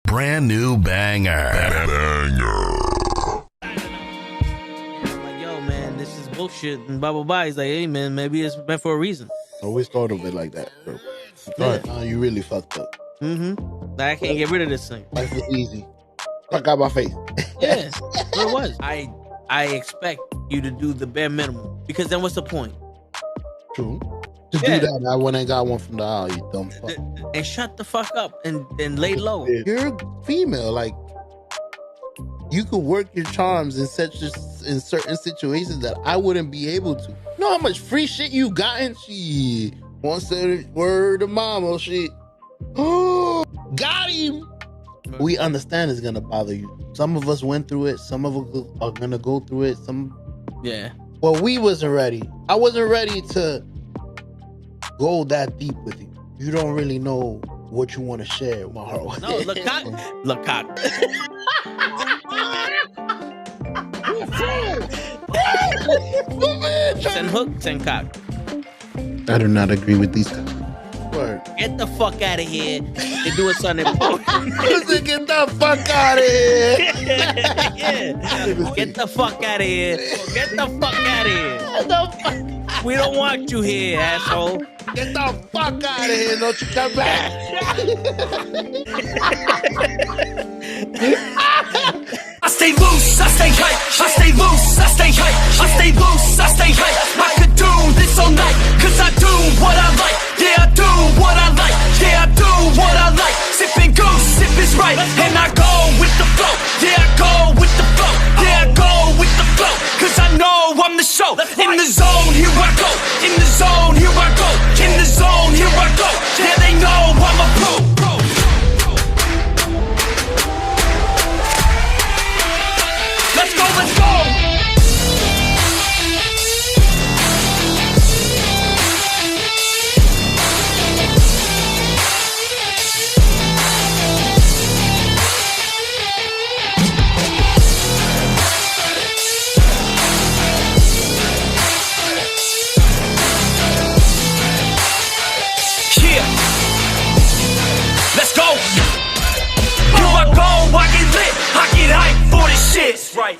brand new banger. Like, yo, man, this is bullshit and blah blah blah. He's like, hey, man, maybe it's meant for a reason. Always thought of it like that, bro. You really fucked up. I can't get rid of this thing. Life was easy. Fuck out my face. Yeah, what it was. I expect you to do the bare minimum, because then what's the point? True. To do that, I went and got one from the aisle, you dumb fuck. And shut the fuck up and lay low. You're female, like you could work your charms in certain situations that I wouldn't be able to. You know how much free shit you gotten? Shit. One said word of mama, shit. Oh, got him. We understand it's gonna bother you. Some of us went through it. Some of us are gonna go through it. Well, we wasn't ready. I wasn't ready to go that deep with you. You don't really know what you want to share, my heart. No, look cock. Send hook, send cock. I do not agree with these guys. Word. Get the fuck out of here and do something important. Get the fuck out of here. Yeah. Get the fuck out of here. Get the fuck out of here. We don't want you here, asshole. Get the fuck out of here. Don't you come back. I stay loose, I stay hype. I stay loose, I stay hype. I stay loose, I stay hype. I could do this all night, cause I do what I like. Yeah, I do what I like. Yeah, I do what I like. Sipping goose, sip is right. And I go with the flow. Yeah, I go with the flow. Yeah, I go with the flow. Cause I know I'm the show. In the zone, here I go. In the zone, here I go. In the zone, here I go. Yeah, they know I'm a pro. Let's go, let's go! Yeah! Let's go! Here I go, I get lit, I get hype for this shit! Right.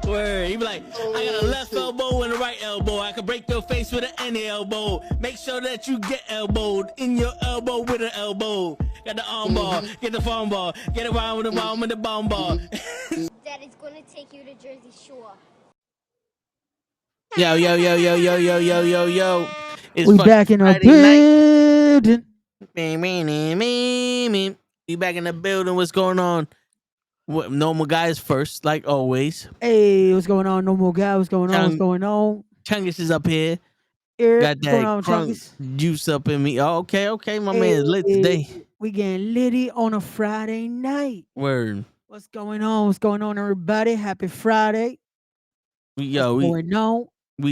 Word. He be like, I got a left elbow and a right elbow. I can break your face with any elbow. Make sure that you get elbowed in your elbow with an elbow. Got the arm ball, get the phone ball, get around with the bomb with the bomb ball. Daddy's gonna take you to Jersey Shore. Yo. It's We back in the building. We back in the building. What's going on? What, normal guys first, like always. Hey, what's going on? No more guy. What's going on? What's going on? Chungus is up here. Here, Got what's going on, that crunk Chungus? juice up in me. Oh, okay. My man is lit today. We getting litty on a Friday night. Word. What's going on? What's going on, everybody? Happy Friday. We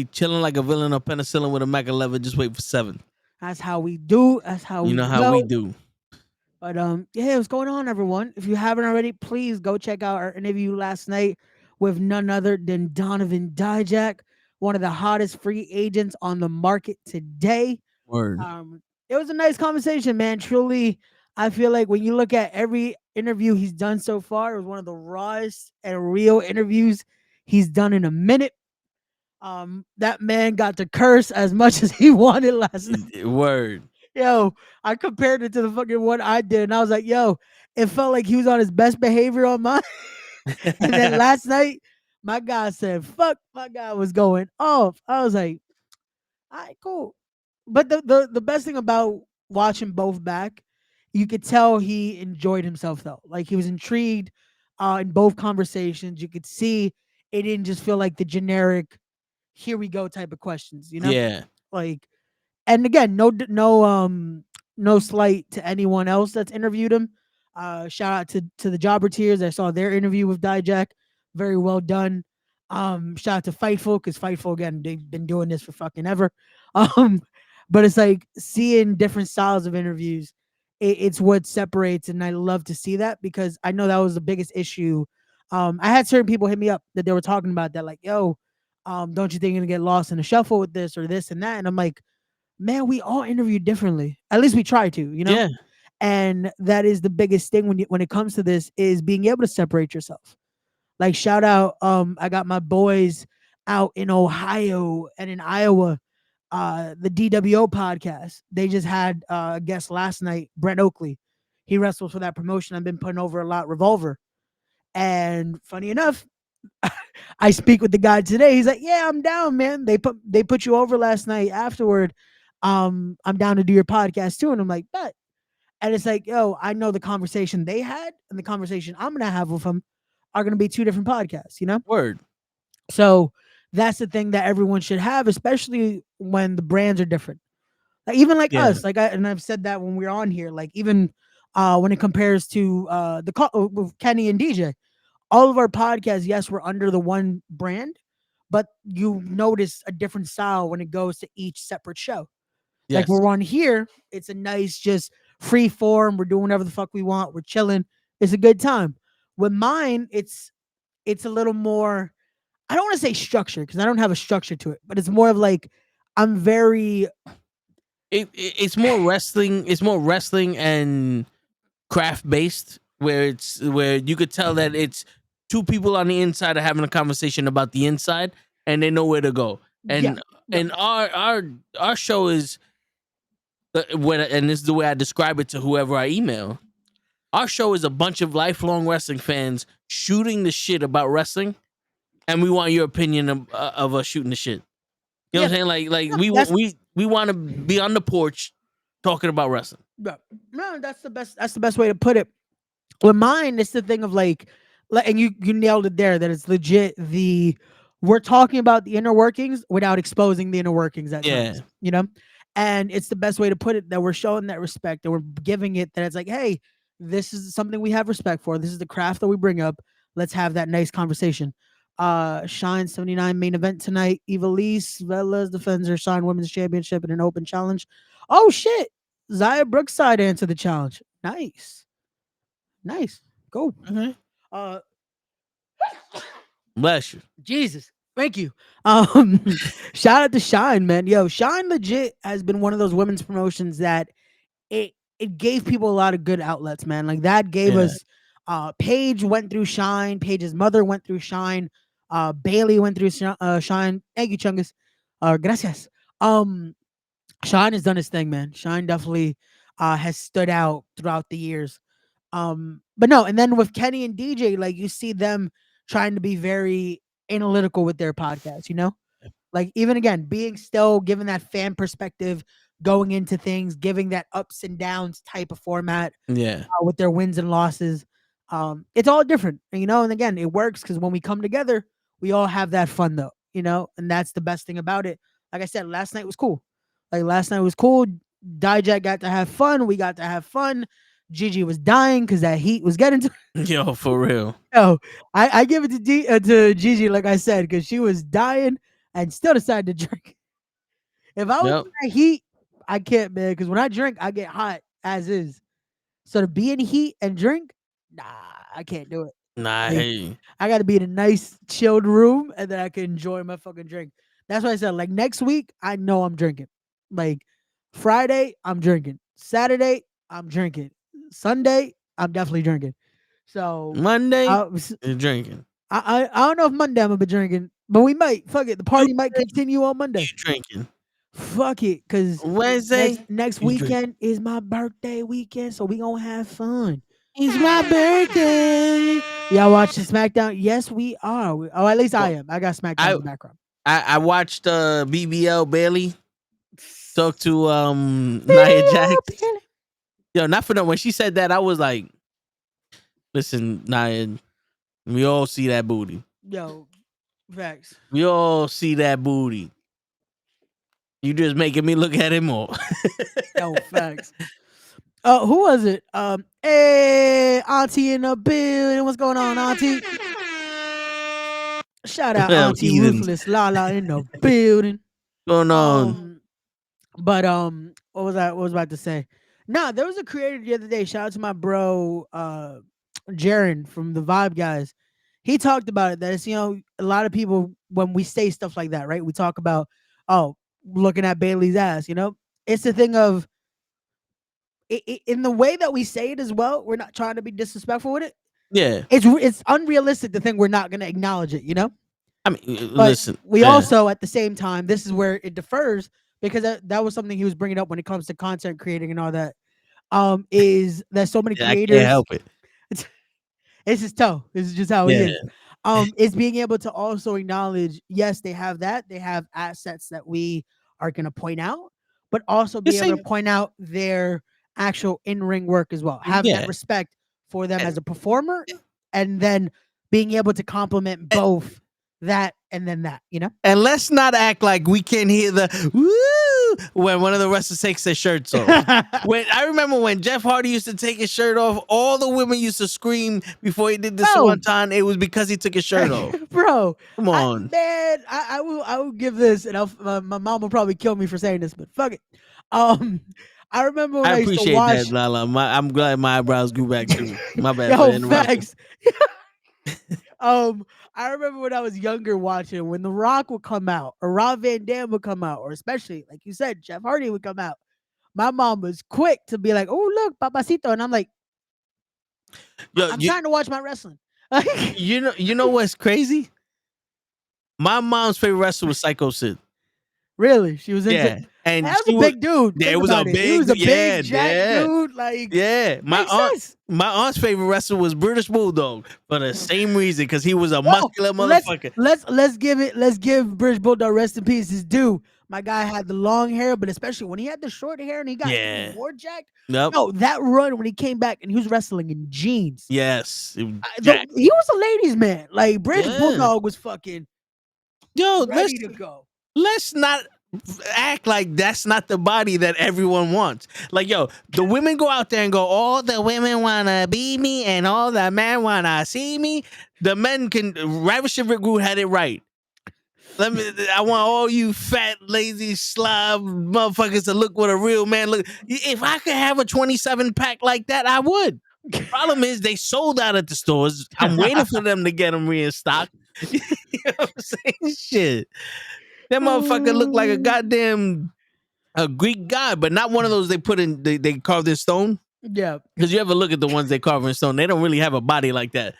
chilling like a villain of penicillin with a Mac 11. Just wait for 7. That's how we do. That's how You know how we do. But yeah, what's going on, everyone? If you haven't already, please go check out our interview last night with none other than Donovan Dijak, one of the hottest free agents on the market today. Word. It was a nice conversation, man. Truly, I feel like when you look at every interview he's done so far, it was one of the rawest and real interviews he's done in a minute. That man got to curse as much as he wanted last night. Word. Yo, I compared it to the fucking one I did, and I was like, yo, it felt like he was on his best behavior on mine. And then last night, my guy said, fuck, my guy was going off. I was like, all right, cool. But the best thing about watching both back, you could tell he enjoyed himself, though. Like, he was intrigued in both conversations. You could see it didn't just feel like the generic, here we go type of questions, you know? Yeah. Like, and again, no slight to anyone else that's interviewed him. Shout out to the Jobberteers. I saw their interview with Dijak. Very well done. Shout out to Fightful, because Fightful, again, they've been doing this for fucking ever. But it's like seeing different styles of interviews. It's what separates, and I love to see that, because I know that was the biggest issue. I had certain people hit me up that they were talking about that, like, yo, don't you think you're gonna get lost in the shuffle with this or this and that? And I'm like, man, we all interview differently. At least we try to, you know? Yeah. And that is the biggest thing when it comes to this is being able to separate yourself. Like shout out, I got my boys out in Ohio and in Iowa, the DWO podcast. They just had a guest last night, Brent Oakley. He wrestles for that promotion. I've been putting over a lot, Revolver. And funny enough, I speak with the guy today. He's like, "Yeah, I'm down, man. They put you over last night. Afterward, I'm down to do your podcast too." And I'm like, "Bet." And it's like, yo, I know the conversation they had and the conversation I'm gonna have with them are gonna be two different podcasts, you know? Word. So that's the thing that everyone should have, especially when the brands are different. Like even like Yeah. us, and I've said that when we're on here, like even when it compares to with Kenny and DJ, all of our podcasts, yes, we're under the one brand, but you notice a different style when it goes to each separate show. Like Yes. we're on here, it's a nice, just free form. We're doing whatever the fuck we want. We're chilling. It's a good time. With mine, it's a little more. I don't want to say structure because I don't have a structure to it, but it's more of like I'm very It's more wrestling. It's more wrestling and craft based, where you could tell that it's two people on the inside are having a conversation about the inside, and they know where to go. yeah. And our show is and this is the way I describe it to whoever I email. Our show is a bunch of lifelong wrestling fans shooting the shit about wrestling, and we want your opinion of us shooting the shit. You know what I'm saying? Like No, we that's- we want to be on the porch talking about wrestling. Yeah. No, that's the best. That's the best way to put it. With mine, it's the thing of like, and you nailed it there. That it's legit. We're talking about the inner workings without exposing the inner workings at Yeah. times. You know, and it's the best way to put it. That we're showing that respect and we're giving it. That it's like, hey, this is something we have respect for. This is the craft that we bring up. Let's have that nice conversation. Shine 79 main event tonight. Evilise Velas defends her Shine Women's Championship in an open challenge. Oh shit. Zaya Brookside answered the challenge. Nice. Go. Okay. Uh Bless you. Jesus. Thank you. Shout out to Shine, man. Yo, Shine legit has been one of those women's promotions that it gave people a lot of good outlets, man. Like that gave Yeah. us Paige went through Shine, Paige's mother went through Shine, Bailey went through Shine. Thank you, Chungus. Gracias. Shine has done his thing, man. Shine definitely has stood out throughout the years. But no, and then with Kenny and DJ, like you see them trying to be very analytical with their podcast, you know? Like even again, being still giving that fan perspective, going into things, giving that ups and downs type of format Yeah. with their wins and losses. It's all different, you know. And again, it works because when we come together, we all have that fun though, you know. And that's the best thing about it. Like I said, last night was cool. Like last night was cool. Dijak got to have fun. We got to have fun. Gigi was dying because that heat was getting to. Yo, for real. Oh, I give it to Gigi, like I said, because she was dying and still decided to drink. If I was Yep. in that heat, I can't, man. Because when I drink, I get hot as is. So to be in heat and drink, nah, I can't do it. Nah, Like, hey. I got to be in a nice chilled room and then I can enjoy my fucking drink. That's why I said, like next week, I know I'm drinking. Like Friday, I'm drinking. Saturday, I'm drinking. Sunday, I'm definitely drinking. So Monday, I, you're drinking. I don't know if Monday I'm gonna be drinking, but we might. Fuck it, the party might continue on Monday. You're drinking. Fuck it, cause Wednesday, next you drink. weekend is my birthday weekend, so we gonna have fun. It's my birthday. Y'all watching SmackDown? Yes, we are. Oh, at least I am. I got SmackDown in the background. I watched BBL Bailey talk to Nia Jax. Yo, not for nothing. When she said that, I was like, listen, Nia, we all see that booty. Yo, facts. We all see that booty. You just making me look at it more. Yo, facts. Who was it? Hey, Auntie in the building. What's going on, Auntie? Shout out Well, Auntie heathens. Ruthless Lala in the building. Going on? But what was I about to say? Nah, there was a creator the other day. Shout out to my bro, Jaren from the Vibe Guys. He talked about it. That it's, you know, a lot of people when we say stuff like that, right? We talk about, oh, looking at Bailey's ass, you know. it's the thing of in the way that we say it as well. We're not trying to be disrespectful with it. Yeah. It's unrealistic to think we're not going to acknowledge it, you know. I mean, But listen. we Yeah. also, at the same time, this is where it differs because that was something he was bringing up when it comes to content creating and all that. Is that so many Yeah, I can't creators? help it. It's his toe. This is just how he Yeah. is. Is being able to also acknowledge, yes, they have that. They have assets that we are going to point out, but also be Just able to say, point out their actual in-ring work as well. Having that yeah. respect for them And- as a performer, and then being able to compliment both that and then that, you know? And let's not act like we can't hear the woo when one of the wrestlers takes their shirts off. When I remember when Jeff Hardy used to take his shirt off, all the women used to scream before he did the Bro. swanton. It was because he took his shirt off. Bro, Come on. I will give this, and my mom will probably kill me for saying this, but fuck it. I remember when I I used to appreciate watch. that, Lala. I'm glad my eyebrows grew back too. My bad for Yo, interrupting. facts. I remember when I was younger watching when The Rock would come out, or Rob Van Dam would come out, or especially like you said, Jeff Hardy would come out. My mom was quick to be like, "Oh look, Papacito," and I'm like, Yo, I'm trying to watch my wrestling. you know what's crazy? My mom's favorite wrestler was Psycho Sid. Really, she was into. Yeah, and That she was a big dude. Yeah, Think it was a about it. He big. was a Yeah, big jack yeah. dude. Like, Yeah, makes sense. my aunt's favorite wrestler was British Bulldog for the same reason, because he was a Oh, muscular motherfucker. let's give British Bulldog rest in peace his due. My guy had the long hair, but especially when he had the short hair and he got Yeah. even more jacked. Yep. No, that run when he came back and he was wrestling in jeans. Yes. It was He jacked. was a ladies' man. Like British Yeah. Bulldog was fucking Yo, ready to go. let's not act like that's not the body that everyone wants. Like, yo, the women go out there and go, all the women wanna be me and all the men wanna see me. The men can. Ravishing Rick Rude had it right. I want all you fat, lazy, slob motherfuckers to look what a real man look. If I could have a 27 pack like that, I would. Problem is, they sold out at the stores. I'm waiting for them to get them restocked. You know what I'm saying? Shit. That motherfucker looked like a goddamn Greek god, but not one of those they put in, they carved in stone. Yeah. Because you ever look at the ones they carve in stone, they don't really have a body like that.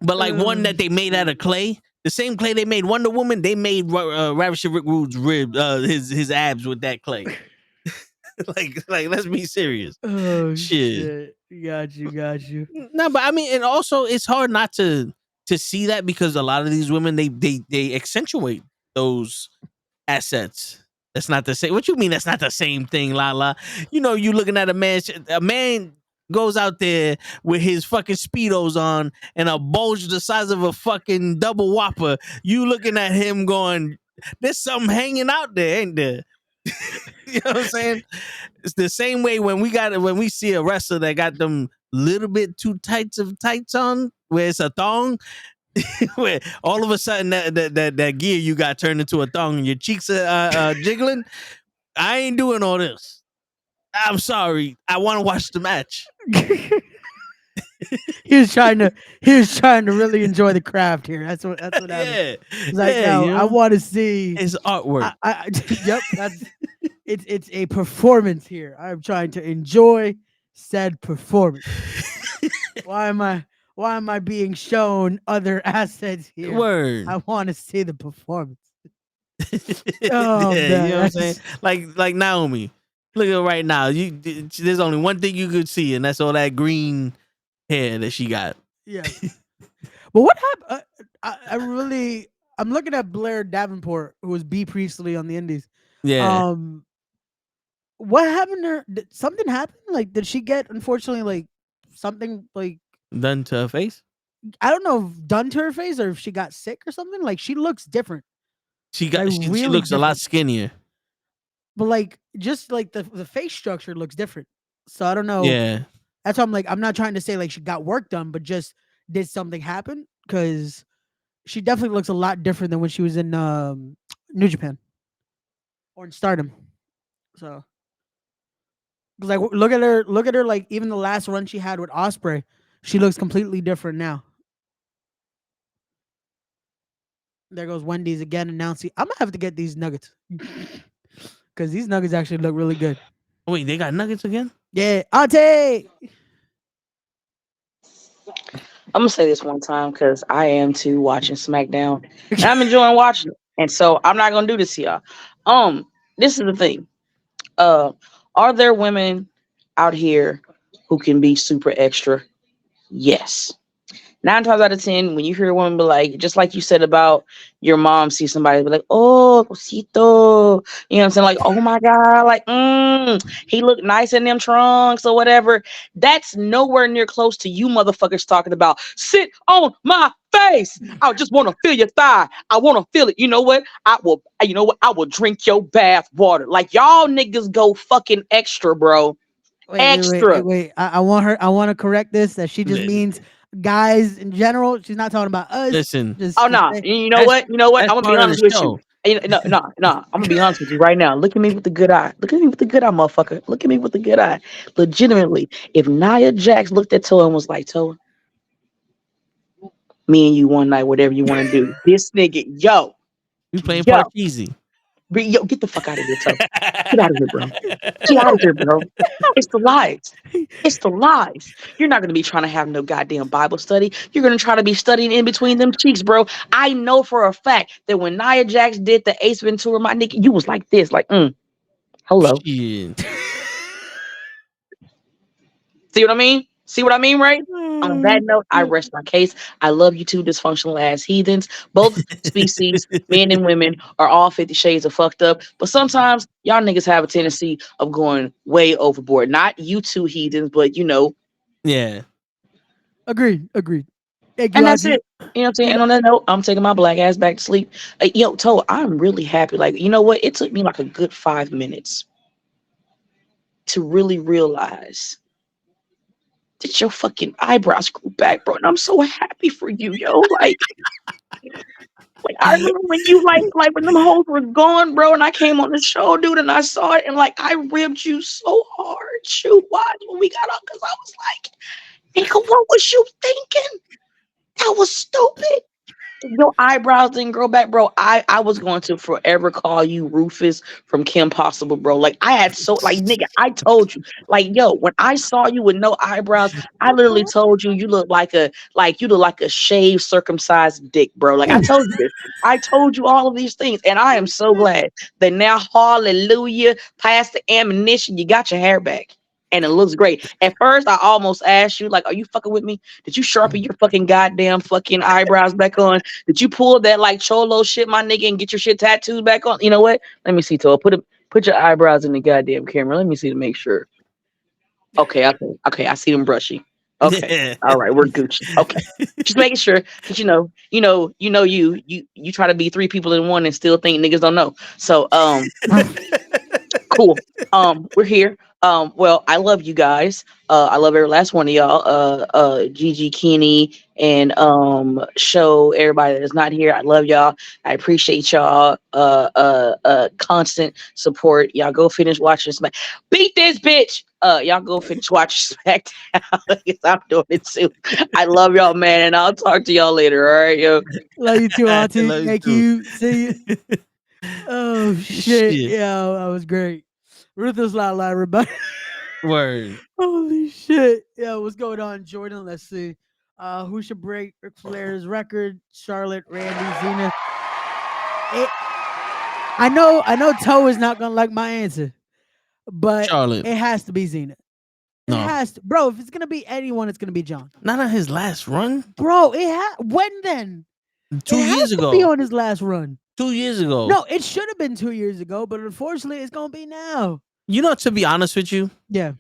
But like one that they made out of clay, the same clay they made Wonder Woman, they made Ravishing Rick Rude's rib, his abs with that clay. like let's be serious. Oh Shit. Got you. No, but I mean, and also it's hard not to see that, because a lot of these women they accentuate those assets. That's not the same. What you mean that's not the same thing, Lala? You know, you looking at a man goes out there with his fucking Speedos on and a bulge the size of a fucking double whopper. You looking at him going, there's something hanging out there, ain't there? You know what I'm saying? It's the same way when we see a wrestler that got them little bit too tights of tights on, where it's a thong, where all of a sudden that gear you got turned into a thong and your cheeks are jiggling. I ain't doing all this. I'm sorry. I want to watch the match. he was trying to really enjoy the craft here. That's what happened. Yeah. He's like, no, you know? I want to see It's artwork. Yep, that's it's a performance here. I'm trying to enjoy said performance. Why am I being shown other assets here? Word. I want to see the performance. Oh, man, you know what I'm saying? Like Naomi. Look at her right now. There's only one thing you could see, and that's all that green hair that she got. Yeah. But what happened? I'm looking at Blair Davenport, who was B Priestley on the Indies. Yeah. What happened to her? Did something happen? Like, did she get, unfortunately, like something like Done to her face? I don't know, if done to her face, or if she got sick or something? Like, she looks different. She really looks a lot different. skinnier. But like, just like the face structure looks different. So I don't know. Yeah. That's why I'm like, I'm not trying to say like she got work done, but just did something happen? Because she definitely looks a lot different than when she was in New Japan or in Stardom. So, like, look at her. Like, even the last run she had with Osprey, she looks completely different now. There goes Wendy's again announcing. I'm gonna have to get these nuggets. because these nuggets actually look really good. Wait, they got nuggets again? Yeah, Ante. I'm gonna say this one time because I am too watching SmackDown, and I'm enjoying watching it. And so I'm not gonna do this to y'all. This is the thing. Uh, are there women out here who can be super extra? Yes. 9 times out of 10, when you hear a woman be like, just like you said about your mom, see somebody be like, oh, cosito, you know what I'm saying? Like, oh my God, like, he looked nice in them trunks or whatever. That's nowhere near close to you motherfuckers talking about, sit on my face. I just want to feel your thigh. I want to feel it. You know what? I will drink your bath water. Like, y'all niggas go fucking extra, bro. Extra. Wait. I want her. I want to correct this. That she just means guys in general. She's not talking about us. Listen. Oh no! Say, You know what? You know what? That's I'm gonna be part of the honest with you. show. No. I'm gonna be honest with you right now. Look at me with the good eye. Look at me with the good eye, motherfucker. Look at me with the good eye. Legitimately, if Nia Jax looked at Toa and was like, "Toa, me and you one night, whatever you want to do," this nigga, We playing yo, Parcheesi. get the fuck out of here, Toa. Get out of here, bro. Get out of here, bro. It's the lies. It's the lies. You're not going to be trying to have no goddamn Bible study. You're going to try to be studying in between them cheeks, bro. I know for a fact that when Nia Jax did the Ace Ventura, my nigga, you was like this, like, hello. Shit. See what I mean? See what I mean, right? On that note, I rest my case. I love you two dysfunctional ass heathens. Both species, men and women, are all 50 shades of fucked up. But sometimes y'all niggas have a tendency of going way overboard. Not you two heathens, but Yeah. agreed. Thank you, and that's Auntie. it. You know what I'm saying? And on that note, I'm taking my black ass back to sleep. Yo, Toe, I'm really happy. Like, you know what? It took me like a good 5 minutes to really realize that your fucking eyebrows grew back, bro. And I'm so happy for you, yo. Like I remember when you like when them hoes were gone, bro, and I came on the show, dude, and I saw it, and like I ribbed you so hard, shoot wise when we got up, because I was like, nigga, what was you thinking? That was stupid. Your eyebrows didn't grow back, bro. I was going to forever call you Rufus from Kim Possible, bro. Like I had so like nigga, I told you. Like, yo, when I saw you with no eyebrows, I literally told you you look like a shaved circumcised dick, bro. Like I told you this. I told you all of these things, and I am so glad that now, hallelujah, past the ammunition, you got your hair back. And it looks great. At first, I almost asked you, like, are you fucking with me? Did you sharpen your fucking goddamn fucking eyebrows back on? Did you pull that like cholo shit, my nigga, and get your shit tattooed back on? You know what? Let me see, Toa. Put your eyebrows in the goddamn camera. Let me see to make sure. Okay. I see them brushy. Okay. Yeah. All right, we're Gucci. Okay. Just making sure that you try to be 3 people in one and still think niggas don't know. So cool. We're here. Well, I love you guys. I love every last one of y'all. Gigi, Kenny, and show everybody that is not here. I love y'all. I appreciate y'all. Constant support. Y'all go finish watching Smack. Beat this bitch. Y'all go finish watching SmackDown. Because I'm doing it too. I love y'all, man, and I'll talk to y'all later. All right, yo. Love you too, Auntie. Love you Thank too. you. See you. Oh shit. Yeah, that was great. Ruthless not lying, everybody. Word. Holy shit. Yeah, what's going on, Jordan? Let's see. Who should break Ric Flair's record? Charlotte, Randy, Zena. I know Toe is not gonna like my answer, but Charlotte. it has to be Zena. It No. has to, bro. If it's gonna be anyone, it's gonna be John. Not on his last run. Bro, when then? 2 it years has ago. to be on his last run. 2 years ago. No, it should have been 2 years ago, but unfortunately, it's gonna be now. You know, to be honest with you, Yeah.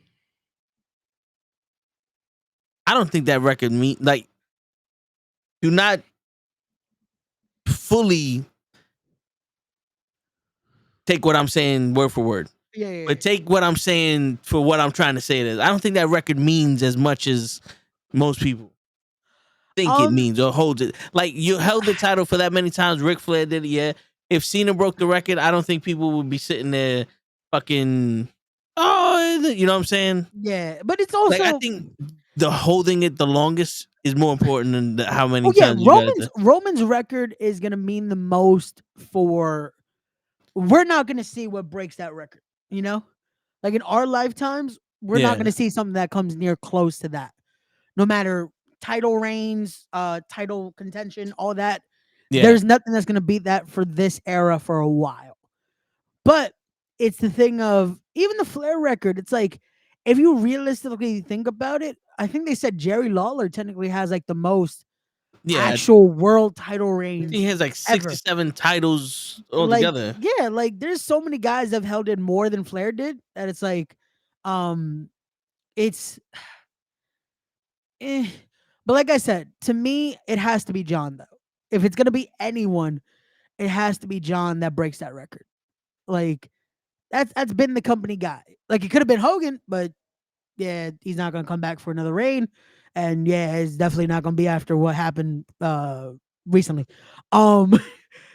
I don't think that record do not fully take what I'm saying word for word. Yeah. But take what I'm saying for what I'm trying to say it is. I don't think that record means as much as most people think it means or holds it. Like, you held the title for that many times. Ric Flair did it, yeah. If Cena broke the record, I don't think people would be sitting there fucking, you know what I'm saying? Yeah, but it's also, Like, I think the holding it the longest is more important than how many times you got it. Roman's record is gonna mean the most for we're not gonna see what breaks that record. You know, like in our lifetimes, we're not Yeah. gonna see something that comes near close to that. No matter title reigns, title contention, all that. Yeah. There's nothing that's gonna beat that for this era for a while. But it's the thing of even the Flair record. It's like if you realistically think about it, I think they said Jerry Lawler technically has like the most Yeah. actual world title reigns He has like ever. 67 titles Like, altogether. yeah, like there's so many guys that have held it more than Flair did that it's like, um, it's, eh. But like I said, to me, it has to be John though. If it's gonna be anyone, it has to be John that breaks that record. Like that's been the company guy. Like it could have been Hogan, but yeah, he's not gonna come back for another reign, and yeah, it's definitely not gonna be after what happened recently. Um,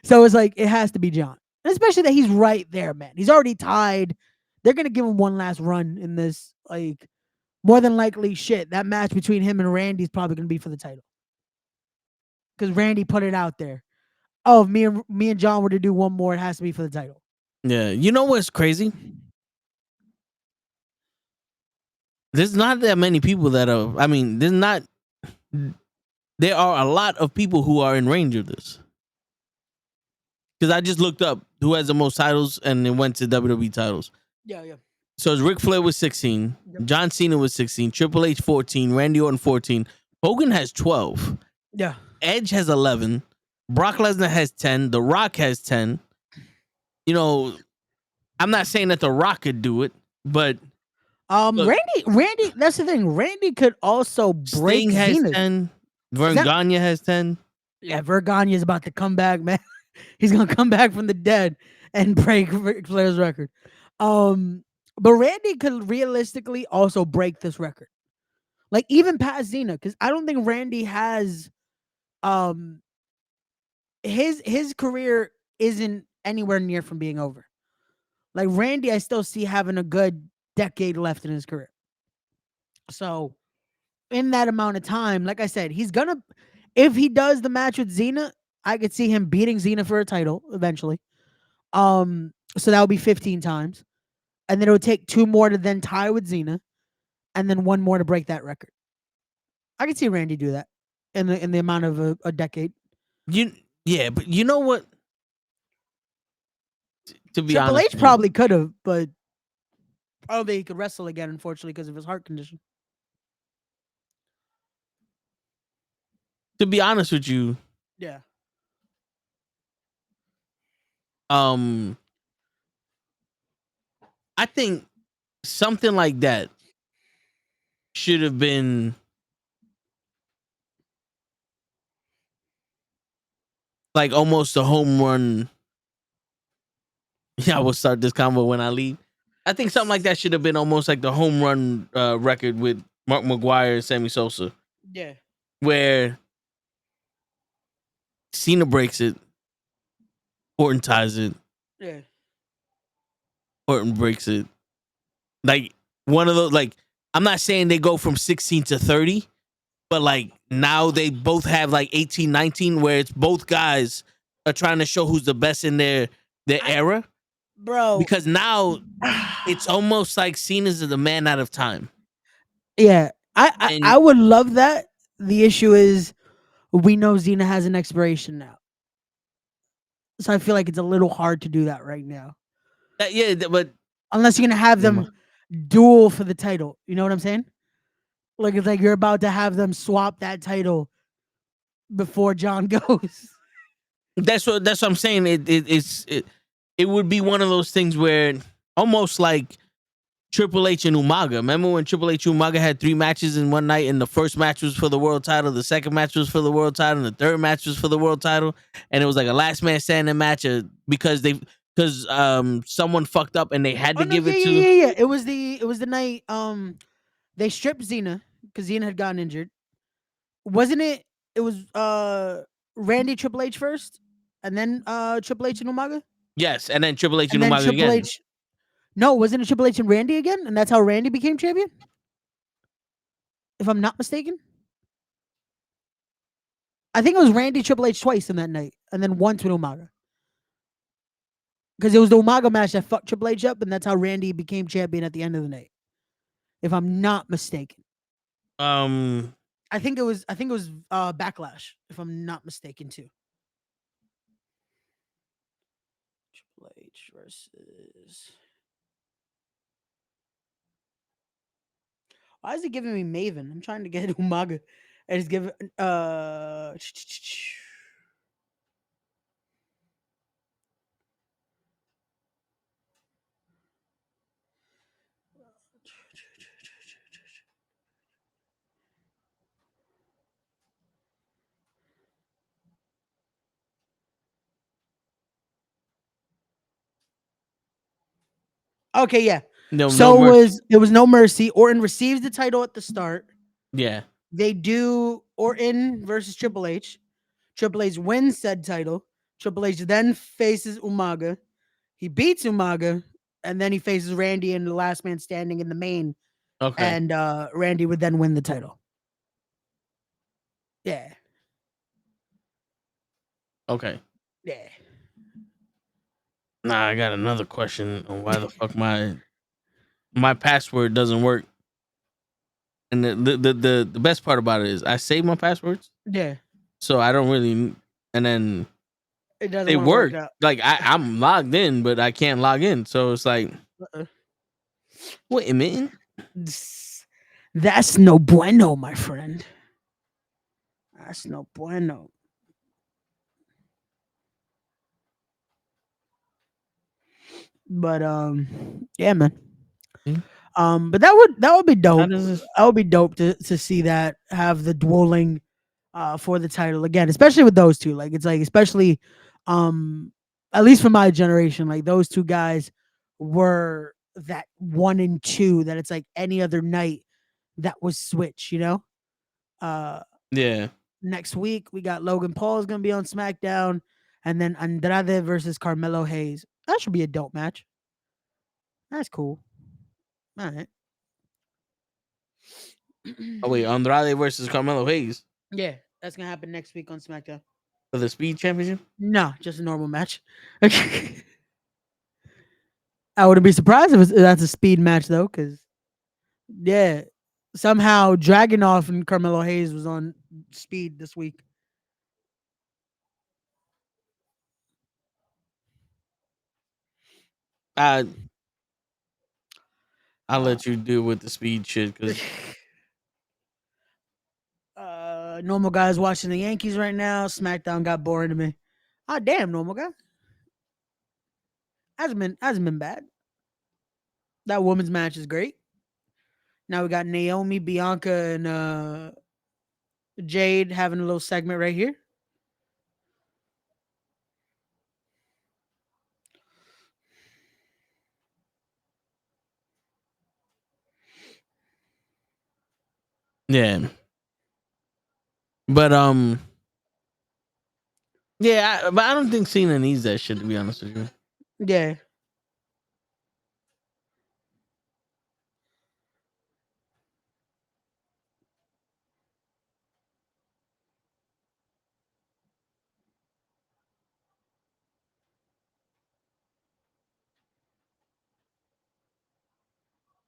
so it's like it has to be John, and especially that he's right there, man. He's already tied. They're gonna give him one last run in this. Like more than likely, shit. That match between him and Randy is probably gonna be for the title because Randy put it out there. Oh, if me and John were to do one more, it has to be for the title. Yeah. You know what's crazy? There's not that many people that are. I mean, there's not. There are a lot of people who are in range of this. Because I just looked up who has the most titles and it went to WWE titles. Yeah. So it's Ric Flair with 16, Yep. John Cena with 16, Triple H 14, Randy Orton 14, Hogan has 12, Yeah. Edge has 11, Brock Lesnar has 10, The Rock has 10. You know, I'm not saying that The Rock could do it, but look, Randy, that's the thing. Randy could also break Sting has Zenith. 10, Vern that- Gagne has 10. Yeah, Vergagne is about to come back, man. He's gonna come back from the dead and break Ric Flair's record. But Randy could realistically also break this record, like even past Cena, because I don't think Randy has, his career isn't anywhere near from being over. Like Randy, I still see having a good decade left in his career. So in that amount of time, like I said, he's gonna, if he does the match with Xena, I could see him beating Xena for a title eventually. So that would be 15 times. And then it would take 2 more to then tie with Xena, and then 1 more to break that record. I could see Randy do that in the amount of a decade. But you know what? To be Triple honest, H probably could have, but I don't think he could wrestle again, unfortunately, because of his heart condition. to be honest with you, Yeah. I think something like that should have been like almost a home run. Yeah, I will start this combo when I leave. I think something like that should have been almost like the home run record with Mark McGuire and Sammy Sosa, Yeah. where Cena breaks it, Orton ties it, Yeah. Orton breaks it. Like one of those, like I'm not saying they go from 16 to 30, but like now they both have like 18, 19, where it's both guys are trying to show who's the best in their era. Bro. Because now it's almost like Cena's the man out of time. Yeah. I would love that. The issue is we know Xena has an expiration now. So I feel like it's a little hard to do that right now. But unless you're gonna have them duel for the title. You know what I'm saying? Like it's like you're about to have them swap that title before John goes. That's what I'm saying. It would be one of those things where almost like Triple H and Umaga. Remember when Triple H and Umaga had 3 matches in one night, and the first match was for the world title, the second match was for the world title, and the third match was for the world title, and it was like a last man standing match because someone fucked up and they had to give it to. Yeah. It was the night they stripped Xena because Xena had gotten injured. Wasn't it? It was Randy Triple H first, and then Triple H and Umaga. Yes, and then Triple H and then Umaga Triple again. H. No, wasn't it Triple H and Randy again? And that's how Randy became champion? If I'm not mistaken. I think it was Randy Triple H twice in that night, and then once with Umaga. because it was the Umaga match that fucked Triple H up, and that's how Randy became champion at the end of the night, if I'm not mistaken. I think it was Backlash, if I'm not mistaken too. Triple H versus. Why is it giving me Maven? I'm trying to get Umaga. And it's giving Okay, yeah. No, So no mercy. it was No Mercy. Orton receives the title at the start. Yeah. They do Orton versus Triple H. Triple H wins said title. Triple H then faces Umaga. He beats Umaga, and then he faces Randy in the last man standing in the main. Okay. And Randy would then win the title. Yeah. Okay. Yeah. Nah, I got another question on why the fuck my password doesn't work. And the best part about it is I save my passwords, Yeah. so I don't really. And then It doesn't they wanna work work. out. Like I'm logged in, but I can't log in. So it's like, wait a minute. That's no bueno, my friend. That's no bueno. But yeah, man. But that would be dope. does this- That would be dope to see that have the dueling for the title again, especially with those two. Like it's like especially at least for my generation, like those two guys were that 1 and 2 that it's like any other night that was switch, you know? Yeah. Next week we got Logan Paul is gonna be on SmackDown, and then Andrade versus Carmelo Hayes. That should be a dope match. That's cool. All right. Oh wait, Andrade versus Carmelo Hayes Yeah, that's gonna happen next week on SmackDown. for the Speed Championship. No, just a normal match. I wouldn't be surprised if that's a speed match though, because yeah, somehow Dragunov and Carmelo Hayes was on speed this week. I'll let you deal with the speed shit because Normal guys watching the Yankees right now. SmackDown got boring to me. Oh damn, normal guy. Hasn't been bad. That women's match is great. Now we got Naomi, Bianca, and Jade having a little segment right here. yeah. But yeah, but I don't think Cena needs that shit, to be honest with you. Yeah.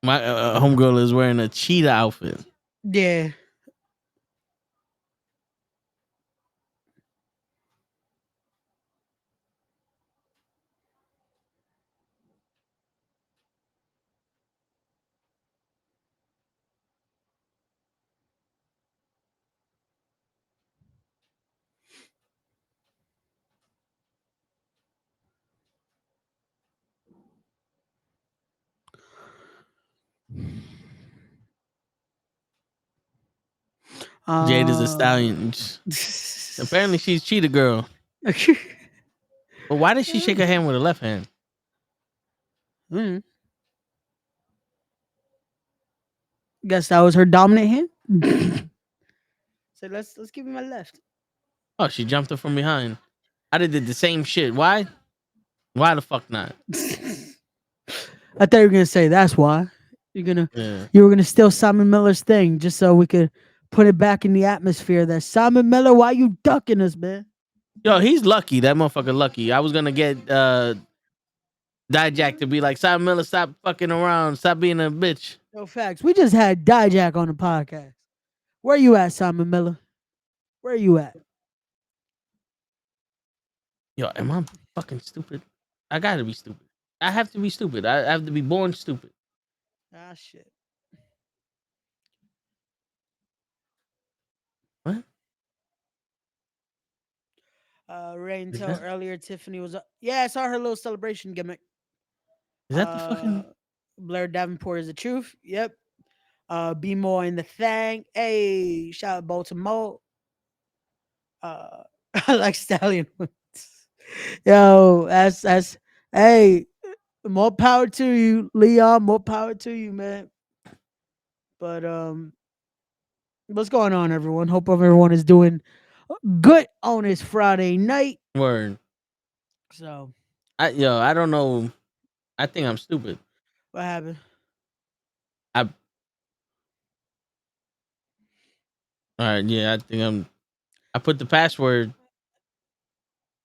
My homegirl is wearing a cheetah outfit. Yeah. Jade is a stallion. Apparently, she's cheetah girl. But why did she shake her hand with her left hand? Mm. Guess that was her dominant hand. So let's give him my left. Oh, she jumped her from behind. I did the same shit. Why? Why the fuck not? I thought you were gonna say that's why. You were gonna steal Simon Miller's thing just so we could put it back in the atmosphere that Simon Miller, why you ducking us, man? Yo, he's lucky. That motherfucker lucky. I was gonna get Dijak to be like, Simon Miller, stop fucking around, stop being a bitch. No facts. We just had Dijak on the podcast. Where you at, Simon Miller? Where you at? Yo, am I fucking stupid? I gotta be stupid. I have to be stupid. I have to be born stupid. Ah, shit. What? Rain Is told that earlier Tiffany was. Yeah, I saw her little celebration gimmick. the Uh, fucking Blair Davenport is the truth. Yep. Be more in the thing. Hey, shout out Baltimore. Uh, I like Stallion. Yo, that's hey, more power to you, Leon. More power to you, man. But what's going on, everyone? Hope everyone is doing good on this Friday night. word? So, I don't know. I think I'm stupid. what happened? I all right, yeah, I think I put the password,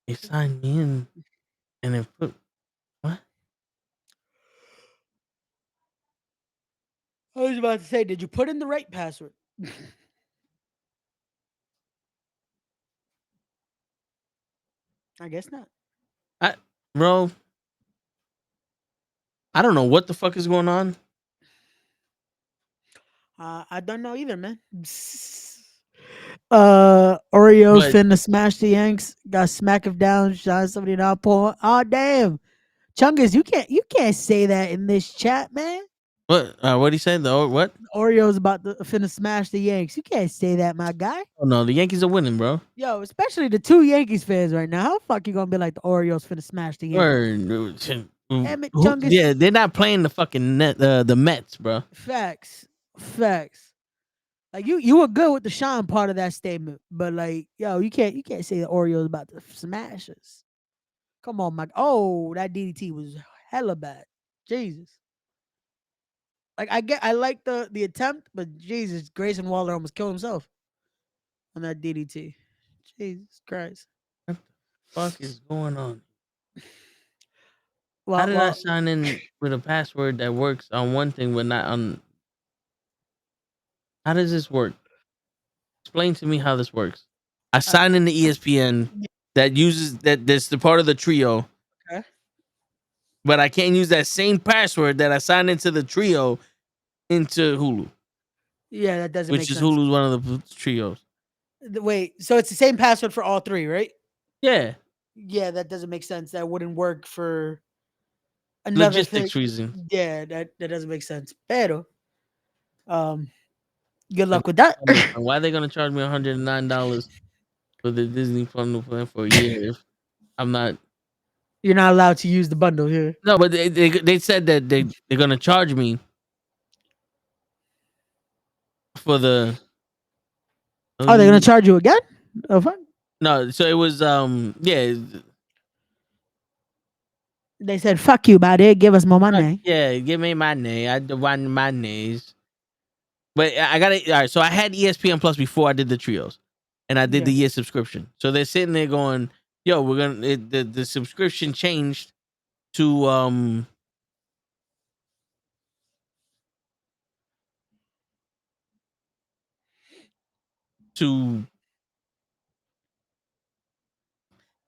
it signed me in and then put what? I was about to say, did you put in the right password? I guess not. I bro, I don't know what the fuck is going on. I don't know either, man. Oreos But finna smash the Yanks. Got smack him down. Shot 79 point. Oh damn, Chungus, you can't say that in this chat, man. what he said? The what? Oreos about to finna smash the Yanks. You can't say that, my guy. Oh no, the Yankees are winning, bro. Yo, especially the two Yankees fans right now. How the fuck you gonna be like the Oreos finna smash the Yankees? Word. Damn it, Chungus. Yeah, they're not playing the fucking the Mets, bro. Facts. Facts. Like you were good with the Sean part of that statement, but like, yo, you can't say the Orioles about to smash us. Come on, Mike. Oh, that DDT was hella bad. Jesus. Like I like the attempt, but Jesus, Grayson Waller almost killed himself on that DDT. Jesus Christ. What the fuck is going on? How Well, did I well, sign in with a password that works on one thing but not on? How does this work? Explain to me how this works. I uh, sign in the ESPN that uses that's the part of the trio, okay. but I can't use that same password that I signed into the trio into Hulu, Yeah, that doesn't which make is sense. Hulu's one of the trios. Wait, so it's the same password for all three, right? Yeah, Yeah, that doesn't make sense. That wouldn't work for another thing. logistics reasons. Yeah, that doesn't make sense. Pero, um, good And luck with that. why are they gonna charge me $109 for the Disney Bundle plan for a year if I'm not? You're not allowed to use the bundle here. No, but they said that they're gonna charge me for the. Oh, they're gonna charge you again? Oh, fuck. No, so it was yeah. They said, "Fuck you, buddy. Give us more money." Yeah, give me my name. I want my names. But I got it. All right, so I had ESPN Plus before I did the trios, and I did Yeah. the year subscription. So they're sitting there going, "Yo, we're gonna the subscription changed to to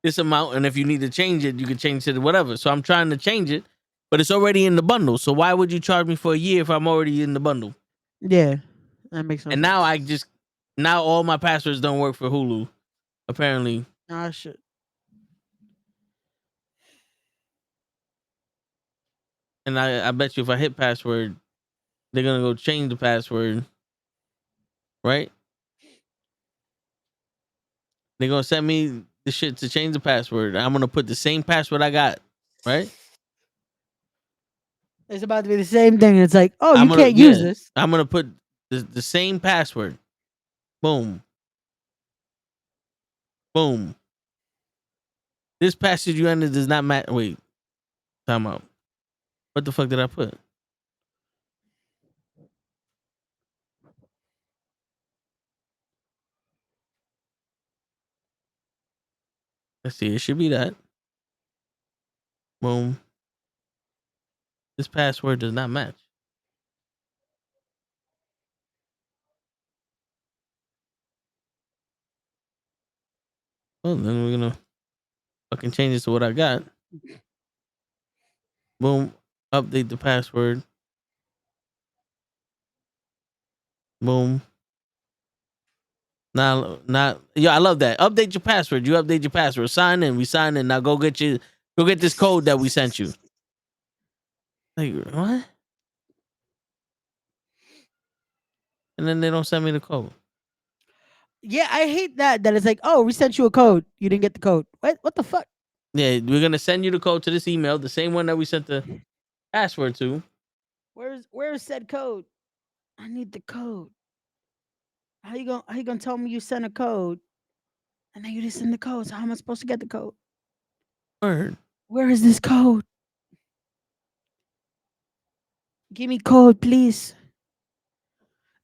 this amount, and if you need to change it, you can change it to whatever." So I'm trying to change it, but it's already in the bundle. So why would you charge me for a year if I'm already in the bundle? Yeah, that makes no And sense. now all my passwords don't work for Hulu. Apparently, Ah, shit. and I bet you if I hit password, they're gonna go change the password, right? They're gonna send me the shit to change the password. I'm gonna put the same password I got, right? It's about to be the same thing. It's like, oh, you can't use this. I'm gonna put the same password. Boom, boom. This password you entered does not match. Wait, time out. What the fuck did I put? Let's see. It should be that. Boom. This password does not match. Well, then we're gonna fucking change this to what I got. Boom. Update the password. Boom. Now, I love that. Update your password. You update your password. Sign in. We sign in. Now go get this code that we sent you. Like what? And then they don't send me the code. Yeah, I hate that. That it's like, oh, we sent you a code. You didn't get the code. What the fuck? Yeah, we're gonna send you the code to this email, the same one that we sent the password to. Where's said code? I need the code. How you gonna tell me you sent a code and then you didn't send the code? So how am I supposed to get the code? Word. Where is this code? Give me code, please.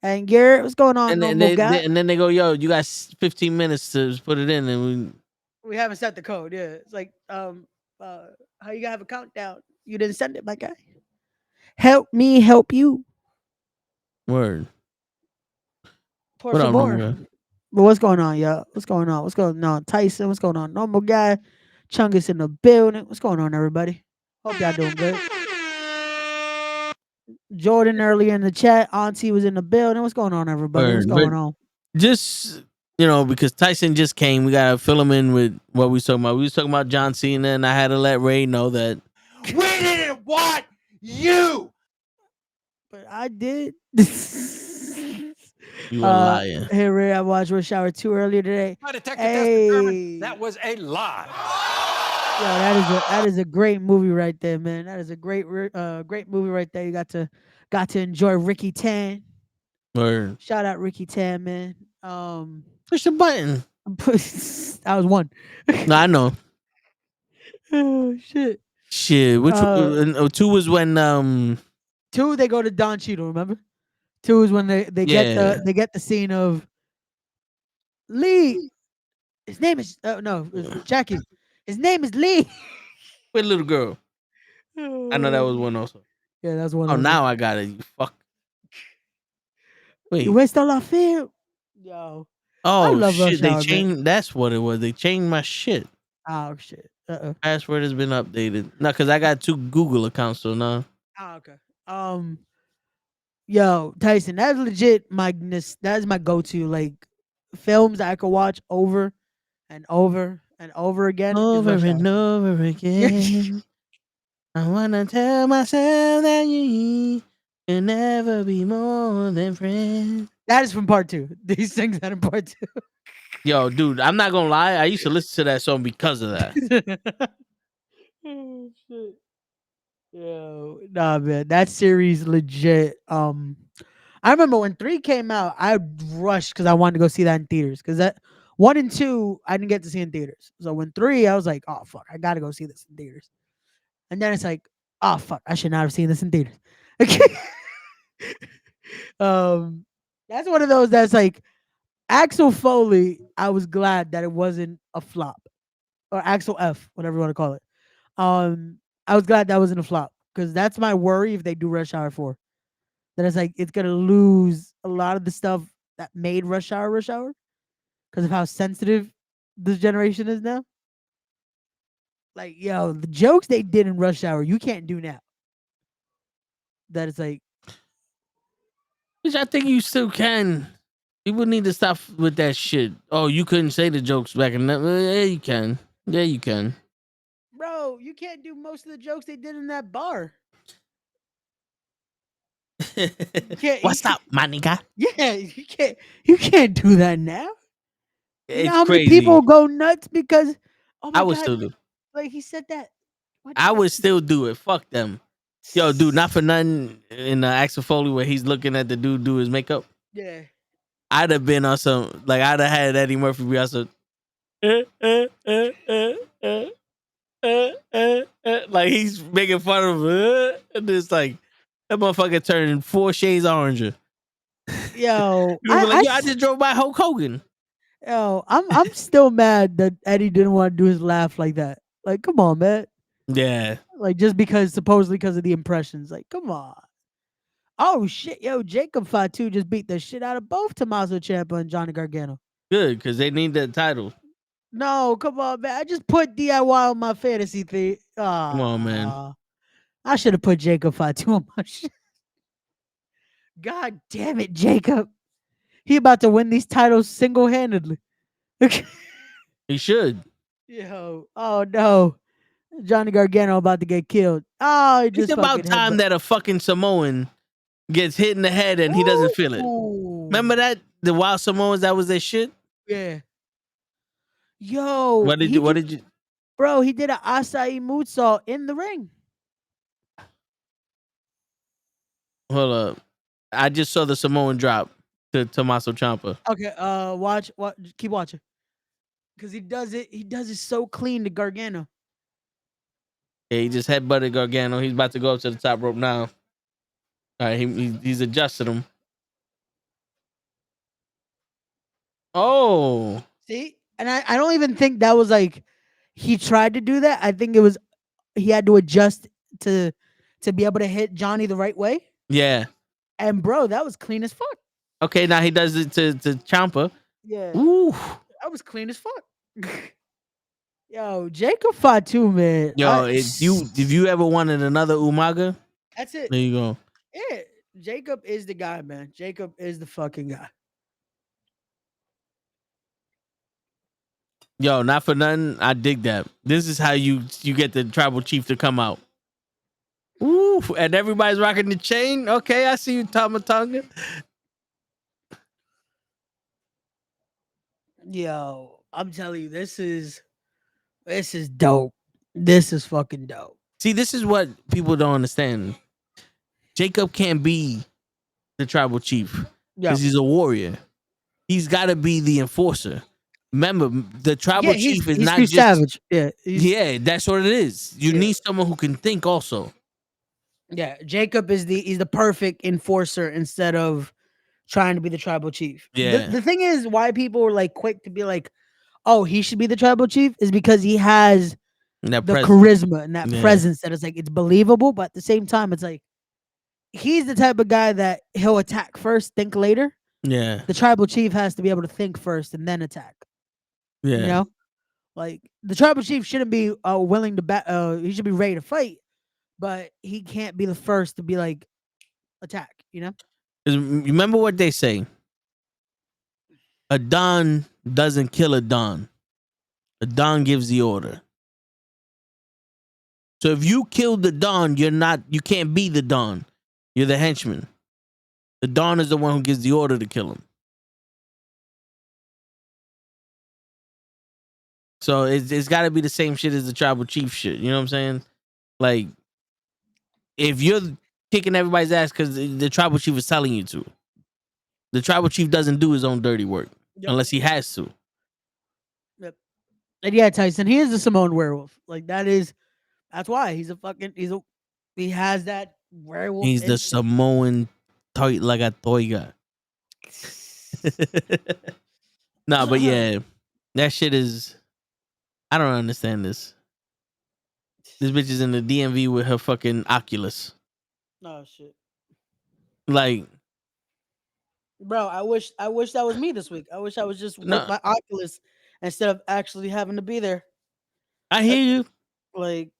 And Garrett, what's going on, And then normal guy? and then they go, yo, you got 15 minutes to put it in, and We haven't set the code. Yeah, it's like, how you gonna have a countdown? You didn't send it, my guy. Help me, help you. word. Pour What some up, more. normal guy? But what's going on, y'all? What's going on? What's going on, Tyson? What's going on, normal guy? Chungus in the building. What's going on, everybody? Hope y'all doing good. Jordan earlier in the chat. Auntie was in the building. What's going on, everybody? What's Word. But going on? just because Tyson just came, we gotta fill him in with what we was talking about. We was talking about John Cena, and I had to let Ray know that We didn't want you. But I did. you were lying. Hey Ray, I watched Rush Hour 2 earlier today. My detective test Hey, determined that was a lie. yo, that is a great movie right there, man. That is a great movie right there. You got to enjoy Ricky Tan. Word. Shout out Ricky Tan, man. Push the button. that was one. No, I know. Oh shit. Shit. Which 2 was when 2, they go to Don Cheadle. Remember? 2 is when they get the scene of Lee. His name is no, it's Jackie. His name is Lee. with little girl. I know that was one also. Yeah, that's one. Oh, Also. now I got it. You fuck. Wait. West La Field. Yo. I Oh love shit! Rush They Hour, man. changed. That's what it was. They changed my shit. Oh shit. Password has been updated. No, because I got 2 Google accounts, so now. Oh, okay. Yo, Tyson, that's legit that is my go-to. Like films that I could watch over and over and over again. Is Over Rush and Hour. over again. I wanna tell myself that you can never be more than friends. That is from part 2. He sings that in part 2. Yo, dude, I'm not gonna lie. I used to listen to that song because of that. Oh shit. Yo, nah, man, that series legit. I remember when 3 came out, I rushed because I wanted to go see that in theaters. Because that 1 and 2, I didn't get to see in theaters. So when 3, I was like, oh fuck, I gotta go see this in theaters. And then it's like, oh fuck, I should not have seen this in theaters. That's one of those that's like Axel Foley. I was glad that it wasn't a flop, or Axel F, whatever you want to call it. I was glad that wasn't a flop because that's my worry if they do Rush Hour 4. That it's like it's gonna lose a lot of the stuff that made Rush Hour because of how sensitive this generation is now. Like, yo, the jokes they did in Rush Hour, you can't do now. That it's like, Which I think you still can. People need to stop with that shit. Oh, you couldn't say the jokes back in that. Yeah, you can. Yeah, you can. bro, you can't do most of the jokes they did in that bar. What's up, my nigga? Yeah, you can't do that now. You know It's how many crazy. people go nuts because oh my I would god, still do. like he said that. I would still do it. Fuck them. Yo, dude, not for nothing in Axel Foley where he's looking at the dude do his makeup. Yeah. I'd have been on some, like, I'd have had Eddie Murphy be on some, like he's making fun of and it's like, that motherfucker turned 4 shades oranger. Yo, I just drove by Hulk Hogan. I'm still mad that Eddie didn't want to do his laugh like that. Like, come on, man. Yeah. Like just supposedly because of the impressions. Like, come on. Oh shit, yo, Jacob Fatu just beat the shit out of both Tommaso Ciampa and Johnny Gargano. Good, because they need that title. No, come on, man. I just put DIY on my fantasy thing. Come on, man. I should have put Jacob Fatu on my shit. God damn it, Jacob. He about to win these titles single-handedly. He should. Yo, oh no. Johnny Gargano about to get killed. Oh, he It's just about fucking time that a fucking Samoan gets hit in the head and he doesn't feel it. Remember that? The Wild Samoans, that was their shit? Yeah. Yo, What did you bro, he did an acai moonsault in the ring. hold up? I just saw the Samoan drop to Tommaso Ciampa. Okay, watch, keep watching. Cause he does it so clean to Gargano. Yeah, he just headbutted Gargano. He's about to go up to the top rope now. All right, he's adjusted him. Oh, See? And I don't even think that was like he tried to do that. I think it was he had to adjust to be able to hit Johnny the right way. yeah. And bro, that was clean as fuck. Okay, now he does it to Ciampa. Yeah. Ooh. That was clean as fuck. Yo, Jacob Fatu, man. Yo, if you ever wanted another Umaga, That's it. there you go. Yeah. Jacob is the guy, man. Jacob is the fucking guy. Yo, not for nothing. I dig that. This is how you get the tribal chief to come out. Ooh, and everybody's rocking the chain. Okay, I see you, Tamatonga. Yo, I'm telling you, this is dope. This is fucking dope. See, this is what people don't understand. Jacob can't be the tribal chief because he's a warrior. He's got to be the enforcer. Remember, the tribal chief is not just savage. Yeah, that's what it is. You need someone who can think also. Yeah, Jacob is he's the perfect enforcer instead of trying to be the tribal chief. Yeah. The thing is why people were like quick to be like, oh, he should be the tribal chief is because he has the charisma and that presence that is like it's believable, but at the same time, it's like he's the type of guy that he'll attack first, think later. Yeah. The tribal chief has to be able to think first and then attack. Yeah. You know? Like the tribal chief shouldn't be willing to he should be ready to fight, but he can't be the first to be like attack, you know? Remember what they say. A Don doesn't kill a Don. A Don gives the order. So if you kill the Don, you can't be the Don. You're the henchman. The Don is the one who gives the order to kill him. So it's got to be the same shit as the tribal chief shit. You know what I'm saying? Like, if you're kicking everybody's ass because the tribal chief is telling you to, the tribal chief doesn't do his own dirty work unless he has to. Yep. And yeah, Tyson, he is a Samoan werewolf. Like that's why he has that werewolf. He's the Samoan toy like a toiga. Nah, but yeah, that shit is. I don't understand this. This bitch is in the DMV with her fucking Oculus. Oh shit. Like, bro, I wish that was me this week. I wish I was just with my Oculus instead of actually having to be there. I hear you. Like,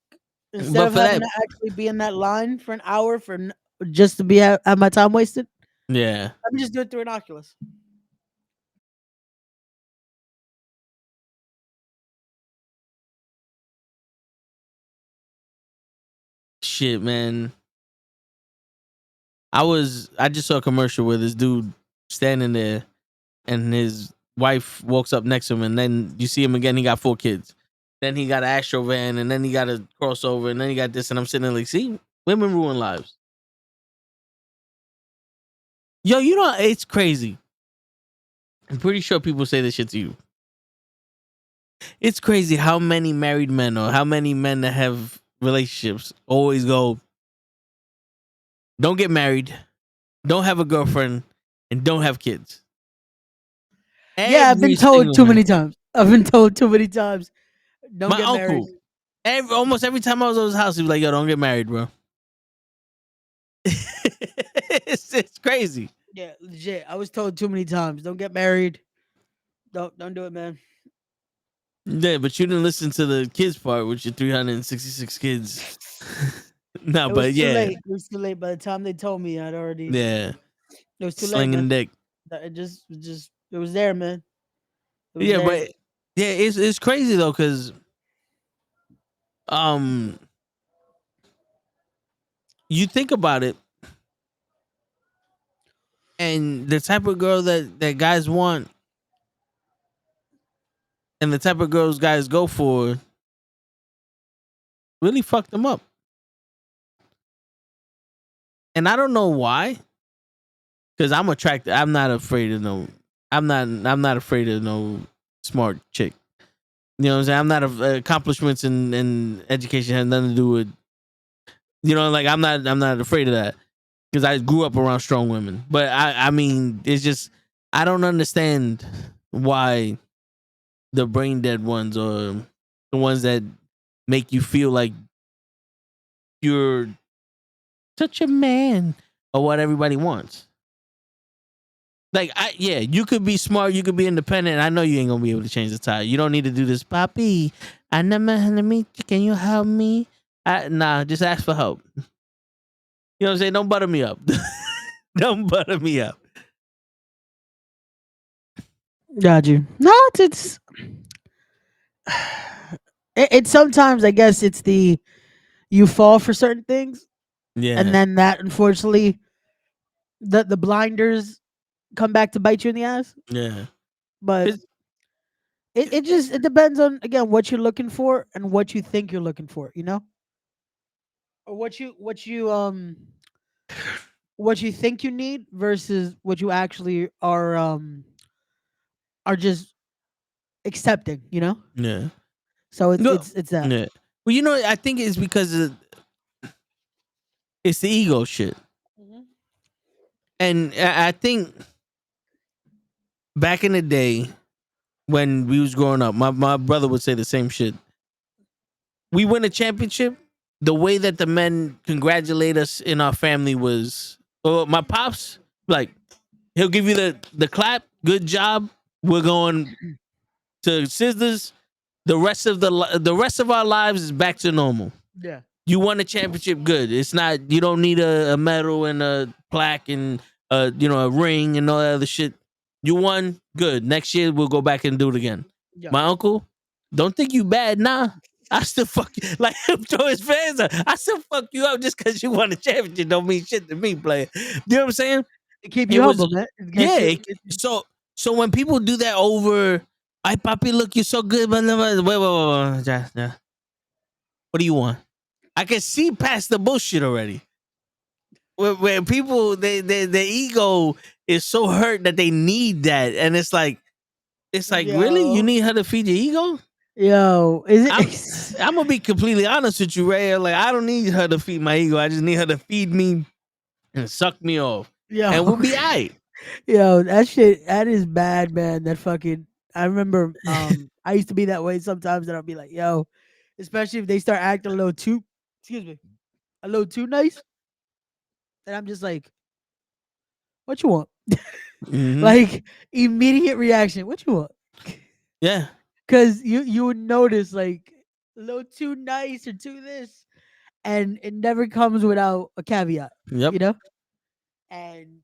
instead of having to actually be in that line for an hour just to have my time wasted. Yeah. Let me just do it through an Oculus. Shit, man. I just saw a commercial where this dude standing there and his wife walks up next to him, and then you see him again, he got 4 kids. Then he got an Astro van, and then he got a crossover, and then he got this, and I'm sitting there like, see, women ruin lives. Yo, you know, it's crazy. I'm pretty sure people say this shit to you. It's crazy how many married men or how many men that have relationships always go, don't get married, don't have a girlfriend, and don't have kids. Yeah, I've been told too many times. Don't get married. Almost every time I was over his house, he was like, "Yo, don't get married, bro." It's crazy. Yeah, legit. I was told too many times, don't get married. Don't do it, man. Yeah, but you didn't listen to the kids part, with your 366 kids. No, It was but too yeah, late. It was too late. By the time they told me, I'd already. yeah, It was too late, slinging man. dick. It just it was there, man. It was Yeah, there. but yeah, it's crazy though, because um, you think about it, and the type of girl that guys want, and the type of girls guys go for, really fucked them up. And I don't know why, because I'm attracted. I'm not afraid of no. I'm not afraid of no smart chick. You know what I'm saying? I'm not accomplishments and education has nothing to do with. Like I'm not afraid of that, because I grew up around strong women. But I mean, it's just I don't understand why the brain dead ones, or the ones that make you feel like you're such a man, or what everybody wants. Like, you could be smart, you could be independent. I know you ain't gonna be able to change the tire. You don't need to do this, Papi. I never had to meet you. Can you help me? Nah, just ask for help. You know what I'm saying? Don't butter me up. Don't butter me up. Got you. No, it's it sometimes I guess it's the you fall for certain things, and Yeah, then that unfortunately the blinders come back to bite you in the ass. yeah. But 'Cause- it depends on, again, what you're looking for and what you think you're looking for, or what you think you need versus what you actually are just accepting. Yeah. So it's No. it's it's that. Yeah. Well, I think it's because it's the ego shit. Mhm. And I think back in the day when we was growing up, my brother would say the same shit. We win a championship, the way that the men congratulate us in our family was, my pops, like, he'll give you the clap, good job. We're going to scissors. The rest of our lives is back to normal. Yeah. You won a championship, good. It's not, you don't need a medal and a plaque and a ring and all that other shit. You won, good. Next year we'll go back and do it again. Yeah. My uncle, don't think you bad, nah. I still fuck you. Like, throw his fans up. I still fuck you up just because you won a championship. Don't mean shit to me, player. You know what I'm saying? To keep It you was, humble, man. yeah. So when people do that over, "Ay, papi, look, you're so good." Blah, blah, blah. Wait. Yeah. What do you want? I can see past the bullshit already. Where people, their ego is so hurt that they need that, and it's like really, you Yo, need her to feed your ego? yo, is I'm it? I'm gonna be completely honest with you, Ray. Like, I don't need her to feed my ego. I just need her to feed me and suck me off, and we'll Yo, be alright. yo, that is bad, man. That fucking. I remember. I used to be that way sometimes, and I'll be like, yo, especially if they start acting a little too, excuse me, a little too nice, and I'm just like, what you want? Mm-hmm. Like, immediate reaction. What you want? Yeah. Because you would notice, like, a little too nice or too this, and it never comes without a caveat, Yep. you know. And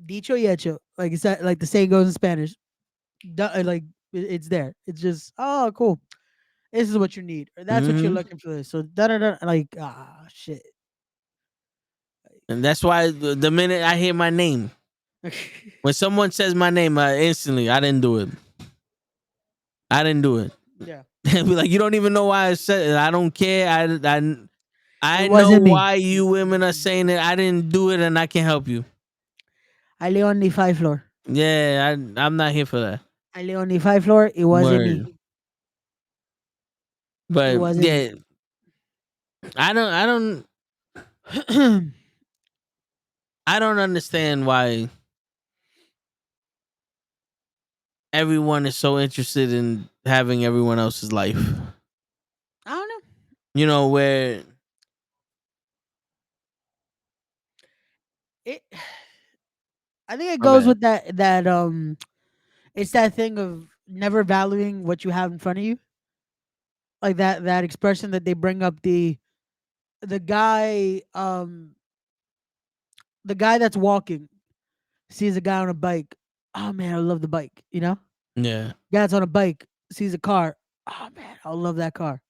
dicho y hecho, like it's that, like the saying goes in Spanish. Like it's there. It's just, oh, cool. This is what you need, or that's what you're Mm-hmm. looking for. This, so da da da. Like, shit. And that's why the minute I hear my name, when someone says my name, instantly, I didn't do it. I didn't do it. Yeah, And be like, you don't even know why I said it. I don't care. it I know wasn't me. why you women are saying it. I didn't do it, and I can help you. I lay on the 5th floor. Yeah, I'm not here for that. I lay on the 5th floor. It wasn't me. Word. It But wasn't me. yeah, I don't I don't understand why everyone is so interested in having everyone else's life. I don't know. You know, where It. I think it my goes bad. with that. It's that thing of never valuing what you have in front of you, like that expression that they bring up the guy the guy that's walking sees a guy on a bike. Oh man, I love the bike. You know, Yeah. guy that's on a bike sees a car. Oh man, I love that car,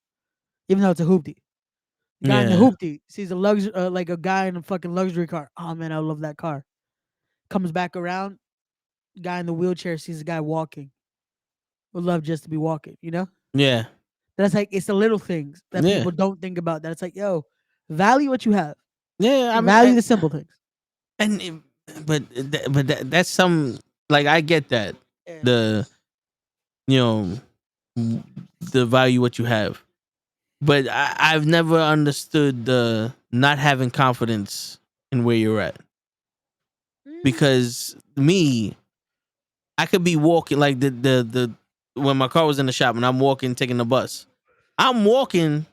even though it's a hoopty. Guy in the Yeah. hoopty sees a like a guy in a fucking luxury car. Oh man, I love that car. Comes back around, guy in the wheelchair sees a guy walking. Would love just to be walking. You know, Yeah. that's like it's the little things that Yeah. people don't think about. That it's like, yo, value what you have. Yeah. I mean, Value the simple things. and that's some, like, I get that, Yeah. the, you know, the value what you have, but I've never understood the not having confidence in where you're at, Mm, because me, I could be walking like the when my car was in the shop and I'm walking taking the bus, I'm walking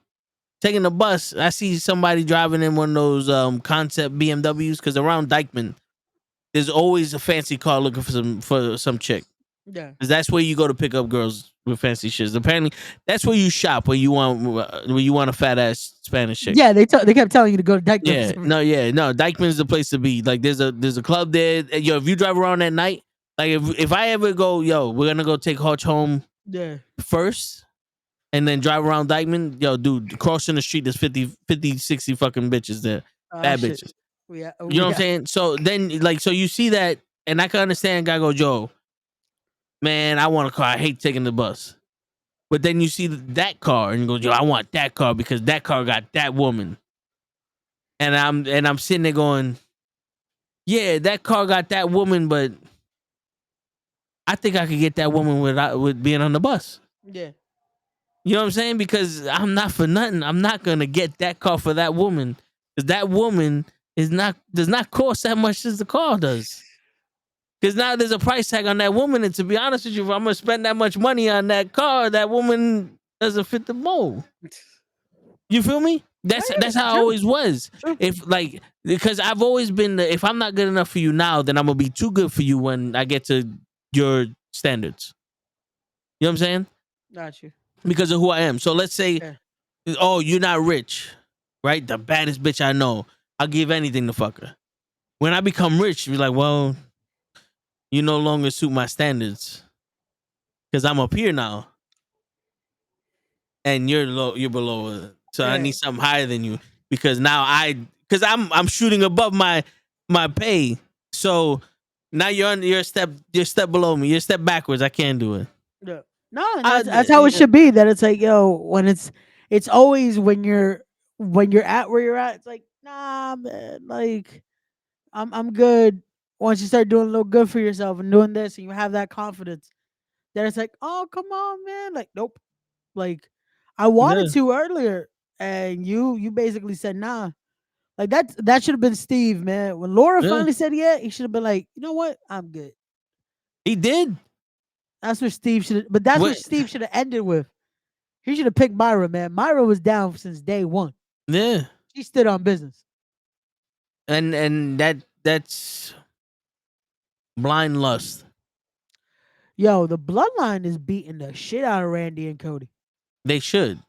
taking the bus, I see somebody driving in one of those concept BMWs, because around Dykeman there's always a fancy car looking for some chick. yeah. Cause that's where you go to pick up girls with fancy shits. Apparently, that's where you shop when you want a fat ass Spanish chick. Yeah, they kept telling you to go to Dykeman's. Yeah, no. Dykeman's the place to be. Like, there's a club there. Yo, if you drive around at night, like if I ever go, yo, we're gonna go take Hutch home Yeah. first, and then drive around Dykeman. Yo, dude, crossing the street, there's 50, 60 fucking bitches there, Oh bad shit. bitches. Yeah. You know what I'm saying? So then, like, so you see that, and I can understand. Guy go, Joe, man, I want a car. I hate taking the bus. But then you see that car and you go, yo, I want that car because that car got that woman. And I'm sitting there going, yeah, that car got that woman, but I think I could get that woman with being on the bus. Yeah. You know what I'm saying? Because I'm not for nothing. I'm not gonna get that car for that woman, because that woman does not cost that much as the car does. Because now there's a price tag on that woman, and to be honest with you, if I'm gonna spend that much money on that car, that woman doesn't fit the mold. You feel me? That's how I True. always was. True. If, like, because I've always been if I'm not good enough for you now, then I'm gonna be too good for you when I get to your standards. You know what I'm saying? Got you. Because of who I am. So let's say, Yeah. oh, you're not rich, right? The baddest bitch I know. I'll give anything to fuck her. When I become rich, you're like, well, you no longer suit my standards because I'm up here now, and you're low, you're below it. So I Yeah. need something higher than you, because now because I'm shooting above my pay. So now you're a step below me. You're a step backwards. I can't do it. Yeah. No, and I, that's how it should be. That it's like, yo, when it's always when you're at where you're at, it's like, nah, man, like I'm good. Once you start doing a little good for yourself and doing this and you have that confidence, then it's like, oh come on, man. Like, nope. Like I wanted yeah, to earlier and you basically said nah. Like that should have been Steve, man. When Laura yeah, finally said yeah, he should have been like, you know what? I'm good. he did. That's what Steve should have, but that's what What? Steve should have ended with. He should have picked Myra, man. Myra was down since day one. Yeah, She stood on business. and that's blind lust. Yo, the bloodline is beating the shit out of Randy and Cody. They should.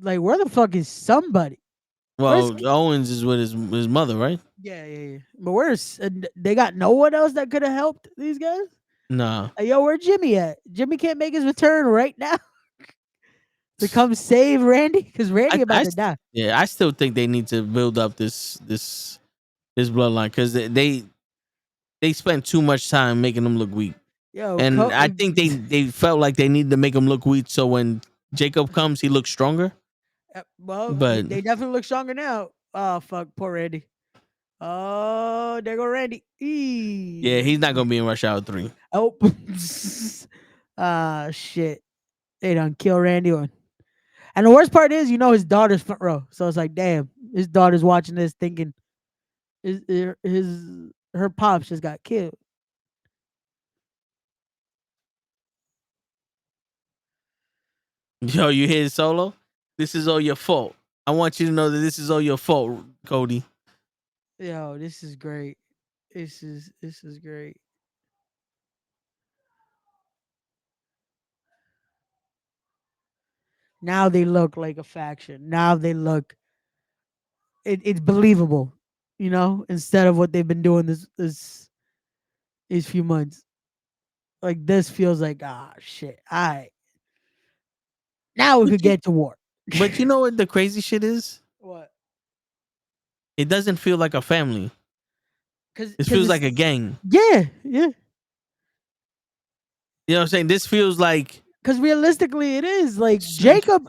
Like, where the fuck is somebody? Where's Well, Owens is with his mother, right? yeah. But where's they got no one else that could have helped these guys? No. Like, yo, where Jimmy at? Jimmy can't make his return right now to come save Randy because Randy about to die. Yeah, I still think they need to build up this bloodline, because they spent too much time making them look weak, Yo, and I think they felt like they needed to make him look weak, so when Jacob comes, he looks stronger. well, But they definitely look stronger now. Oh fuck, poor Randy. Oh, there go Randy. yeah, Eee. he's not gonna be in Rush Hour 3. Oh, shit. They done kill Randy on. And the worst part is, his daughter's front row. So it's like, damn, his daughter's watching this thinking her pops just got killed. Yo, you hear Solo? This is all your fault. I want you to know that this is all your fault, Cody. Yo, this is great. This is great. Now they look like a faction. Now they look it's believable, you know, instead of what they've been doing these few months. Like this feels like shit. All right. Now we could get to war. But you know what the crazy shit is? What? It doesn't feel like a family. Cause It feels like a gang. yeah. You know what I'm saying? This feels like Because realistically, it is like Jacob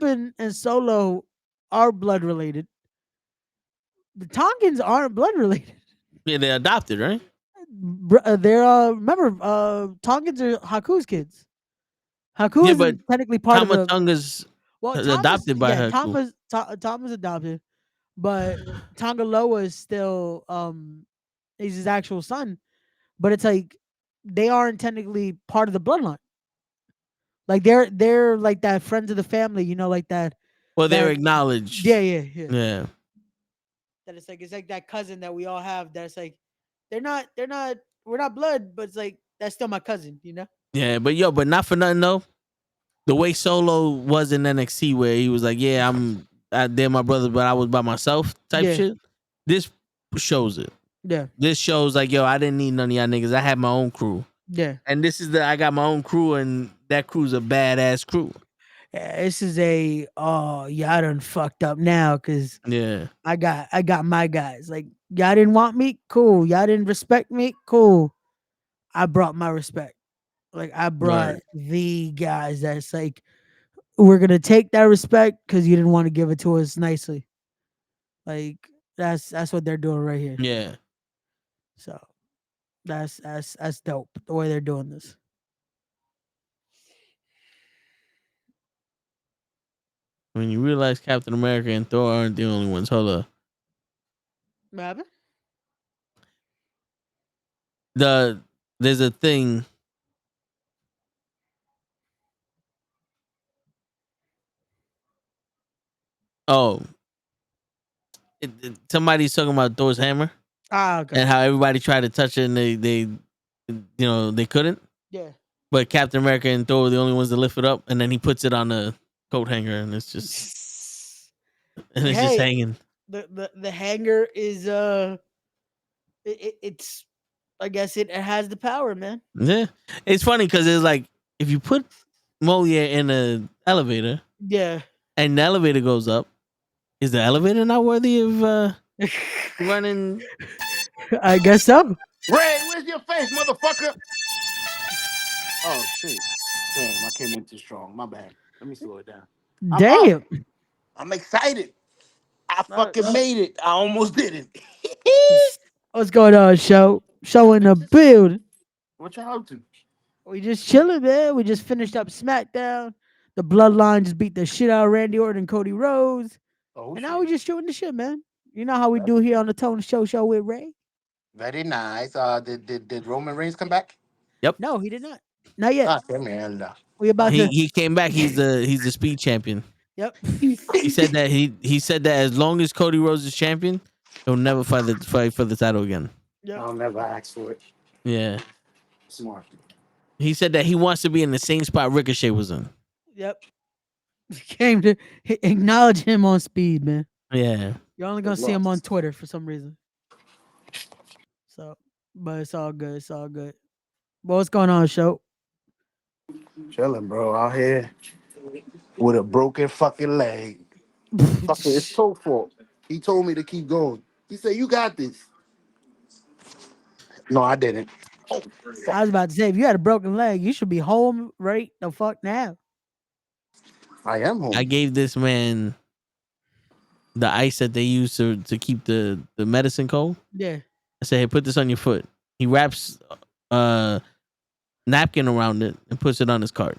and Solo are blood related. The Tongans aren't blood related. yeah, they're adopted, right? They're remember Tongans are Haku's kids. Haku Yeah, but isn't technically part of the Tamatonga's well. Thomas, adopted by yeah, her. Thomas adopted, but Tongaloa is still he's his actual son. But it's like they aren't technically part of the bloodline. Like they're like that friends of the family, you know, like that. Well, they're That acknowledged. yeah. Yeah. That it's like that cousin that we all have. That's like we're not blood, but it's like that's still my cousin, you know. Yeah, but not for nothing though. The way Solo was in NXT, where he was like, "Yeah, they're my brother, but I was by myself," type Yeah. shit. This shows it. Yeah, This shows like, yo, I didn't need none of y'all niggas. I had my own crew, yeah. and this is I got my own crew, and that crew's a badass crew. Yeah, this is y'all done fucked up now because Yeah, I got my guys. Like y'all didn't want me, cool. Y'all didn't respect me, cool. I brought my respect. Like I brought right. the guys that's like we're gonna take that respect because you didn't want to give it to us nicely. Like that's what they're doing right here. Yeah, So that's dope the way they're doing this. when you realize Captain America and Thor aren't the only ones. Hold up. What happened? There's a thing. Oh, somebody's talking about Thor's hammer Okay. and how everybody tried to touch it and they couldn't. Yeah. But Captain America and Thor were the only ones to lift it up, and then he puts it on the coat hanger, and it's just Hey, hanging. the hanger is it's I guess it has the power, man. Yeah, it's funny because it's like if you put Moliere in an elevator Yeah. and the elevator goes up, is the elevator not worthy of running? I guess so. Ray, where's your face, motherfucker? Oh shit. Damn, I came in too strong. My bad. Let me slow it down. I'm up. Damn. I'm excited. I Uh, fucking made it. I almost did it. What's going on, show? Show in the build. What y'all up to? We just chilling, man. We just finished up SmackDown. The Bloodline just beat the shit out of Randy Orton and Cody Rhodes. Oh And shit. now we just shooting the shit, man. You know how we do here on the Tone Show with Ray? Very nice. Did Roman Reigns come back? No, he did not. Not yet. Ah, come here. We about to. He came back. He's the speed champion. Yep. He said that he said that as long as Cody Rhodes is champion, he'll never fight for the title again. Yep. I'll never ask for it. Yeah. Smart. He said that he wants to be in the same spot Ricochet was in. Yep. Came to acknowledge him on speed, man. Yeah. You're only gonna see him on Twitter for some reason. So, but it's all good. It's all good. But what's going on, show? Chilling, bro. Out here with a broken fucking leg. Fucking, it's so fault. He told me to keep going. He said, "You got this." No, I didn't. Oh, I was about to say, if you had a broken leg, you should be home right the fuck now. I am home. I gave this man the ice that they use to keep the medicine cold. Yeah. I said, hey, put this on your foot. He wraps napkin around it and puts it on his cart.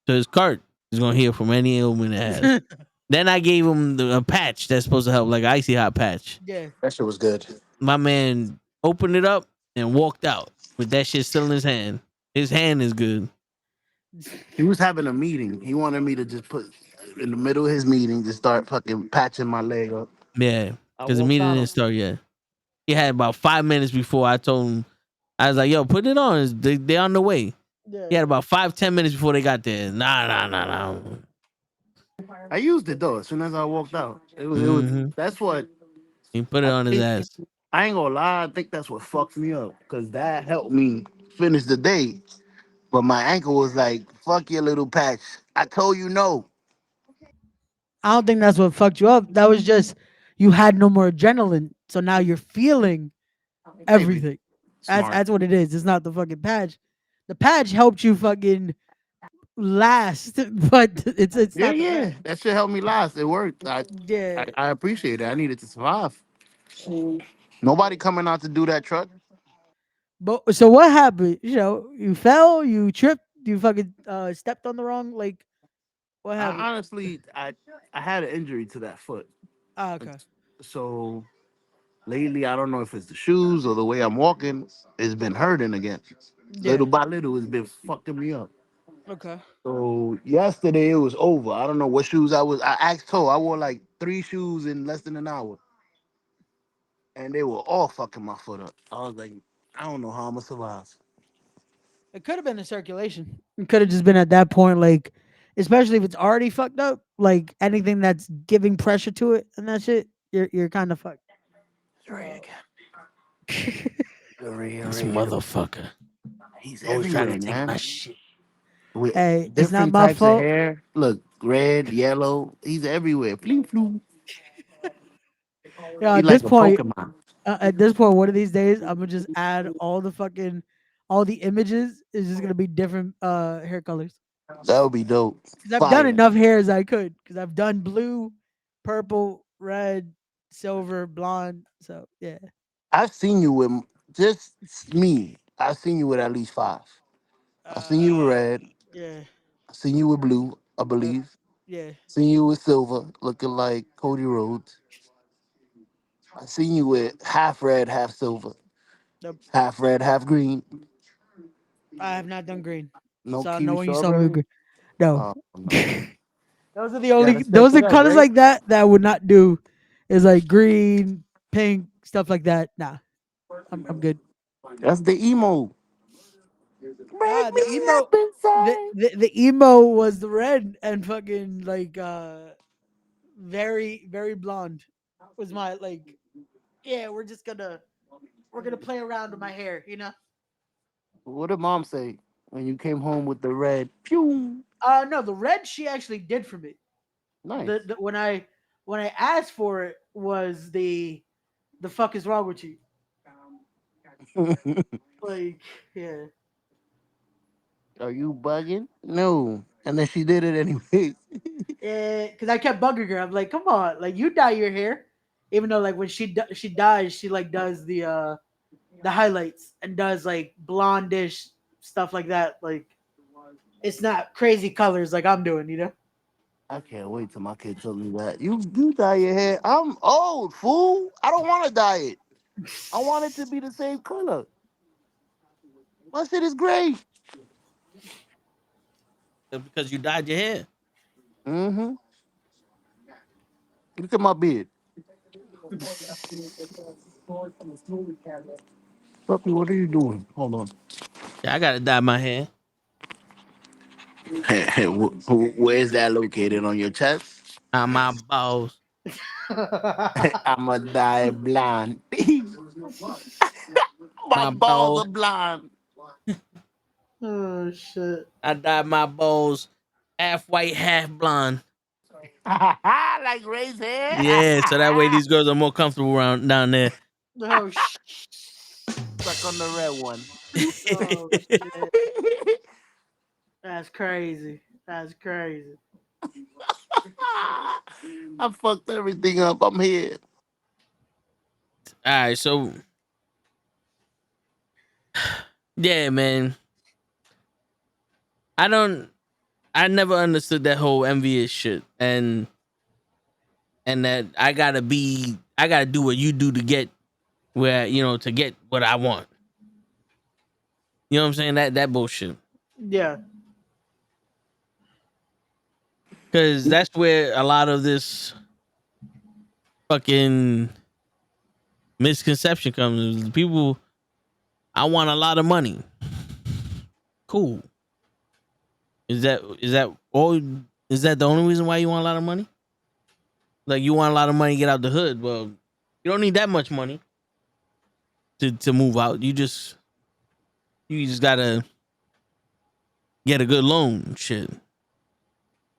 So his cart is gonna heal from any ailment it has. Then I gave him a patch that's supposed to help, like an icy hot patch. Yeah. That shit was good. My man opened it up and walked out with that shit still in his hand. His hand is good. He was having a meeting. He wanted me to just in the middle of his meeting, just start fucking patching my leg up. Yeah, I because the walked meeting out. didn't start yet. He had about 5 minutes before I told him. I was like, "Yo, put it on. They on the way." Yeah. He had about 5-10 minutes before they got there. Nah. I used it though. As soon as I walked out, it was. It was. Mm-hmm. That's what He put it I on his think. ass. I ain't gonna lie. I think that's what fucked me up because that helped me finish the day. But my ankle was like, "Fuck your little patch." I told you no. I don't think that's what fucked you up. That was just you had no more adrenaline, so now you're feeling Maybe everything. That's smart. that's what it is. It's not the fucking patch. The patch helped you fucking last, but it's Yeah, not the yeah. patch. That shit helped me last. It worked. Yeah. I appreciate it. I needed to survive. Nobody coming out to do that truck. But so what happened? You fell, you tripped, you fucking stepped on the wrong what happened? I honestly, I had an injury to that foot. Ah, okay. So lately, I don't know if it's the shoes or the way I'm walking. It's been hurting again. Yeah. Little by little, it's been fucking me up. Okay. So yesterday it was over. I don't know what shoes I was. I asked Toe. I wore like 3 shoes in less than an hour, and they were all fucking my foot up. I was like, I don't know how I'm gonna survive. It could have been the circulation. It could have just been at that point, like, especially if it's already fucked up, like anything that's giving pressure to it and that shit, you're kind of fucked. Ray So again. Ray, This Ray. motherfucker He's always trying to everywhere, take my man. shit. With hey, it's not different my types of fault. hair. Look, red, yellow. He's everywhere. Fling flu. Yeah, He like a Pokemon. at this point, one of these days, I'm gonna just add all the images is just gonna be different hair colors. That would be dope. Because I've done Fire. enough hair as I could. Because I've done blue, purple, red, silver, blonde. So yeah, I've seen you with just me. I've seen you with at least 5. I've seen uh, you with red. yeah, I've seen you with blue, I yep, believe. yeah, Seen you with silver, looking like Cody Rhodes. I seen you with half red, half silver, yep. half red, half green. I have not done green. No So I know kiwi when you saw me with strawberry. green. No. Oh no, Those are the you only gotta step those it are up, colors right? like that I would not do. Is like green, pink, stuff like that. Nah, I'm good. That's the emo. Nah, Make me up inside. the emo was the red and fucking like very very blonde was my like yeah we're gonna play around with my hair. What did mom say when you came home with the red? Pew. No, the red she actually did for me. Nice. The when I asked for it was the fuck is wrong with you? Like yeah. Are you bugging? No. And then she did it anyways. Yeah, because I kept bugging her. I'm like, come on, like you dye your hair, even though like when she dyes, she like does the highlights and does like blondish stuff like that. Like it's not crazy colors like I'm doing. I can't wait till my kid tells me that. You dye your hair. I'm old, fool. I don't want to dye it. I want it to be the same color. My shit is gray. Because you dyed your hair. Mm-hmm. Look at my beard. Puppy, what are you doing? Hold on. Yeah, I gotta dye my hair. Where's that located on your chest? My balls. I'm a die blonde. My My balls balls. are blonde. Oh shit. I dyed my balls half white, half blonde. Like Ray's hair. Yeah, so that way these girls are more comfortable around down there. Oh Stuck on the red one. oh shit. That's crazy. That's crazy. I fucked everything up. I'm here. All right, so yeah, man. I don't. I never understood that whole envious shit, and that I gotta do what you do to get to get what I want. You know what I'm saying? That bullshit. Yeah. Because that's where a lot of this fucking misconception comes. People, I want a lot of money. Cool. Is that all? Is that the only reason why you want a lot of money? Like you want a lot of money to get out the hood? Well, you don't need that much money to move out. You just gotta get a good loan, shit.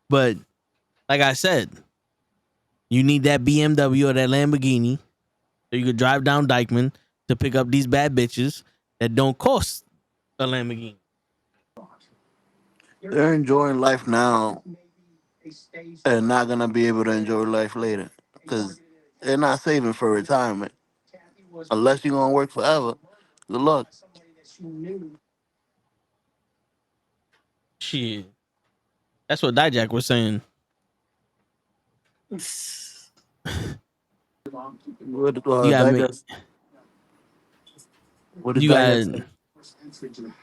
But like I said, you need that BMW or that Lamborghini so you could drive down Dykeman to pick up these bad bitches that don't cost a Lamborghini. They're enjoying life now and not gonna be able to enjoy life later because they're not saving for retirement unless you're gonna work forever. Good luck. Shit. That's what Dijak was saying. What You gotta make what did you Dijak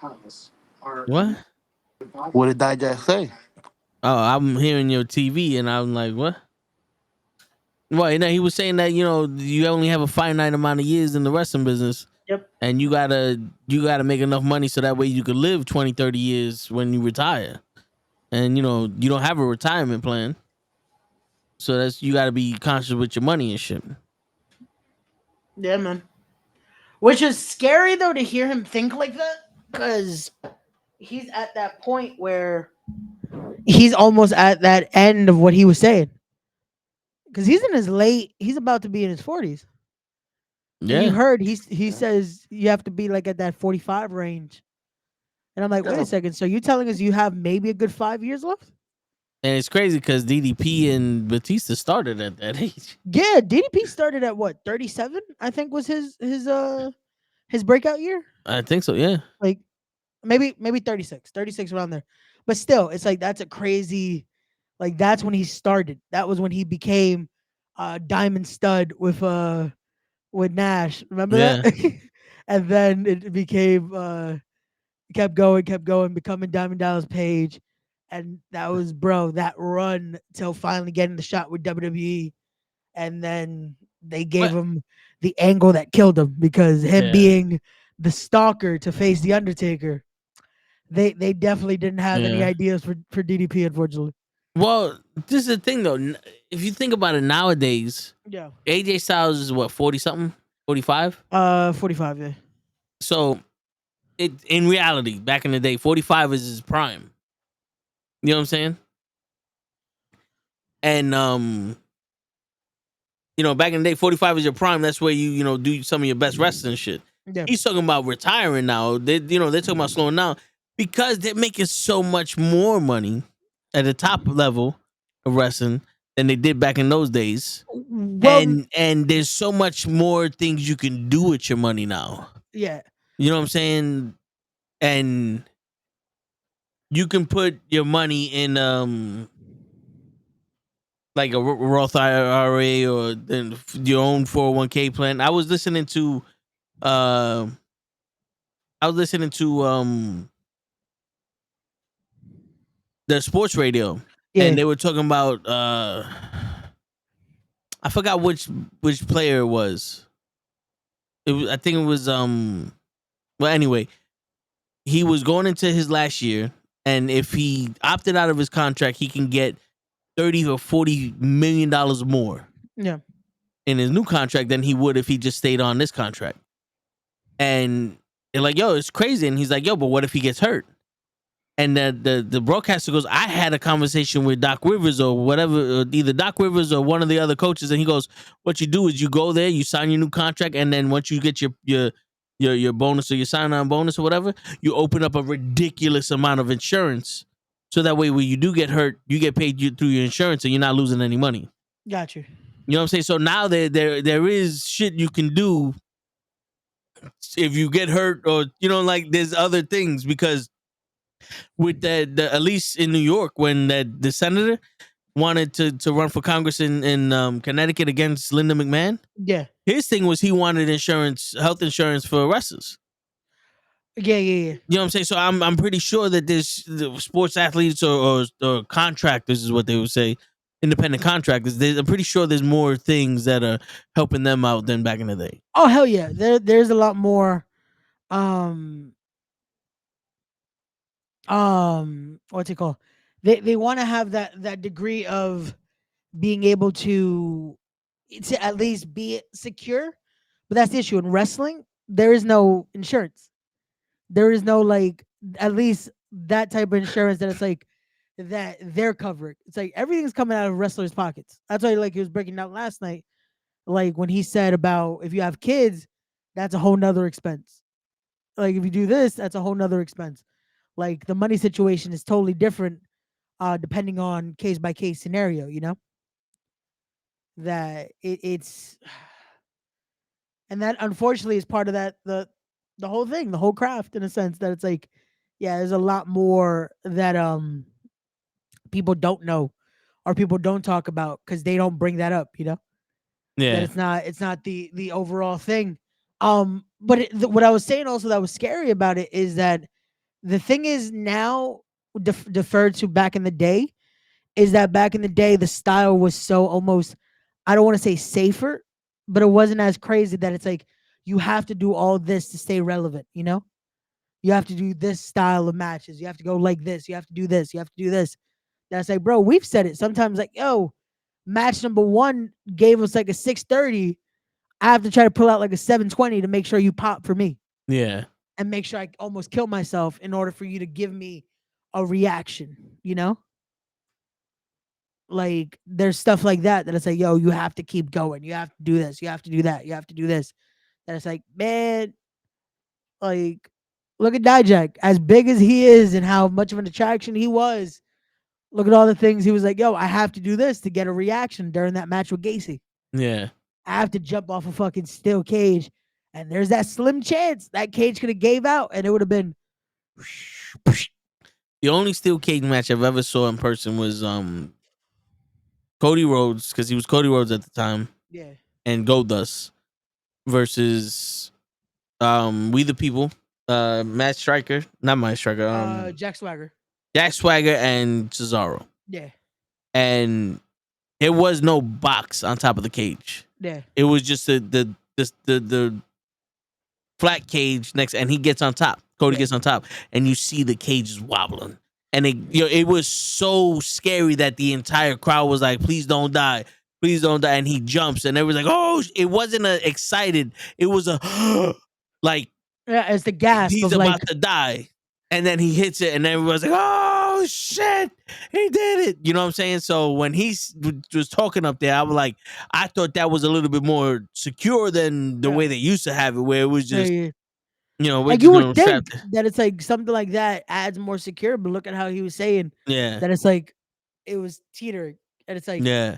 got say? what? What did Dijak say? Oh, I'm hearing your TV and I'm like, what? Well, you know, he was saying that, you know, you only have a finite amount of years in the wrestling business. Yep. And you gotta make enough money so that way you could live 20, 30 years when you retire. And you know, you don't have a retirement plan. So that's you gotta be conscious with your money and shit. Yeah, man. Which is scary though to hear him think like that, because he's at that point where he's almost at that end of what he was saying. Because he's about to be in his 40s. And you Yeah. heard he says you have to be like at that 45 range. And I'm like, wait Yeah. a second. So you're telling us you have maybe a good 5 years left? And it's crazy because DDP and Batista started at that age. Yeah, DDP started at what, 37? I think was his breakout year. I think so, yeah. Like maybe 36 around there. But still, it's like that's a crazy, like that's when he started. That was when he became Diamond Stud with Nash. Remember Yeah. that? And then it became kept going, becoming Diamond Dallas Page. And that was, bro, that run till finally getting the shot with WWE. And then they gave What? him the angle that killed him, because him Yeah. being the stalker to face the Undertaker, they definitely didn't have any Yeah. ideas for DDP, unfortunately. Well, this is the thing though. If you think about it nowadays, Yeah. AJ Styles is what, 40 something? 45? 45, yeah. So it in reality, back in the day, 45 is his prime. You know what I'm saying? And you know, back in the day, 45 is your prime. That's where you know, do some of your best wrestling shit. Yeah. He's talking about retiring now. They're talking about slowing down because they're making so much more money at the top level of wrestling than they did back in those days. Well, And there's so much more things you can do with your money now. yeah. You know what I'm saying? And you can put your money in like a Roth IRA or then your own 401k plan. I was listening to the sports radio, Yeah. and they were talking about I forgot which player it was. I think it was well, anyway, he was going into his last year, and if he opted out of his contract, he can get $30 or $40 million more Yeah. in his new contract than he would if he just stayed on this contract. And they're like, yo, it's crazy. And he's like, yo, but what if he gets hurt? And the broadcaster goes, I had a conversation with Doc Rivers or whatever, either Doc Rivers or one of the other coaches, and he goes, what you do is you go there, you sign your new contract, and then once you get your bonus or your sign-on bonus or whatever, you open up a ridiculous amount of insurance, so that way when you do get hurt, you get paid through your insurance, and you're not losing any money. Got you. You know what I'm saying? So now there is shit you can do if you get hurt, or you know, like there's other things, because with that, at least in New York, when the senator wanted to run for Congress in Connecticut against Linda McMahon, Yeah. his thing was he wanted health insurance for wrestlers. Yeah. You know what I'm saying? So I'm pretty sure that there's the sports athletes or contractors is what they would say, independent contractors. I'm pretty sure there's more things that are helping them out than back in the day. Oh hell yeah. There's a lot more um what's it called? They want to have that degree of being able to at least be secure. But that's the issue in wrestling. There is no insurance. There is no like at least that type of insurance that it's like that they're covered. It's like everything's coming out of wrestlers' pockets. That's why like he was breaking down last night, like when he said about if you have kids, that's a whole nother expense. Like if you do this, that's a whole nother expense. Like the money situation is totally different depending on case by case scenario, you know? That it's and that unfortunately is part of that the whole thing, the whole craft in a sense that it's like, yeah, there's a lot more that people don't know or people don't talk about because they don't bring that up, you know? That Yeah. it's not the overall thing. But what I was saying also that was scary about it is that the thing is now deferred to back in the day is that back in the day the style was so almost I don't want to say safer, but it wasn't as crazy that it's like you have to do all this to stay relevant, you know? You have to do this style of matches. You have to go like this. You have to do this. You have to do this. That's like, bro, we've said it sometimes like, yo, match number 1 gave us like a 630. I have to try to pull out like a 720 to make sure you pop for me Yeah. and make sure I almost kill myself in order for you to give me a reaction, you know? Like there's stuff like that that it's like, yo, you have to keep going. You have to do this. You have to do that. You have to do this. That it's like, man, like look at Dijak, as big as he is and how much of an attraction he was. Look at all the things he was like, yo, I have to do this to get a reaction during that match with Gacy. Yeah. I have to jump off a fucking steel cage. And there's that slim chance that cage could have gave out and it would have been The only steel cage match I've ever saw in person was Cody Rhodes, because he was Cody Rhodes at the time, yeah. and Goldust versus We the People, Matt Striker, not Matt Striker, Jack Swagger. Jack Swagger and Cesaro. Yeah. And there was no box on top of the cage. Yeah. It was just the flat cage next, and he gets on top. Cody gets on top, and you see the cage is wobbling. And it was so scary that the entire crowd was like, "Please don't die, please don't die!" And he jumps, and everyone's like, "Oh!" It wasn't excited. It was a like, yeah, it's the gasp he's of about like to die, and then he hits it, and everyone's like, "Oh shit, he did it!" You know what I'm saying? So when he was talking up there, I was like, I thought that was a little bit more secure than the way they used to have it, where it was just, you know, we're like just you gonna would strap. think that it's like something like that adds more secure, but look at how he was saying Yeah, that it's like it was teetering, and it's like, yeah,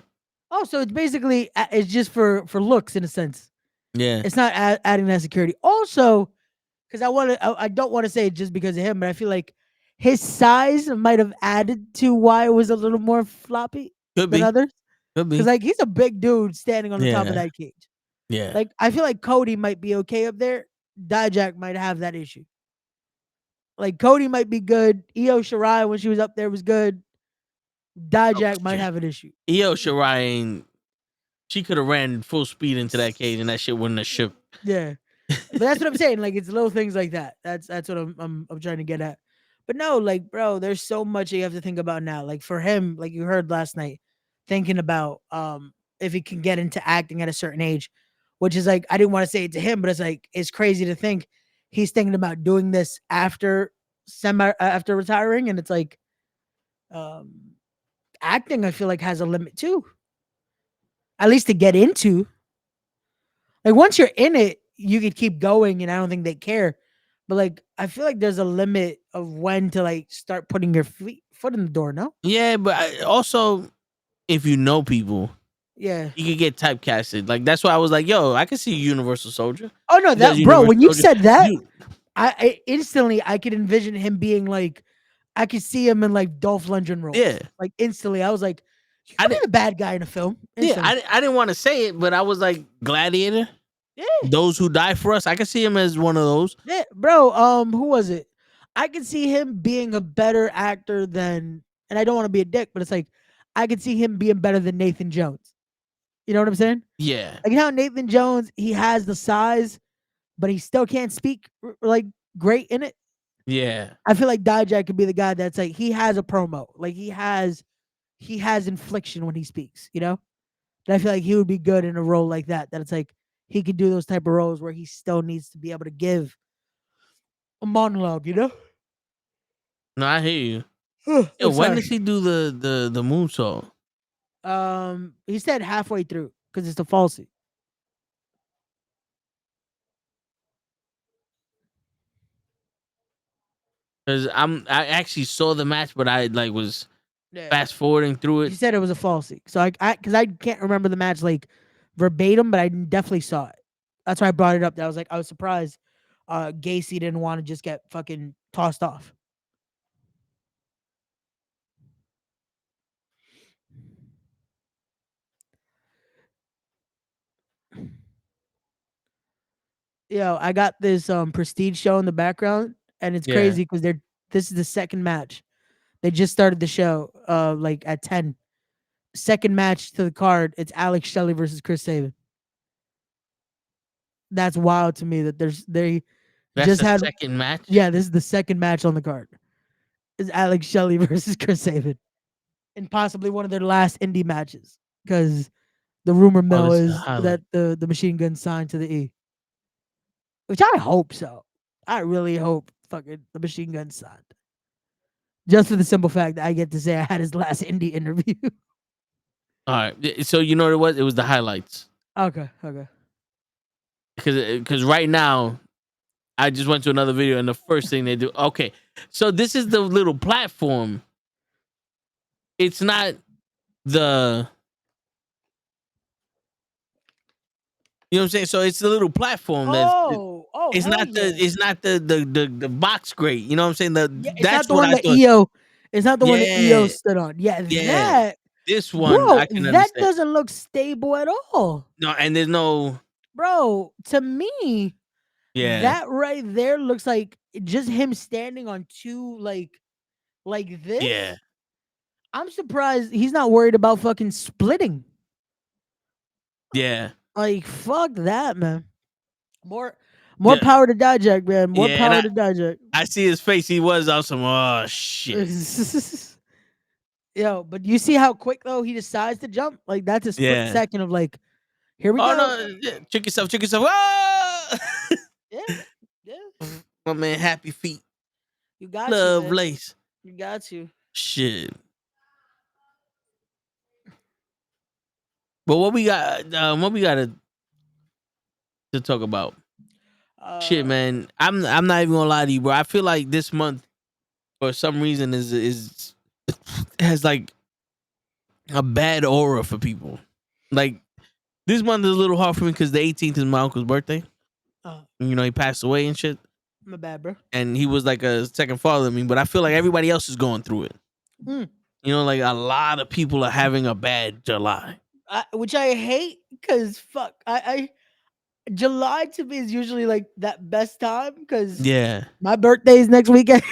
oh, so it's basically it's just for looks in a sense. yeah. It's not adding that security. Also, because I don't want to say it just because of him, but I feel like his size might have added to why it was a little more floppy Could than be, others. could be. Because like he's a big dude standing on the top of Yeah, that cage. yeah. Like I feel like Cody might be okay up there. Dijak might have that issue. Like Cody might be good. Io Shirai when she was up there was good. Dijak might have an issue. Io Shirai ain't. She could have ran full speed into that cage, and that shit wouldn't have shipped. Yeah, but that's what I'm saying. Like it's little things like that. That's what I'm trying to get at. But no, like bro, there's so much you have to think about now. Like for him, like you heard last night, thinking about if he can get into acting at a certain age, which is like I didn't want to say it to him, but it's like it's crazy to think he's thinking about doing this after after retiring, and it's like acting. I feel like has a limit too, at least to get into. Like once you're in it, you could keep going, and I don't think they care. But like, I feel like there's a limit of when to like start putting your foot in the door. No, Yeah, but also, if you know people, yeah. you could get typecasted. Like that's why I was like, "Yo, I can see Universal Soldier." Oh no, Because that bro. Universal When you Soldier- said that, Dude, I instantly I could envision him being like, I could see him in like Dolph Lundgren roles. Yeah. Like instantly, I was like, you I could be didn't- the bad guy in a film. yeah, Instantly. I didn't want to say it, but I was like, Gladiator. Yeah, Those Who Die for Us. I can see him as one of those. yeah, bro. Who was it? I could see him being a better actor than, and I don't want to be a dick, but it's like I could see him being better than Nathan Jones. You know what I'm saying? Yeah. Like how Nathan Jones, he has the size, but he still can't speak like great in it. Yeah. I feel like Dijak could be the guy that's like he has a promo, like he has infliction when he speaks. You know, and I feel like he would be good in a role like that. That it's like he could do those type of roles where he still needs to be able to give a monologue. You know? No, I hear you. Oh, Yo, when sorry. does he do the moonsault? He said halfway through because it's the falsy. Because I actually saw the match, but I like was Yeah. fast forwarding through it. He said it was a falsy. So because I can't remember the match like verbatim, but I definitely saw it. That's why I brought it up. That I was surprised Gacy didn't want to just get fucking tossed off. Yo, I got this prestige show in the background, and it's Yeah. crazy because this is the second match. They just started the show like at 10. Second match to the card, it's Alex Shelley versus Chris Sabin. That's wild to me that they That's just the had second match. yeah, this is the second match on the card. Is Alex Shelley versus Chris Sabin. And possibly one of their last indie matches. Because the rumor Oh, mill this is a is highlight. that the machine gun signed to the E. Which I hope so. I really hope fucking the machine gun signed. Just for the simple fact that I get to say I had his last indie interview. All right. So you know what it was? It was the highlights. Okay. Because right now, I just went to another video, and the first thing they do. Okay, so this is the little platform. It's not the. You know what I'm saying? So it's the little platform that's. It's Hell not yeah. the box grate. You know what I'm saying? Yeah, it's That's not the what one I that thought. EO. It's not the one that EO Yeah, stood on. Yeah, yeah. that This one bro, I can that understand. doesn't look stable at all. No, and there's no. Bro, to me, Yeah, that right there looks like just him standing on two like this. yeah, I'm surprised he's not worried about fucking splitting. yeah, Like fuck that, man. More yeah. power to Dijak, man. More Yeah, and power to Dijak. I see his face. He was on some. Oh shit. Yo, but you see how quick though he decides to jump? Like that's a split Yeah. second of like, here we Oh go. no! Yeah. Check yourself. Check yourself. Whoa! Yeah, yeah. My man, Happy Feet, You got you, Love man. Lace. You got you. Shit. But what we got? What we got to talk about? Shit, man. I'm not even gonna lie to you, bro. I feel like this month, for some reason, is has like a bad aura for people. Like this month is a little hard for me because the 18th is my uncle's birthday. You know, he passed away and shit. My bad, bro. And he was like a second father to me, but I feel like everybody else is going through it. Mm. You know, like a lot of people are having a bad July. Which I hate because fuck, I July to me is usually like that best time because Yeah. my birthday is next weekend.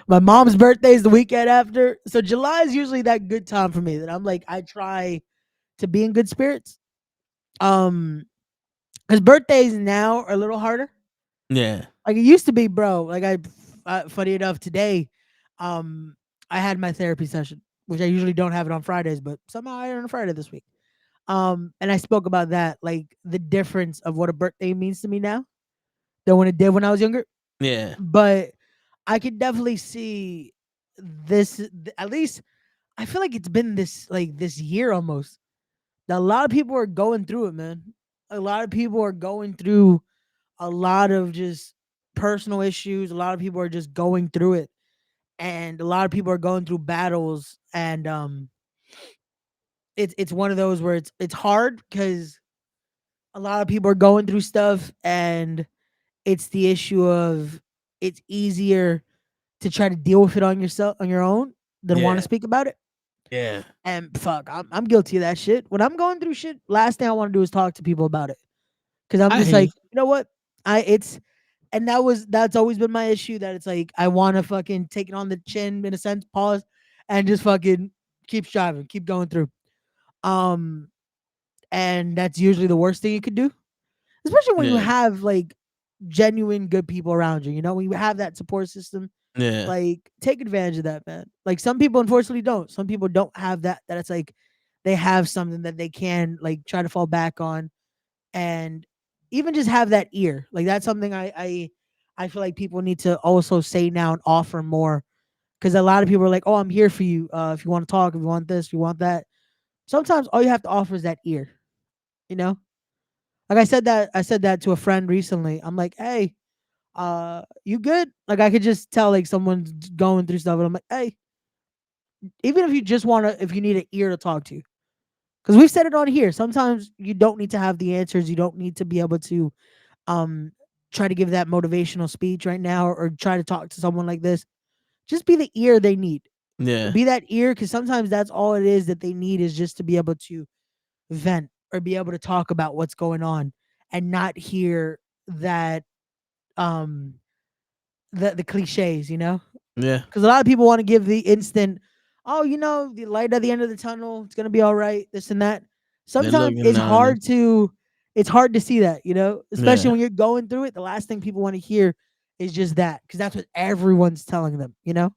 My mom's birthday is the weekend after, so July is usually that good time for me that I'm like I try to be in good spirits. Because birthdays now are a little harder. Yeah. Like it used to be, bro. Like funny enough, today, I had my therapy session, which I usually don't have it on Fridays, but somehow I had it on Friday this week. And I spoke about that, like the difference of what a birthday means to me now than when it did when I was younger. Yeah. But I could definitely see this. At least I feel like it's been this year almost. That a lot of people are going through it, man. A lot of people are going through a lot of just personal issues. A lot of people are just going through it, and a lot of people are going through battles. And it's one of those where it's hard because a lot of people are going through stuff, and it's the issue of it's easier to try to deal with it on your own than want Yeah. to speak about it. Yeah. And fuck, I'm guilty of that shit. When I'm going through shit, last thing I want to do is talk to people about it. Because I'm I just hear you. like, you know what? That's always been my issue, that it's like I want to fucking take it on the chin in a sense, pause, and just fucking keep striving, keep going through. Um, and that's usually the worst thing you could do, especially when you Yeah. have like genuine good people around you. You know, when you have that support system, Yeah. like take advantage of that, man. Like some people unfortunately don't. Some people don't have that. That it's like they have something that they can like try to fall back on, and even just have that ear. Like that's something I feel like people need to also say now and offer more, because a lot of people are like, "Oh, I'm here for you. If you want to talk, if you want this, if you want that." Sometimes all you have to offer is that ear. You know, like I said that to a friend recently. I'm like, "Hey, you good?" Like I could just tell like someone's going through stuff, and I'm like, "Hey, even if you just want to, if you need an ear to talk to." Because we've said it on here. Sometimes you don't need to have the answers. You don't need to be able to um try to give that motivational speech right now, or try to talk to someone like this. Just be the ear they need. Yeah. Be that ear, because sometimes that's all it is that they need, is just to be able to vent or be able to talk about what's going on, and not hear that um the cliches, you know? Yeah. Because a lot of people want to give the instant, oh, you know, the light at the end of the tunnel, it's gonna be all right, this and that. They're Sometimes looking down. it's hard to see that, you know, especially Yeah. when you're going through it. The last thing people want to hear is just that, because that's what everyone's telling them, you know,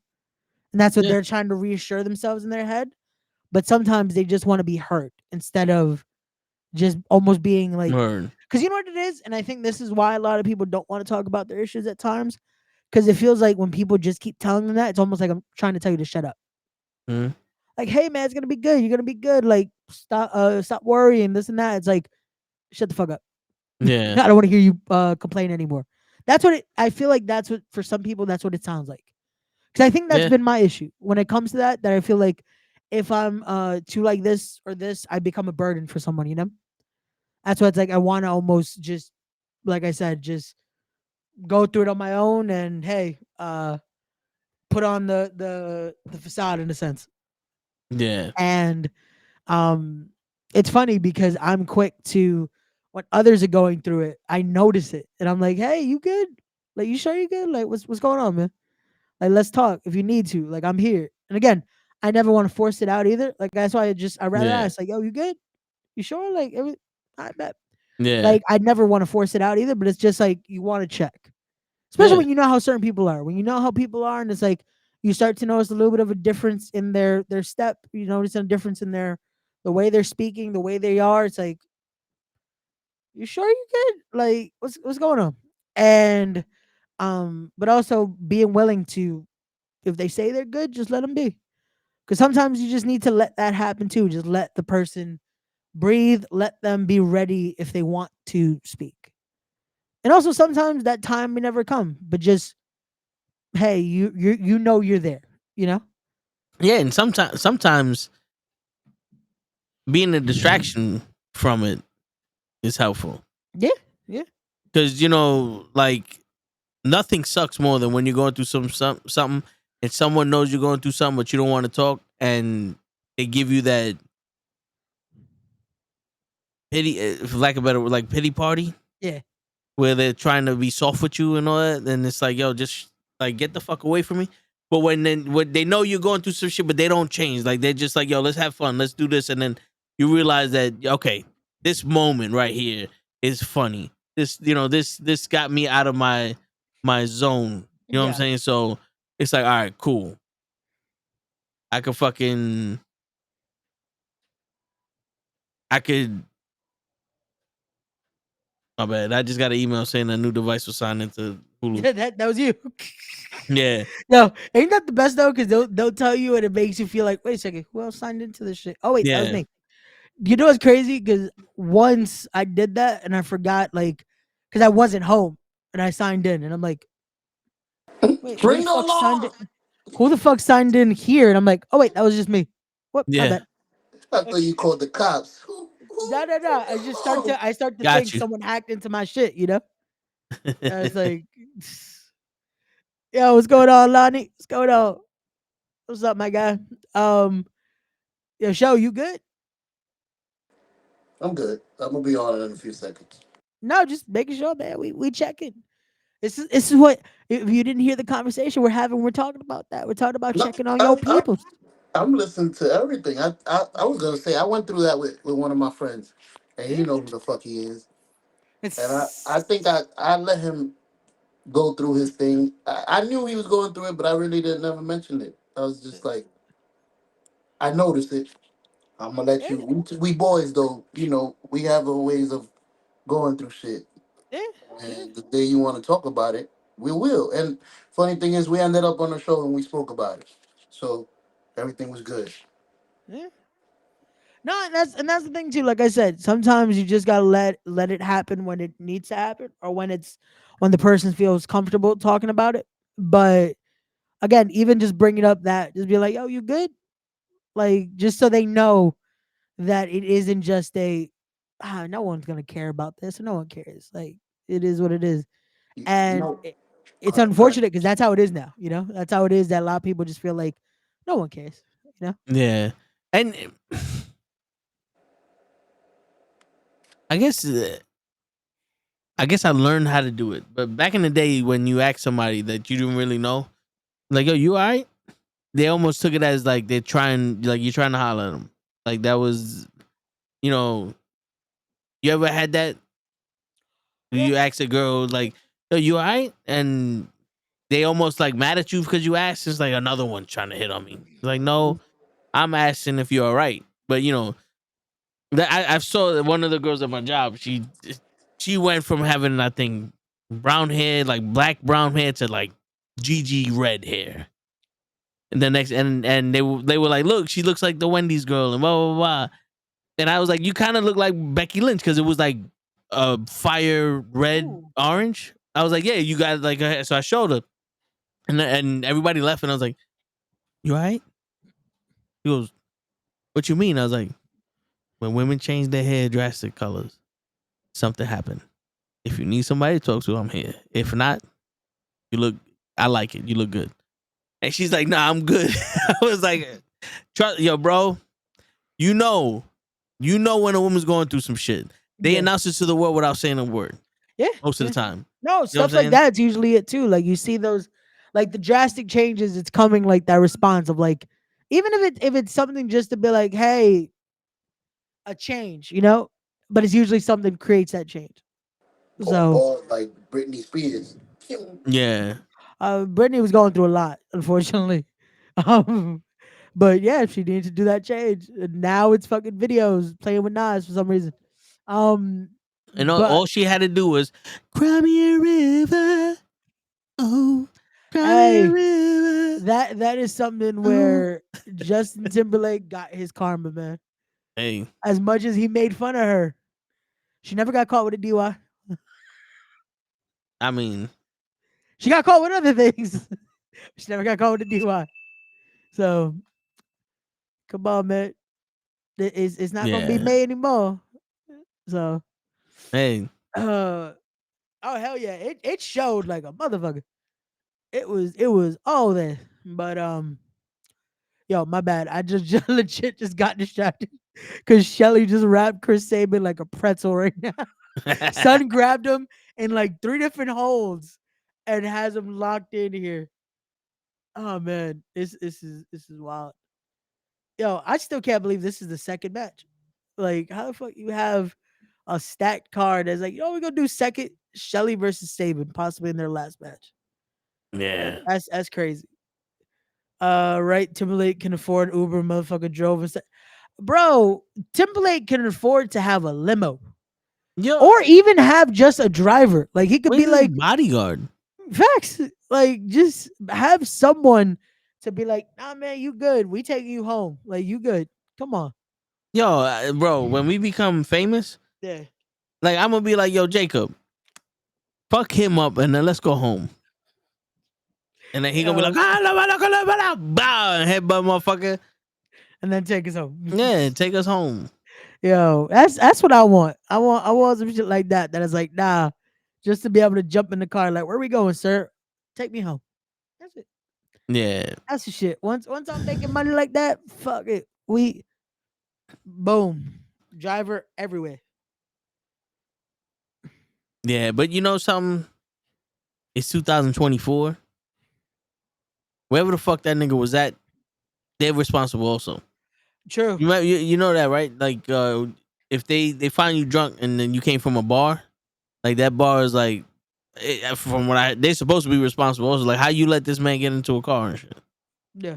and that's what Yeah. they're trying to reassure themselves in their head. But sometimes they just want to be heard instead of just almost being like, Word. because you know what it is, and I think this is why a lot of people don't want to talk about their issues at times, because it feels like when people just keep telling them that, it's almost like I'm trying to tell you to shut up. Mhm. Like, hey man, it's gonna be good. You're gonna be good. Like, stop worrying, this and that. It's like, shut the fuck up. I Yeah. don't want to hear you complain anymore. That's what I feel like. That's what, for some people, that's what it sounds like. Because I think that's Yeah. been my issue when it comes to that. That I feel like if I'm too like this or this, I become a burden for someone. You know. That's why it's like I want to almost just, like I said, just go through it on my own, and hey, put on the facade in a sense. Yeah. And um it's funny because I'm quick to, when others are going through it, I notice it and I'm like, hey, you good? Like, you sure you good? Like, what's going on, man? Like, let's talk if you need to. Like, I'm here. And again, I never want to force it out either. Like, that's why I rather Yeah. ask, like, yo, you good? You sure? Like, I bet. Yeah. Like, I'd never want to force it out either, but it's just like you want to check. Especially Yeah. when you know how certain people are. When you know how people are, and it's like you start to notice a little bit of a difference in their step. You notice a difference in the way they're speaking, the way they are. It's like, you sure you good? Like, what's going on? And but also being willing to, if they say they're good, just let them be. Because sometimes you just need to let that happen too. Just let the person breathe. Let them be ready if they want to speak. And also sometimes that time may never come, but just, hey, you know you're there, you know? Yeah. And sometimes being a distraction from it is helpful. Yeah, yeah, Because like nothing sucks more than when you're going through something and someone knows you're going through something, but you don't want to talk, and they give you that pity, for lack of a better word, like pity party, yeah, where they're trying to be soft with you and all that. Then it's like, yo, just like get the fuck away from me. But when they know you're going through some shit, but they don't change. Like they're just like, yo, let's have fun, let's do this, and then you realize that, okay, this moment right here is funny. This got me out of my zone. You know what I'm yeah. saying? So it's like, all right, cool. I could fucking I could my bad. I just got an email saying a new device was signed into Hulu. Yeah, that was you. Yeah, No, ain't that the best though? Because they'll tell you and it makes you feel like, wait a second, who else signed into this shit? Oh wait, that was yeah, me. You know what's crazy? Because once I did that and I forgot, like, because I wasn't home and I signed in, and I'm like, wait, who the Bring the fuck signed alarm. it? Who the fuck signed in here? And I'm like, oh wait, that was just me. What? My yeah. bad. I thought you called the cops. No, no, no. I start to Got think you. someone hacked into my shit. You know? And it's like, yo, what's going on, Lonnie? What's going on? What's up, my guy? Um, yo, show, you good? I'm good. I'm gonna be on in a few seconds. No, just making sure, man. We checking. This is what if you didn't hear the conversation we're having, we're talking about that. We're talking about No, checking on your people. I'm listening to everything. I was gonna say I went through that with one of my friends, and Yeah. you know who the fuck he is. And I It's think I let him go through his thing. I knew he was going through it, but I really didn't never mention it. I was just like, I noticed it. I'm gonna let yeah, you. We boys though, you know, we have our ways of going through shit. yeah, yeah, And the day you want to talk about it, we will. And funny thing is, we ended up on the show and we spoke about it, so everything was good. yeah. No, and that's the thing too. Like I said, sometimes you just gotta let it happen when it needs to happen, or when the person feels comfortable talking about it. But again, even just bringing up that, just be like, "Yo, you good?" Like just so they know that it isn't just no one's gonna care about this, and no one cares. Like it is what it is, You and know, it's go ahead. unfortunate because that's how it is now. That's how it is. That a lot of people just feel like no one cares. You know? Yeah, and I guess I guess I learned how to do it. But back in the day, when you ask somebody that you didn't really know, like, "Yo, you alright?" They almost took it as like they're trying, like you're trying to holler at them. Like that was, you know, you ever had that? Yeah, You ask a girl like, "Yo, you alright?" And they almost like mad at you because you asked. It's like another one trying to hit on me. Like, no, I'm asking if you're alright. But you know, I saw that one of the girls at my job. She went from having, I think, brown hair, like black brown hair, to like GG red hair. And the next, and they were like, "Look, she looks like the Wendy's girl," and blah blah blah. And I was like, "You kind of look like Becky Lynch," because it was like fire red ooh, orange. I was like, "Yeah, you got like," so I showed her, and everybody left, and I was like, "You all right?" He goes, "What you mean?" I was like, "When women change their hair drastic colors, something happened. If you need somebody to talk to, I'm here. If not, you look, I like it. You look good." And she's like, "Nah, I'm good." I was like, "Trust, yo, bro. You know, you know when a woman's going through some shit. They yeah, announce it to the world without saying a word yeah, most of the yeah. time. No, You know what stuff I'm like saying?" that's usually it too. Like you see those, like the drastic changes. It's coming like that response of like, even if it's something just to be like, hey, a change, but it's usually something creates that change. Or So, ball like Britney Spears. Yeah. Brittany was going through a lot, unfortunately. Um, but yeah, she needed to do that change. And now it's fucking videos playing with Nas for some reason. Um, And but all she had to do was cry me a river. Oh, cry me a hey, river. that is something Oh. where Justin Timberlake got his karma, man. Hey, As much as he made fun of her, she never got caught with a DUI. I mean, She got caught with other things. She never got caught with a DUI. So come on, man. It's not gonna be yeah. May anymore. So Hey, uh oh hell yeah. It showed like a motherfucker. It was all there. But yo, my bad. I just legit just got distracted because Shelly just wrapped Chris Sabin like a pretzel right now. Son grabbed him in like three different holds and has him locked in here. Oh man, this is wild. Yo, I still can't believe this is the second match. Like, how the fuck you have a stacked card that's like, we're gonna do second Shelly versus Sabin, possibly in their last match. yeah. That's crazy. Right, Timberlake can afford Uber, motherfucker drove and bro, Timberlake can afford to have a limo Yo, or even have just a driver. Like he could be where's his like bodyguard? facts. Like just have someone to be like, nah, man, you good. We taking you home. Like you good. Come on. Yo, bro, when we become famous, Yeah. like I'm gonna be like, "Yo, Jacob, fuck him up, and then let's go home." And then he gonna be like, Yo, "Ah, la, la, la, la, la, la," bow, and headbutt motherfucker. and then take us home. Yeah, take us home. Yo, that's what I want. I want some shit like that. That is like, nah, just to be able to jump in the car. Like, where we going, sir? Take me home. That's it. Yeah. That's the shit. Once I'm making money like that, fuck it. We boom. Driver everywhere. Yeah, but you know something? It's 2024. Wherever the fuck that nigga was at, they're responsible also. True. You know that, right? Like if they find you drunk and then you came from a bar, like that bar is like from what they're supposed to be responsible also. Like how you let this man get into a car and shit. Yeah.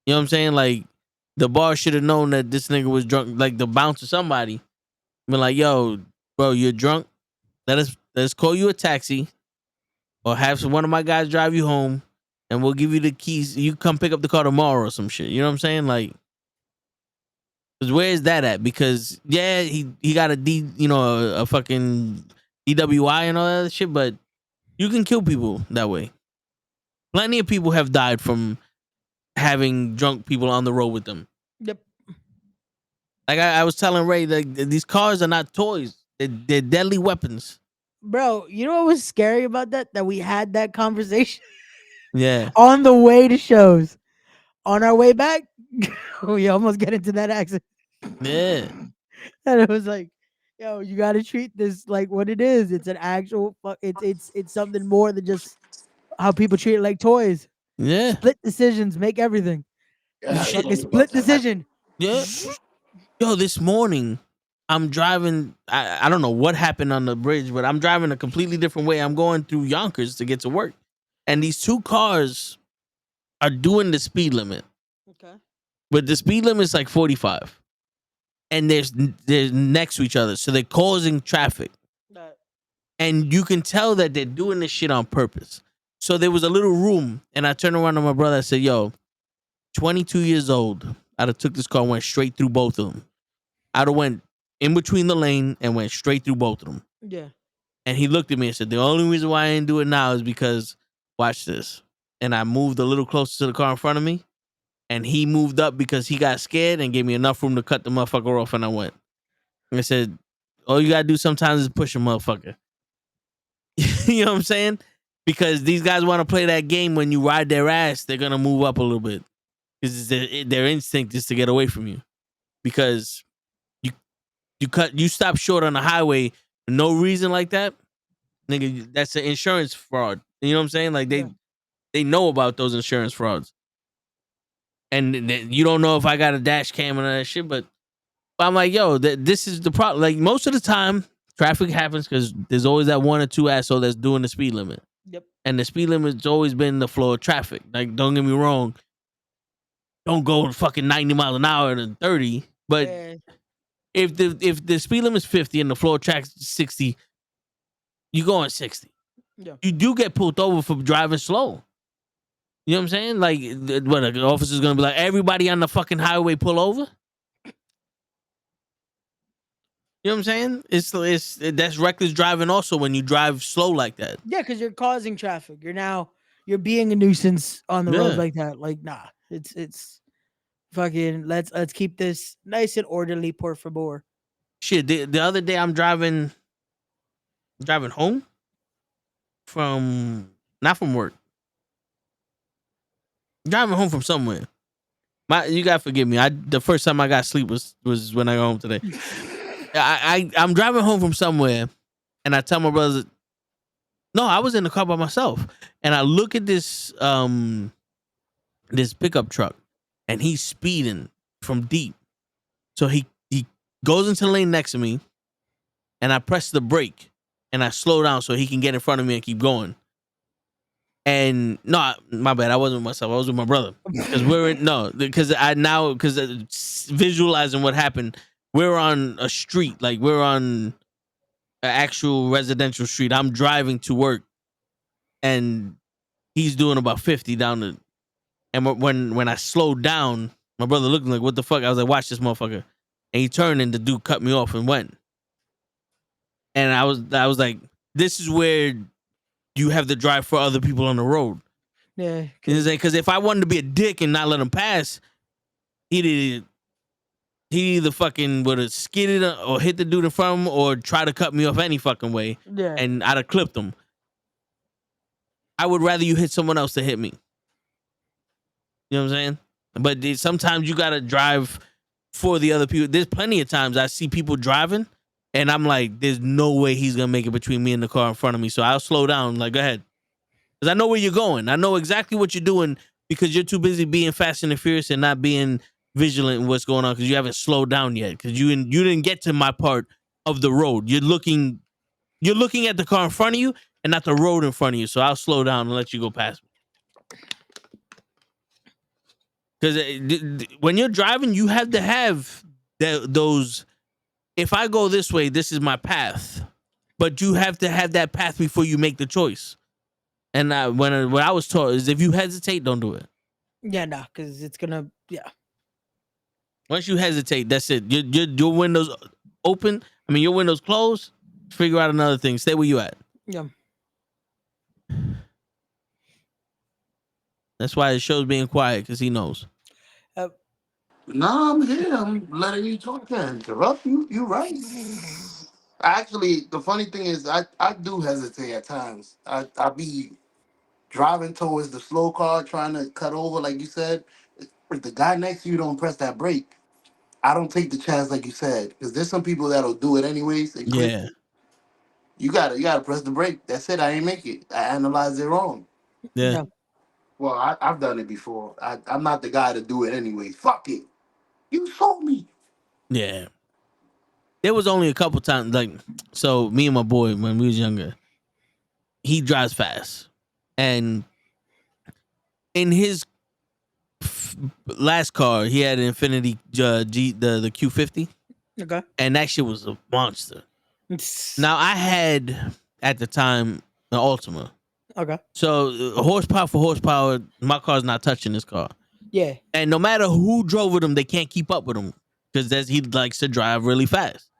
You know what I'm saying? Like the bar should have known that this nigga was drunk. Like the bouncer, somebody been like, "Yo, bro, you're drunk. Let's call you a taxi, or have one of my guys drive you home, and we'll give you the keys. You come pick up the car tomorrow or some shit." You know what I'm saying? Like, cause where is that at? Because yeah, he got a fucking DWI and all that other shit, but you can kill people that way. Plenty of people have died from having drunk people on the road with them. Yep. Like I was telling Ray, like these cars are not toys; they're deadly weapons. Bro, you know what was scary about that? That we had that conversation Yeah, on the way to shows. On our way back, we almost get into that accident. yeah, And it was like, yo, you got to treat this like what it is. It's an actual it's something more than just how people treat it like toys. yeah, Split decisions make everything. Yeah, Shit. Fucking split decision. yeah. Yo, this morning I'm driving. I don't know what happened on the bridge, but I'm driving a completely different way. I'm going through Yonkers to get to work, and these two cars are doing the speed limit, Okay. but the speed limit is like 45, and they're next to each other, so they're causing traffic. And you can tell that they're doing this shit on purpose. So there was a little room, and I turned around to my brother. I said, "Yo, 22 years old. I'd have took this car and went straight through both of them. I'd have went in between the lane and went straight through both of them." Yeah. And he looked at me and said, "The only reason why I didn't do it now is because watch this." And I moved a little closer to the car in front of me, and he moved up because he got scared and gave me enough room to cut the motherfucker off, and I went. And I said, "All you gotta do sometimes is push a motherfucker." You know what I'm saying? Because these guys want to play that game. When you ride their ass, they're gonna move up a little bit because their instinct is to get away from you. Because you stop short on the highway for no reason like that, nigga. That's an insurance fraud. You know what I'm saying? Like they know about those insurance frauds, and you don't know if I got a dash cam and all that shit. But I'm like, yo, this is the problem. Like most of the time, traffic happens because there's always that one or two asshole that's doing the speed limit. Yep. And the speed limit's always been the flow of traffic. Like, don't get me wrong. Don't go fucking 90 miles an hour and 30. But Yeah. if the speed limit's 50 and the flow of traffic's 60, you go on 60. Yeah. You do get pulled over for driving slow. You know what I'm saying? Like, what, the officer's gonna be like, everybody on the fucking highway pull over? You know what I'm saying? It's that's reckless driving also when you drive slow like that. Yeah, because you're causing traffic. You're being a nuisance on the road Yeah. like that. Like, nah. It's fucking let's keep this nice and orderly, por favor. Shit, the other day I'm driving home not from work. Driving home from somewhere. You gotta forgive me. The first time I got sleep was when I got home today. I'm driving home from somewhere, and I tell my brother, no, I was in the car by myself, and I look at this pickup truck, and he's speeding from deep. So he goes into the lane next to me, and I press the brake, and I slow down so he can get in front of me and keep going. And no, my bad. I wasn't with myself. I was with my brother because visualizing what happened. We're on a street, like we're on an actual residential street. I'm driving to work, and he's doing about 50 down the. And when I slowed down, my brother looked like, "What the fuck?" I was like, "Watch this motherfucker," and he turned, and the dude cut me off and went. And I was like, "This is where you have to drive for other people on the road." Yeah. Because if I wanted to be a dick and not let him pass, he either fucking would have skidded or hit the dude in front of him or try to cut me off any fucking way, Yeah. and I'd have clipped him. I would rather you hit someone else to hit me. You know what I'm saying? But sometimes you gotta drive for the other people. There's plenty of times I see people driving And I'm like, there's no way he's gonna make it between me and the car in front of me. So I'll slow down. Like, go ahead, because I know where you're going. I know exactly what you're doing because you're too busy being fast and furious and not being vigilant in what's going on because you haven't slowed down yet. Because you didn't get to my part of the road. You're looking at the car in front of you and not the road in front of you. So I'll slow down and let you go past me. Because when you're driving, you have to have those. If I go this way, this is my path. But you have to have that path before you make the choice. And what I was taught is if you hesitate, don't do it. Yeah, nah, because it's gonna. Yeah. Once you hesitate, that's it. Your windows open. I mean, your windows closed. Figure out another thing. Stay where you at. Yeah. That's why the show's being quiet because he knows. No, I'm here. I'm letting you talk and interrupt you. You right. Actually, the funny thing is, I do hesitate at times. I be driving towards the slow car, trying to cut over, like you said. If the guy next to you don't press that brake, I don't take the chance, like you said, because there's some people that'll do it anyways. They quit. Yeah. You gotta press the brake. That's it. I ain't make it. I analyzed it wrong. Yeah. Well, I've done it before. I'm not the guy to do it anyway. Fuck it. You saw me. Yeah. There was only a couple times, like, so me and my boy, when we was younger, he drives fast. And in his last car, he had an Infiniti the Q50. Okay. And that shit was a monster. Now, I had, at the time, an Altima. Okay. So, horsepower for horsepower, my car's not touching this car. Yeah. And no matter who drove with him, they can't keep up with him because he likes to drive really fast.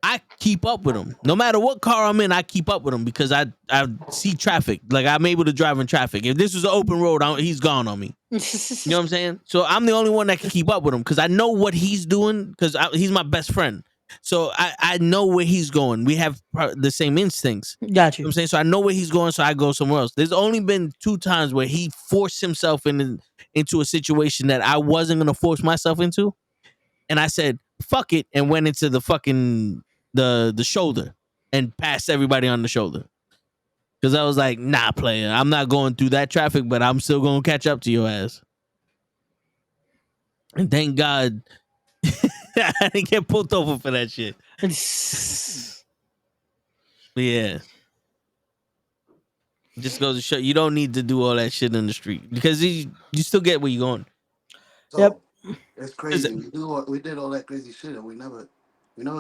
I keep up with him. No matter what car I'm in, I keep up with him because I see traffic. Like, I'm able to drive in traffic. If this was an open road, he's gone on me. You know what I'm saying? So I'm the only one that can keep up with him because I know what he's doing because he's my best friend. So I know where he's going. We have the same instincts. Got you. You know what I'm saying? So I know where he's going, so I go somewhere else. There's only been 2 times where he forced himself into a situation that I wasn't going to force myself into. And I said, fuck it, and went into the fucking the shoulder and passed everybody on the shoulder. Because I was like, nah, player, I'm not going through that traffic, but I'm still going to catch up to your ass. And thank God I didn't get pulled over for that shit. But yeah. Just goes to show you don't need to do all that shit in the street because you still get where you're going. So, Yep. It's crazy. We did all that crazy shit and we never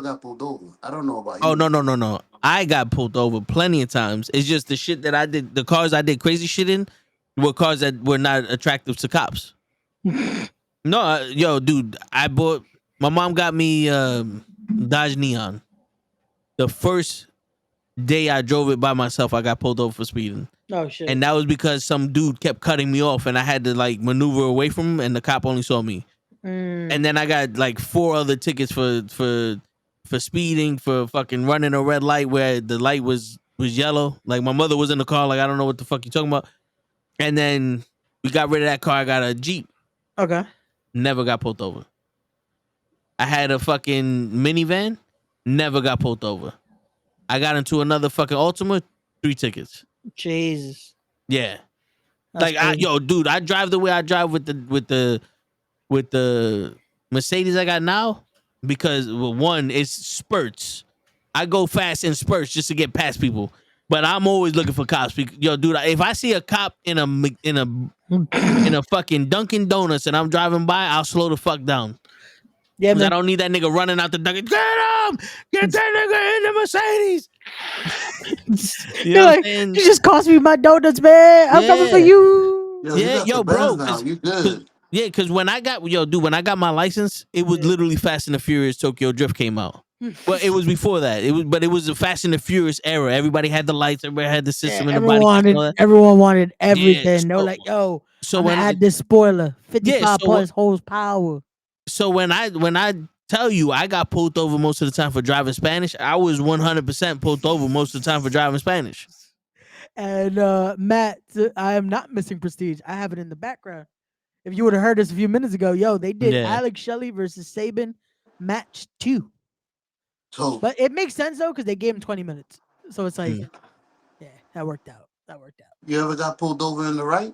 got pulled over. I don't know about you. Oh, no. I got pulled over plenty of times. It's just the shit that I did, the cars I did crazy shit in were cars that were not attractive to cops. No, yo, dude, my mom got me Dodge Neon. The first day I drove it by myself, I got pulled over for speeding. Oh shit. And that was because some dude kept cutting me off and I had to like maneuver away from him and the cop only saw me. And then I got like 4 other tickets for speeding, for fucking running a red light where the light was yellow. Like my mother was in the car, like I don't know what the fuck you talking about. And then we got rid of that car. I got a Jeep. Okay. Never got pulled over. I had a fucking minivan. Never got pulled over. I got into another fucking Altima. 3 tickets. Jesus. Yeah. That's Like crazy. dude, I drive the way I drive with the Mercedes I got now because, well, one, it's spurts. I go fast in spurts just to get past people, but I'm always looking for cops. Yo, dude, if I see a cop in a fucking Dunkin' Donuts and I'm driving by, I'll slow the fuck down. Yeah, Because I man. don't need that nigga running out the Dunkin'. Get him! Get that nigga in the Mercedes! You You're know what I'm like, saying? you just cost me my donuts, man. I'm coming for Yeah. you. Yo, Yeah, you got yo, the bro, Benz now. You good. Yeah, because when I got my license, it was literally Fast and the Furious Tokyo Drift came out. Well, it was before that. It was the Fast and the Furious era. Everybody had the lights. Everybody had the system in the body. Everyone wanted everything. Yeah, they were like, yo, so I'm when gonna add this spoiler. 55 so plus horsepower. So when I tell you I got pulled over most of the time for driving Spanish, I was 100% pulled over most of the time for driving Spanish. And Matt, I am not missing Prestige. I have it in the background. If you would have heard this a few minutes ago, yo, they did Yeah. Alex Shelley versus Saban match 2. So But it makes sense though because they gave him 20 minutes, so it's like, Mm. yeah, that worked out. That worked out. you ever got pulled over in the right?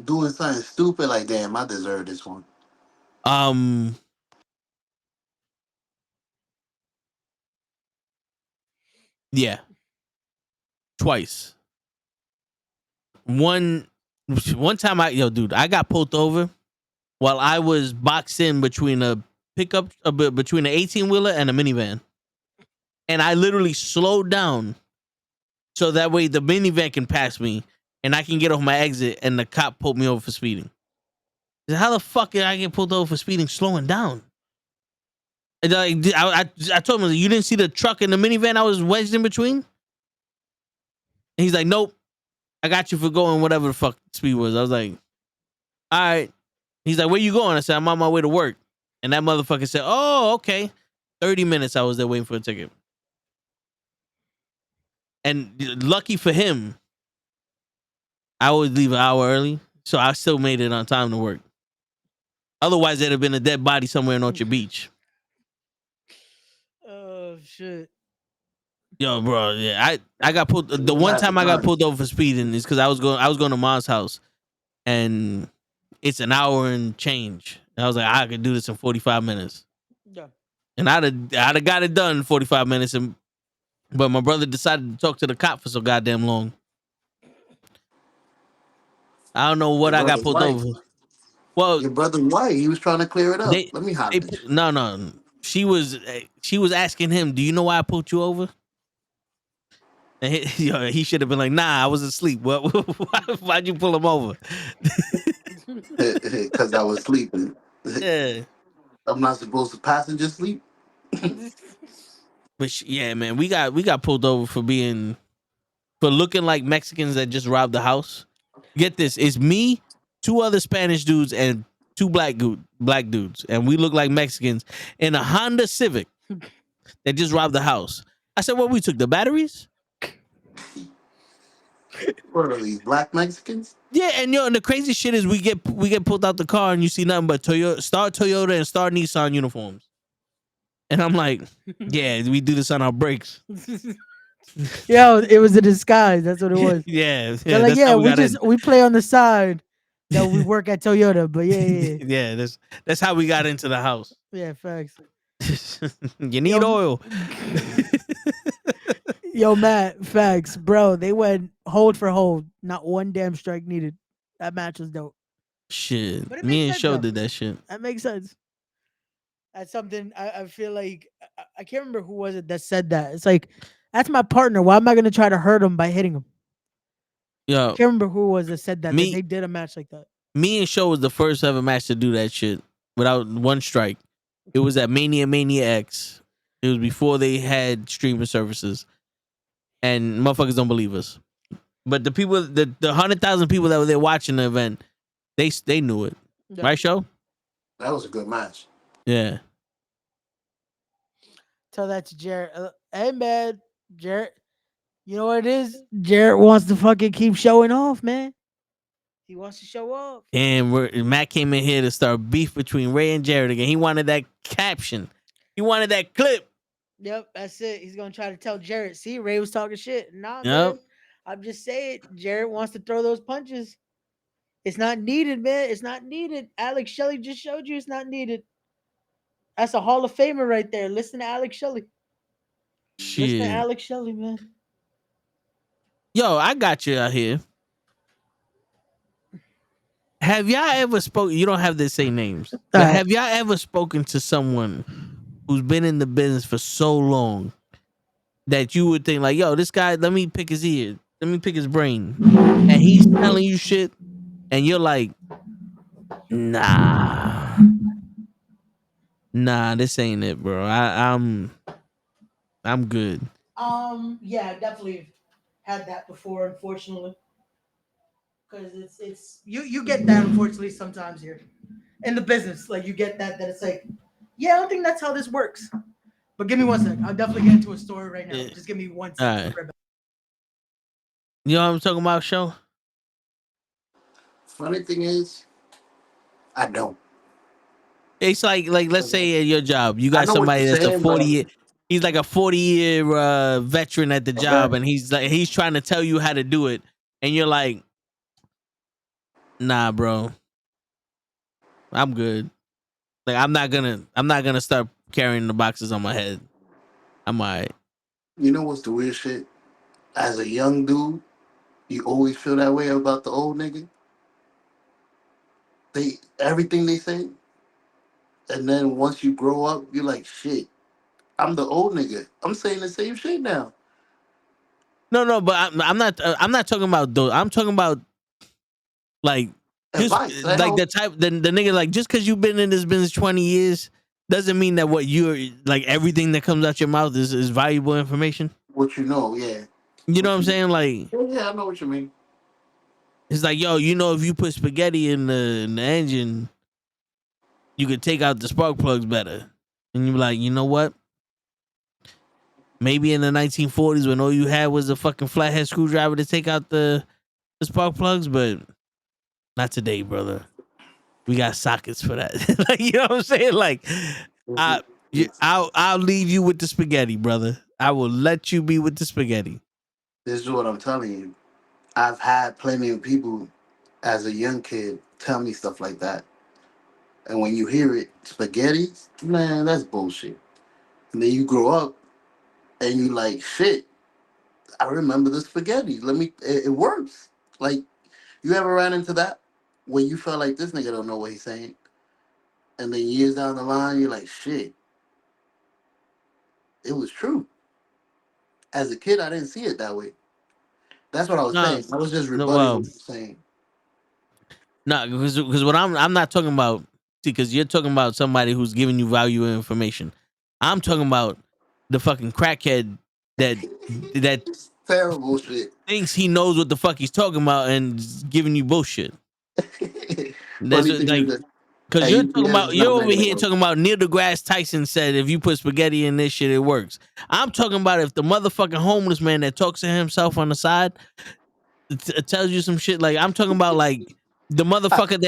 Doing something stupid like, damn, I deserve this one. Um, yeah, twice. One time dude, I got pulled over while I was boxed in between a pickup, between an 18-wheeler and a minivan, and I literally slowed down so that way the minivan can pass me and I can get off my exit, and the cop pulled me over for speeding. How the fuck did I get pulled over for speeding slowing down? And I told him, you didn't see the truck and the minivan I was wedged in between? And he's like, nope, I got you for going whatever the fuck speed was. I was like, all right. He's like, where you going? I said, I'm on my way to work. And that motherfucker said, oh, okay. 30 minutes I was there waiting for a ticket. And lucky for him, I always leave an hour early, so I still made it on time to work. Otherwise, there'd have been a dead body somewhere in Orchard Beach. Oh shit. Yo, bro, yeah, I got pulled. The one time I got pulled over for speeding is because I was going to mom's house, and it's an hour and change. And I was like, I could do this in 45 minutes. Yeah. And I'd have got it done in 45 minutes, but my brother decided to talk to the cop for so goddamn long. I don't know what I got pulled over. Well, Your brother white. He was trying to clear it up. they Let me hide this. no. She was asking him, "Do you know why I pulled you over?" And he should have been like, "Nah, I was asleep. What? Why'd you pull him over?" Because I was sleeping. Yeah, I'm not supposed to passenger sleep. but yeah, man, we got pulled over for looking like Mexicans that just robbed the house. Get this, it's me, two other Spanish dudes, and two black dudes, and we look like Mexicans in a Honda Civic that just robbed the house. I said, "Well, we took the batteries." What are these black Mexicans? Yeah, and and the crazy shit is we get pulled out the car and you see nothing but Toyota and Star Nissan uniforms, and I'm like, yeah, we do this on our breaks. Yo, it was a disguise. That's what it was. Yeah, They're like, that's yeah, how we play on the side that we work at Toyota, but yeah. Yeah, that's how we got into the house. Yeah, facts. You need oil. Yo, Matt, facts, bro. They went hold for hold. Not one damn strike needed. That match was dope. Shit, But it me makes and sense, Show though. did that shit. That makes sense. That's something I feel like I can't remember who was it that said that. It's like, that's my partner. Why am I gonna try to hurt him by hitting him? I Yo, can't remember who it was that said that. Me- That they did a match like that. me and Show was the first ever match to do that shit without one strike. It was at Mania X. It was before they had streaming services, and motherfuckers don't believe us. But the people, the 100,000 people that were there watching the event, they knew it, Yeah. right? Show? That was a good match. Yeah. Tell that to Jarrett. Hey man, Jarrett. You know what it is? Jarrett wants to fucking keep showing off, man. He wants to show off. And Matt came in here to start beef between Ray and Jared again. He wanted that caption. He wanted that clip. Yep, that's it. He's gonna try to tell Jarrett. See, Ray was talking shit. Nah, Yep. man. I'm just saying, Jarrett wants to throw those punches. It's not needed, man. It's not needed. Alex Shelley just showed you it's not needed. That's a Hall of Famer right there. Listen to Alex Shelley. Listen to Shit. Alex Shelley, man. Yo, I got you out here. Have y'all ever spoken? You don't have to say names. But right. have y'all ever spoken to someone who's been in the business for so long that you would think like, yo, this guy, let me pick his ear. Let me pick his brain. And he's telling you shit. And you're like, nah, this ain't it, bro. I'm good. Yeah, I definitely had that before, unfortunately. Because it's you get that unfortunately sometimes here in the business. Like you get that it's like, yeah, I don't think that's how this works. But give me 1 second. I'll definitely get into a story right now. Yeah. Just give me 1 second. All right. You know what I'm talking about, Show? Funny thing is, I don't. It's like let's say at your job, you I got know what somebody you're that's a saying, 40 year, he's like a 40-year veteran at the job, and he's trying to tell you how to do it, and you're like, nah, bro, I'm good. Like I'm not gonna start carrying the boxes on my head. I'm alright. You know what's the weird shit? As a young dude, you always feel that way about the old nigga. They everything they say, and then once you grow up, you're like, shit. I'm the old nigga. I'm saying the same shit now. No, but I'm not. I'm not talking about those. I'm talking about like just Advice. I like know the type the nigga like just because you've been in this business 20 years doesn't mean that what you're like everything that comes out your mouth is valuable information. what you know. Yeah. You know what What I'm you? saying? Like Yeah, I know what you mean. it's like yo, you know, if you put spaghetti in the engine, you could take out the spark plugs better. And you're like, you know what? Maybe in the 1940s when all you had was a fucking flathead screwdriver to take out the spark plugs, but not today, brother. We got sockets for that. Like, you know what I'm saying? Like, I, I'll leave you with the spaghetti, brother. I will let you be with the spaghetti. This is what I'm telling you. I've had plenty of people as a young kid tell me stuff like that. And when you hear it, spaghetti, man, that's bullshit. And then you grow up and you like, shit, I remember the spaghetti. It works. Like, you ever ran into that? When you felt like this nigga don't know what he's saying. And then years down the line, you're like, shit, it was true. As a kid, I didn't see it that way. That's what I was No, saying. I was just no, rebutting what well, you're saying. no, because what I'm not talking about. See, because you're talking about somebody who's giving you valuable information. I'm talking about the fucking crackhead that that It's terrible shit. thinks he knows what the fuck he's talking about and is giving you bullshit. That's Funny what, thing is like, that because at you're talking UPS, about it's you're not over many of here those. talking about Neil deGrasse Tyson said if you put spaghetti in this shit, it works. I'm talking about if the motherfucking homeless man that talks to himself on the side tells you some shit. Like I'm talking about like the I, motherfucker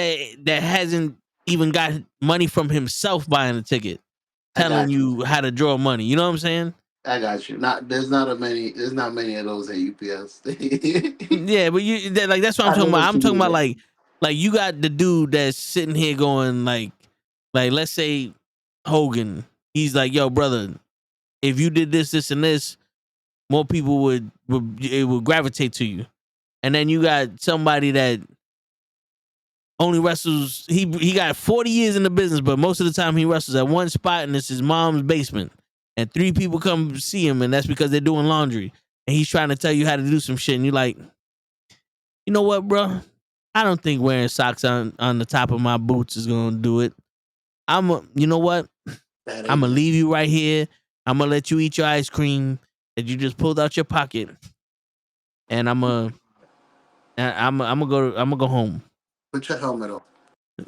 that hasn't even got money from himself buying a ticket, I telling got you. you how to draw money. You know what I'm saying? I got you. There's not many of those at UPS. Yeah, but like that's what I'm I know talking about. what I'm you talking mean about though. like you got the dude that's sitting here going like let's say Hogan. He's like, yo, brother, if you did this, and this, more people would gravitate to you. And then you got somebody that only wrestles. He got 40 years in the business, but most of the time he wrestles at one spot, and it's his mom's basement. And 3 people come see him, and that's because they're doing laundry. And he's trying to tell you how to do some shit, and you're like, you know what, bro? I don't think wearing socks on the top of my boots is gonna do it. You know what? That I'm ain't gonna it. leave you right here. I'm gonna let you eat your ice cream that you just pulled out your pocket, and I'm gonna go home. Put your helmet on.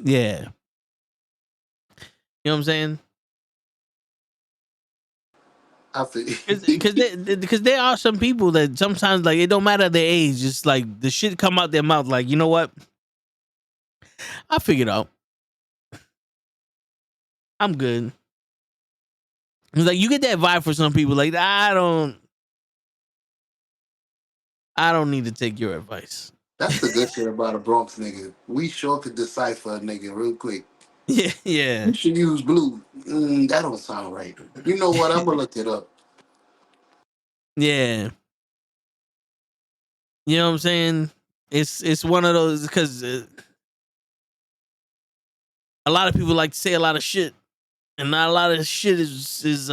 Yeah, you know what I'm saying? I feel Because there are some people that sometimes like it don't matter their age, just like the shit come out their mouth. Like you know what? I figured out. I'm good. It's like you get that vibe for some people. Like I don't need to take your advice. that's the good shit about a Bronx nigga. We sure could decipher a nigga real quick. Yeah, yeah, You should use blue. That don't sound right. You know what? I'm gonna look it up. yeah. You know what I'm saying? It's one of those because a lot of people like to say a lot of shit, and not a lot of shit is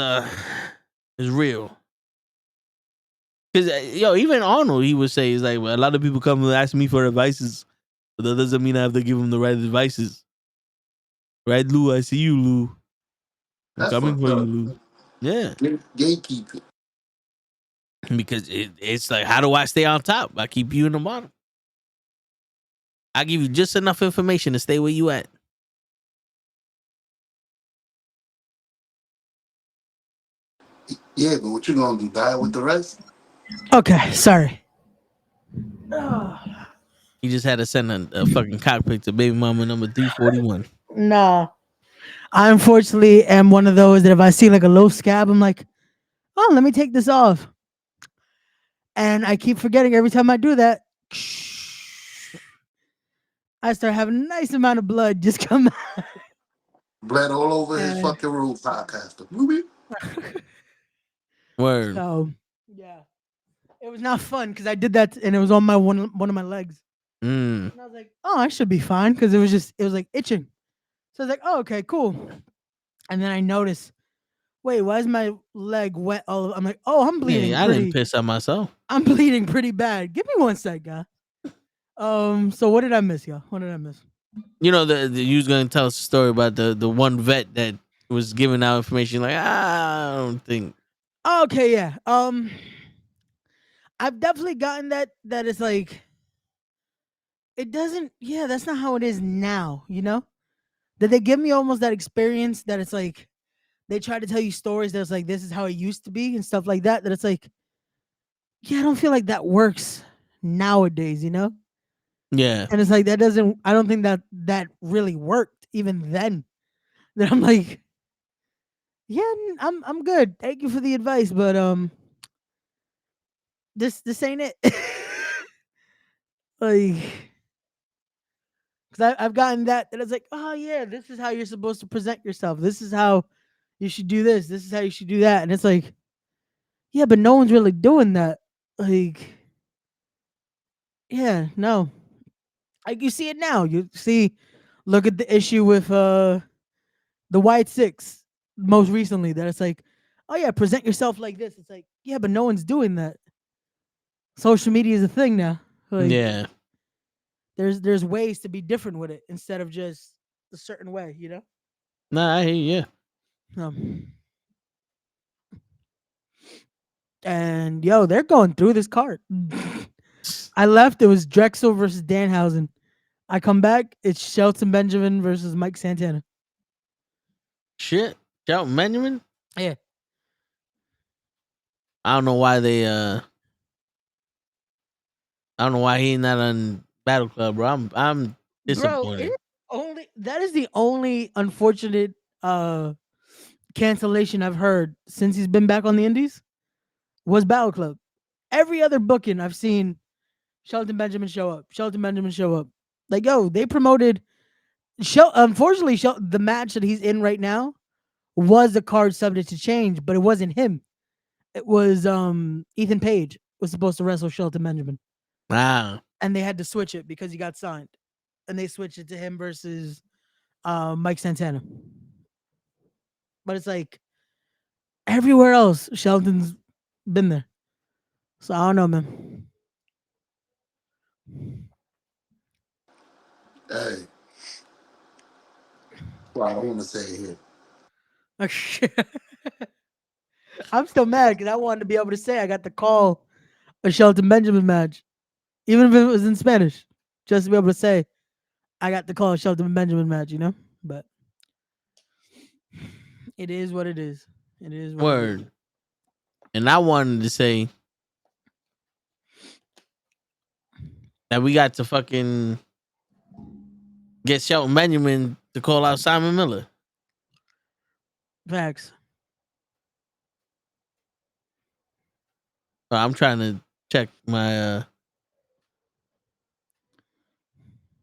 real. Because yo, even Arnold, he would say, "Is like well, a lot of people come and ask me for advices, but that doesn't mean I have to give them the right advices." Right, Lou? I see you, Lou. I'm That's coming fucked for you, up. Lou. Yeah, Gatekeeper. because it's like, how do I stay on top? I keep you in the bottom. I give you just enough information to stay where you at. Yeah, but what you gonna do? Die with the rest? Okay, sorry. You just had to send a fucking cockpit to baby mama number 341. Nah. I unfortunately am one of those that if I see like a low scab, I'm like, oh, let me take this off. And I keep forgetting every time I do that. I start having a nice amount of blood just come out. Bled all over his And fucking room, podcaster. Whoopie. Word. so, yeah. It was not fun because I did that and it was on my one of my legs. Mm. And I was like, oh, I should be fine because it was like itching. So I was like, oh, okay, cool. And then I noticed, wait, why is my leg wet all over? I'm like, oh, Yeah, I didn't piss out myself. I'm bleeding pretty bad. Give me one sec, guy. So what did I miss, y'all? What did I miss? You know, you was gonna tell us a story about the one vet that was giving out information. Like, I don't think. Okay, yeah. I've definitely gotten that it's like it doesn't. Yeah, that's not how it is now. You know, that they give me almost that experience that it's like they try to tell you stories that's like this is how it used to be and stuff like that. That it's like, yeah, I don't feel like that works nowadays. You know, Yeah. and it's like that doesn't. I don't think that really worked even then. That I'm like, yeah, I'm good. Thank you for the advice, but this ain't it. Like, because I've gotten that it's like, oh yeah, this is how you're supposed to present yourself. This is how you should do this. This is how you should do that. And it's like, yeah, but no one's really doing that. Like, yeah, no. Like you see it now. You see, look at the issue with the White Six most recently. That it's like, oh yeah, present yourself like this. It's like, yeah, but no one's doing that. Social media is a thing now. Like, Yeah. there's ways to be different with it instead of just a certain way, you know? Nah, I hear you. And yo, they're going through this card. I left, it was Drexel versus Danhausen. I come back, it's Shelton Benjamin versus Mike Santana. Shit. Shelton Benjamin? Yeah. I don't know why they I don't know why he not on Battle Club, bro. I'm Bro, it disappointed. is only that is the only unfortunate cancellation I've heard since he's been back on the Indies was Battle Club. Every other booking I've seen Shelton Benjamin show up. Shelton Benjamin show up. Like, yo, they promoted unfortunately, the match that he's in right now was a card subject to change, but it wasn't him. It was Ethan Page was supposed to wrestle Shelton Benjamin, Wow. and they had to switch it because he got signed, and they switched it to him versus Mike Santana. But it's like everywhere else, Shelton's been there, so I don't know, man. Hey. Well, I don't want to say it here. I'm still mad because I wanted to be able to say I got to call a Shelton Benjamin match, even if it was in Spanish, just to be able to say I got to call a Shelton Benjamin match, you know? But it is what it is. It is what it is. Word. And I wanted to say that we got to fucking get Shelton Benjamin to call out Simon Miller. Facts. So I'm trying to check my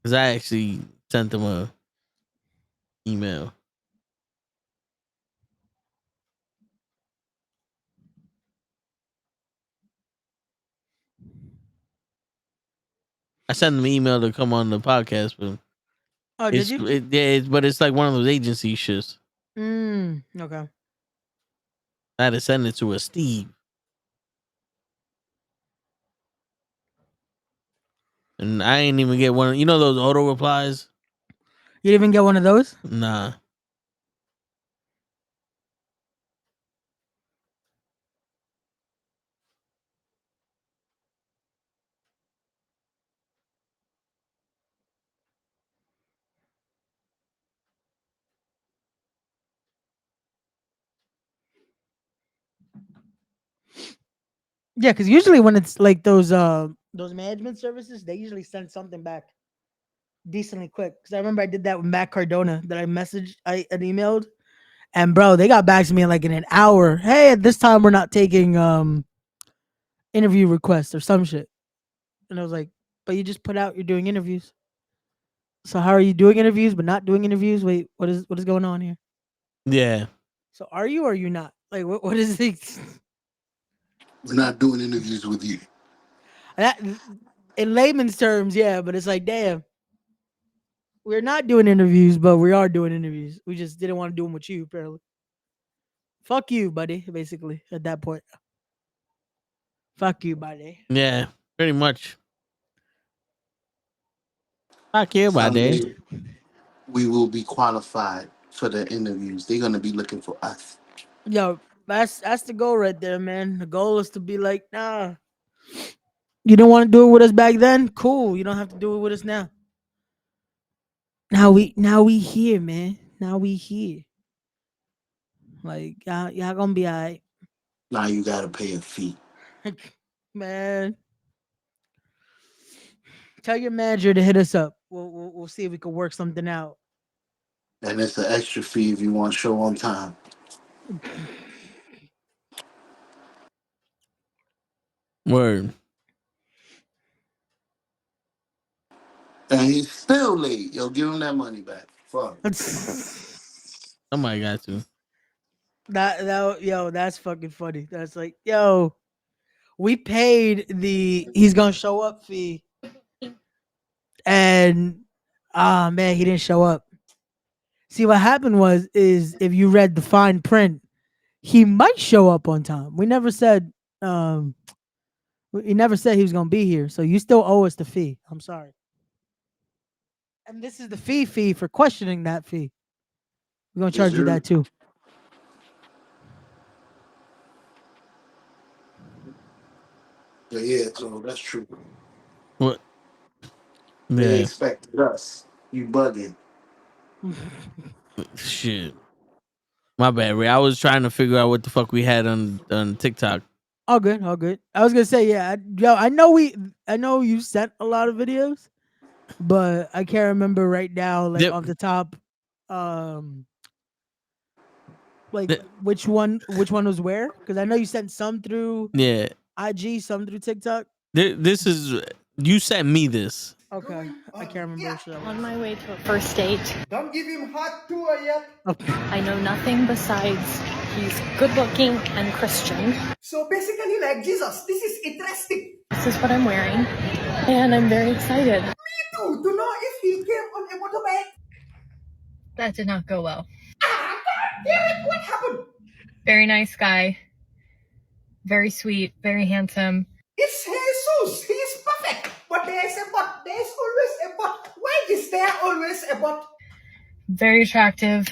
because I actually sent him a email. I sent him an email to come on the podcast, but Oh, did you? but it's like one of those agency shits. Okay. I had to send it to a Steve. And I ain't even get one. You know those auto replies? You didn't even get one of those? Nah. Yeah, because usually when it's like those management services, they usually send something back decently quick. Because I remember I did that with Matt Cardona that I emailed, And bro, they got back to me in like in an hour. Hey, at this time we're not taking interview requests or some shit. And I was like, but you just put out you're doing interviews. So how are you doing interviews but not doing interviews? Wait, what is going on here? Yeah. So are you or are you not? Like what is the We're not doing interviews with you. that in layman's terms, yeah, but it's like damn. We're not doing interviews, but we are doing interviews. We just didn't want to do them with you, apparently. Fuck you, buddy, basically, at that point. Fuck you, buddy. Yeah. Pretty much. Fuck you, buddy. Someday we will be qualified for the interviews. They're gonna be looking for us. Yo, that's the goal right there, man. The goal is to be like, nah, you don't want to do it with us back then? Cool. You don't have to do it with us now. Now we here, man. Now we here. Like y'all gonna be alright. Now you gotta pay a fee. Man. Tell your manager to hit us up. We'll see if we can work something out. And it's an extra fee if you want show on time. Word. And he's still late. Yo, give him that money back. Fuck. Somebody got to. That's fucking funny. That's like, yo, we paid the he's gonna show up fee, and man, he didn't show up. See, what happened is if you read the fine print, he might show up on time. We never said he never said he was gonna be here, so you still owe us the fee. I'm sorry. And this is the fee for questioning that fee. We're gonna charge you that too. Yeah, so that's true. What? They Yeah. expected us. You bugging. Shit. My bad, Ray. I was trying to figure out what the fuck we had on TikTok. All good, all good. I was gonna say, yeah, I know you sent a lot of videos, but I can't remember right now, like Yep. off the top, like which one was where? Because I know you sent some through Yeah. IG, some through TikTok. This is you sent me this. Okay, I can't remember. Which that was. On my way to a first date. Don't give him hot tour yet. Okay. I know nothing besides he's good looking and Christian. So basically, like Jesus, this is interesting. This is what I'm wearing, and I'm very excited. To know if he came on a motorbike. That did not go well. God damn it, what happened? Very nice guy. Very sweet, very handsome. It's Jesus. He is perfect. But there's a but. There's always a but. Why is there always a but? Very attractive.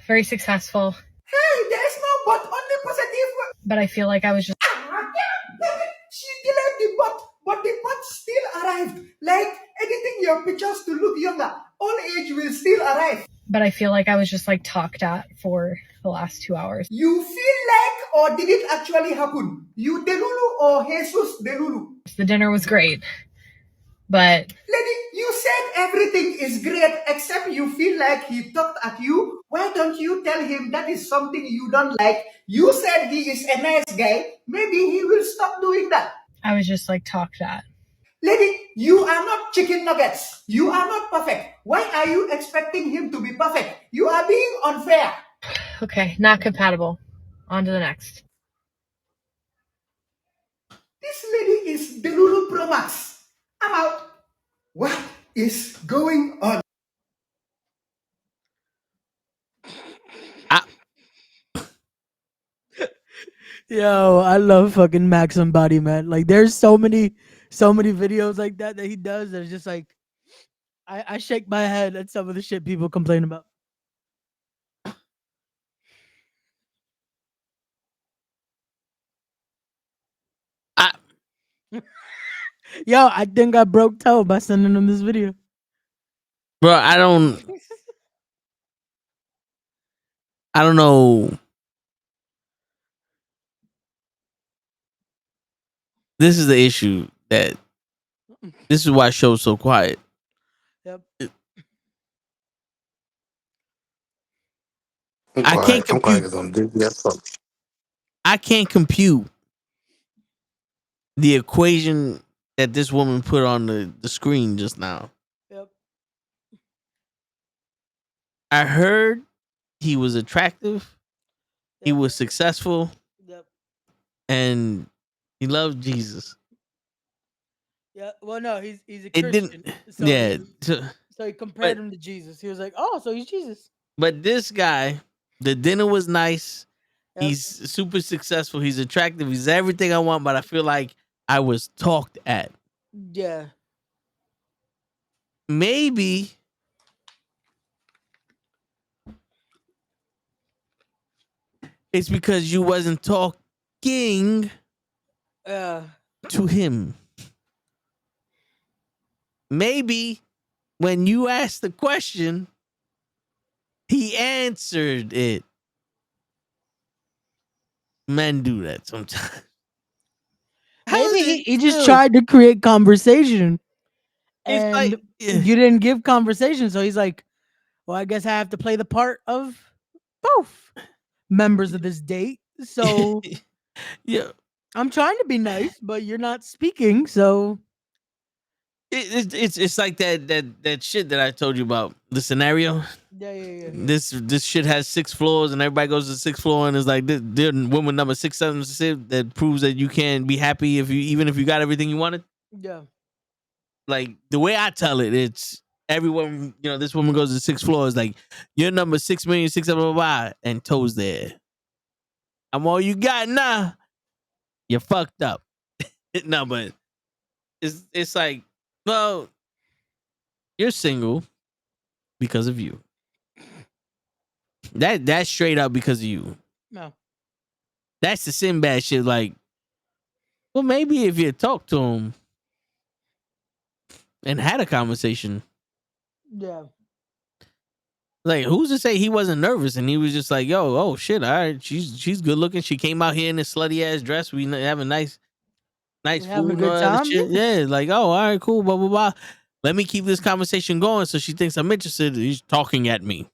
Very successful. Hey, there's no but, only positive. But I feel like I was just Damn it. She delayed the but the but still arrived. Like editing your pictures to look younger. Old age will still arrive. like talked at for the last 2 hours. You feel like, or did it actually happen? You Delulu or Jesus Delulu? The dinner was great, but Lady, you said everything is great except you feel like he talked at you. Why don't you tell him that is something you don't like? You said he is a nice guy. Maybe he will stop doing that. I was just like talked at. Lady, you are not chicken nuggets. You are not perfect. Why are you expecting him to be perfect? You are being unfair. Okay, not compatible. On to the next. This lady is Delulu Pro Max. I'm out. What is going on? Yo, I love fucking Maxim Body, man. Like, there's so many videos like that he does. That's just like, I shake my head at some of the shit people complain about. Yo, I think I broke toe by sending him this video. Bro, I don't know. This is the issue that this is why show's so quiet. Yep. I can't I'm quiet compute. because I'm dizzy as fuck. I can't compute the equation that this woman put on the screen just now. Yep. I heard he was attractive, he Yep. was successful, Yep. and he loved Jesus. Yeah. Well, no, he's a It didn't. Christian, so Yeah. so he compared But him to Jesus. He was like, "Oh, so he's Jesus." but this guy, the dinner was nice. Yep. He's super successful. He's attractive. He's everything I want. But I feel like I was talked at. Yeah. Maybe it's because you wasn't talking Uh. to him. Maybe when you asked the question, he answered it. Men do that sometimes. How Maybe is it he just still? tried to create conversation, It's and like you didn't give conversation. So he's like, "Well, I guess I have to play the part of both members of this date." So yeah. I'm trying to be nice, but you're not speaking. So It's like that shit that I told you about the scenario. yeah. This shit has 6 floors and everybody goes to the 6th floor and it's like this woman number 676 that proves that you can be happy if you even if you got everything you wanted. Yeah. Like the way I tell it, it's everyone. This woman goes to the 6th floor. It's like you're number 6,000,006 blah blah blah, and Toes there. I'm all you got now. You're fucked up. No, but it's like, well, you're single because of you. That's straight up because of you. No. That's the Sinbad shit. Like, well, maybe if you talk to him and had a conversation, Yeah. like, who's to say he wasn't nervous and he was just like, yo, oh shit, all right, she's good looking. She came out here in this slutty ass dress. We have a nice You having a food and all good that other time? shit. Yeah, like, oh, all right, cool, blah blah blah. Let me keep this conversation going so she thinks I'm interested. He's talking at me.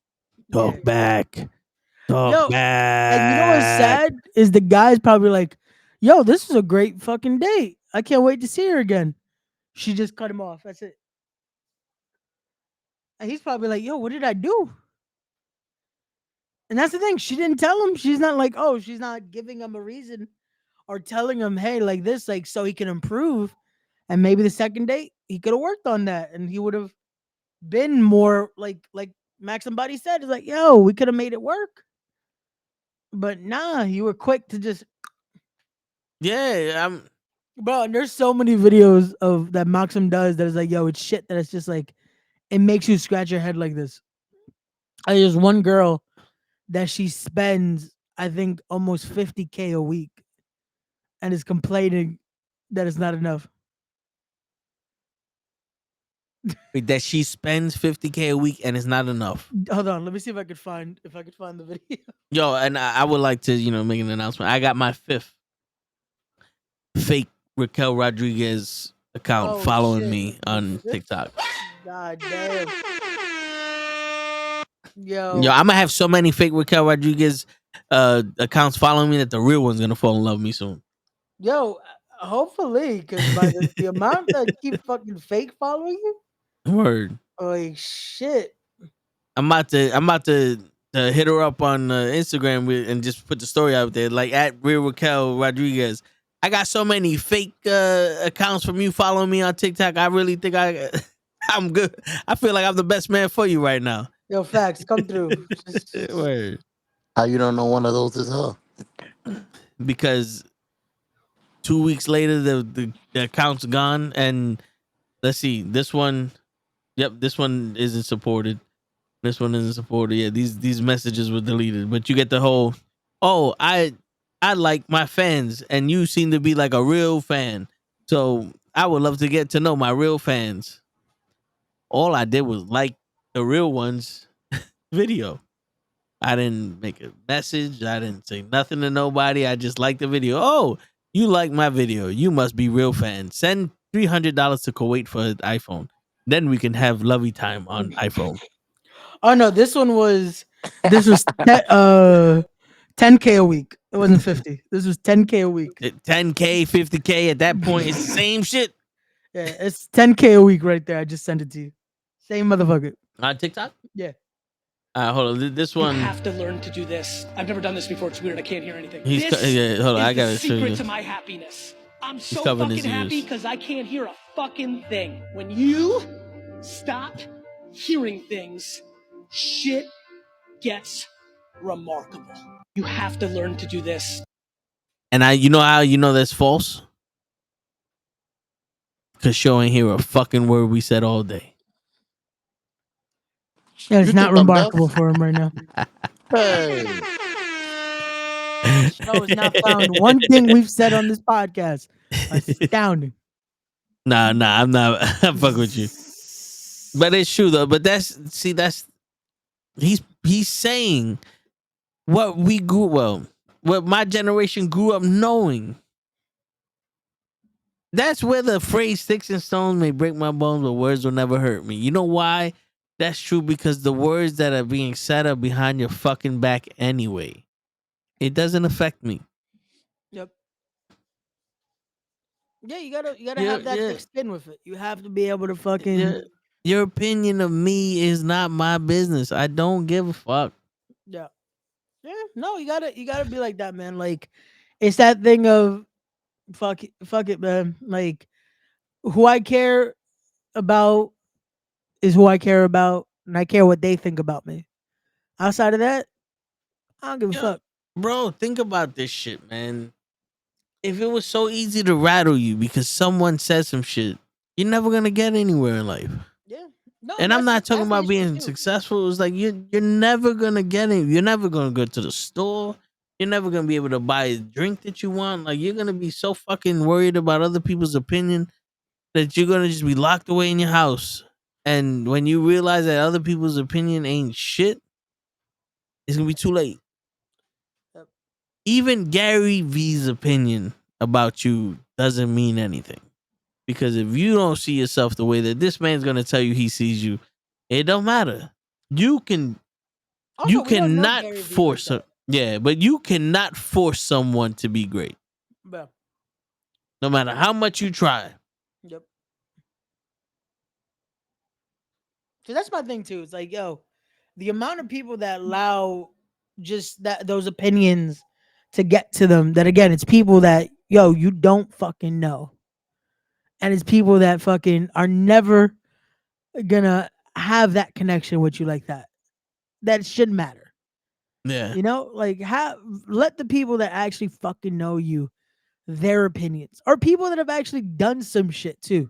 Talk Yeah. back. Talk Yo, back. and you know what's sad is the guy's probably like, "Yo, this is a great fucking date. I can't wait to see her again." She just cut him off. That's it. And he's probably like, "Yo, what did I do?" And that's the thing. She didn't tell him. She's not like, oh, she's not giving him a reason or telling him, hey, like this, like so he can improve. And maybe the second date he could have worked on that, and he would have been more like Max and Buddy said. It's like, yo, we could have made it work. But nah, you were quick to just Yeah, I'm. bro. And there's so many videos of that Maxim does that is like, yo, it's shit that it's just like it makes you scratch your head like this. There's one girl that she spends, I think, almost 50K a week and is complaining that it's not enough. That she spends 50K a week and it's not enough. Hold on, let me see if I could find the video. Yo, and I would like to, make an announcement. I got my 5th fake Raquel Rodriguez account Oh, following shit. me on TikTok. God damn. Yo, Yo, I'm gonna have so many fake Raquel Rodriguez accounts following me that the real one's gonna fall in love with me soon. hopefully, because by the amount that keep fucking fake following you, Word. like shit. I'm about to hit her up on Instagram and just put the story out there, like at real Raquel Rodriguez. I got so many fake accounts from you following me on TikTok. I really think I'm good. I feel like I'm the best man for you right now. Yo, facts, come through. Word. How you don't know one of those is her? Because 2 weeks later the account's gone, and let's see, this one, yep, this one isn't supported. This one isn't supported. Yeah, these messages were deleted, but you get the whole, oh, I like my fans and you seem to be like a real fan. So I would love to get to know my real fans. All I did was like the real ones video. I didn't make a message. I didn't say nothing to nobody. I just liked the video. Oh, you like my video. You must be real fans. Send $300 to Kuwait for an iPhone. Then we can have lovey time on iPhone. Oh no, this was 10K a week. It wasn't 50. This was 10K a week. 10K, 50K at that point, it's the same shit. Yeah, it's 10K a week right there. I just sent it to you. Same motherfucker. On TikTok? Yeah. Hold on. This one. You have to learn to do this. I've never done this before. It's weird. I can't hear anything. Hold on. I gotta show secret you. to my happiness. I'm so covering his fucking happy ears. because I can't hear a fucking thing. When you stop hearing things, shit gets remarkable. You have to learn to do this. And you know how you know that's false? Because Show ain't hear a fucking word we said all day. Yeah, it's You not think I'm remarkable deaf? for him right now. Hey, Show has not found one thing we've said on this podcast. Astounding. Nah, I'm not. I'm fucking with you. But it's true though. But that's he's saying what we what my generation grew up knowing. That's where the phrase "sticks and stones may break my bones, but words will never hurt me." You know why? That's true because the words that are being said are behind your fucking back anyway. It doesn't affect me. Yep. Yeah, you gotta have that thick skin with it. You have to be able to fucking Your opinion of me is not my business. I don't give a fuck. Yeah. No, you gotta be like that, man. Like, it's that thing of fuck it, man. Like, who I care about is who I care about, and I care what they think about me. Outside of that, I don't give a fuck. Bro, think about this shit, man. If it was so easy to rattle you because someone said some shit, you're never gonna get anywhere in life. Yeah. No, And I'm not talking about being too. successful. It's like you're never gonna get it. You're never gonna go to the store. You're never gonna be able to buy a drink that you want. Like you're gonna be so fucking worried about other people's opinion that you're gonna just be locked away in your house. And when you realize that other people's opinion ain't shit, it's gonna be too late. Yep. Even Gary V's opinion about you doesn't mean anything. Because if you don't see yourself the way that this man's gonna tell you he sees you, it don't matter. You cannot force but you cannot force someone to be great. Yeah. No matter how much you try. Yep. So that's my thing too. It's like, yo, the amount of people that allow just those opinions to get to them, that again, it's people that, yo, you don't fucking know. And it's people that fucking are never gonna have that connection with you like that. That shouldn't matter. Yeah. You know, like let the people that actually fucking know you, their opinions, or people that have actually done some shit too.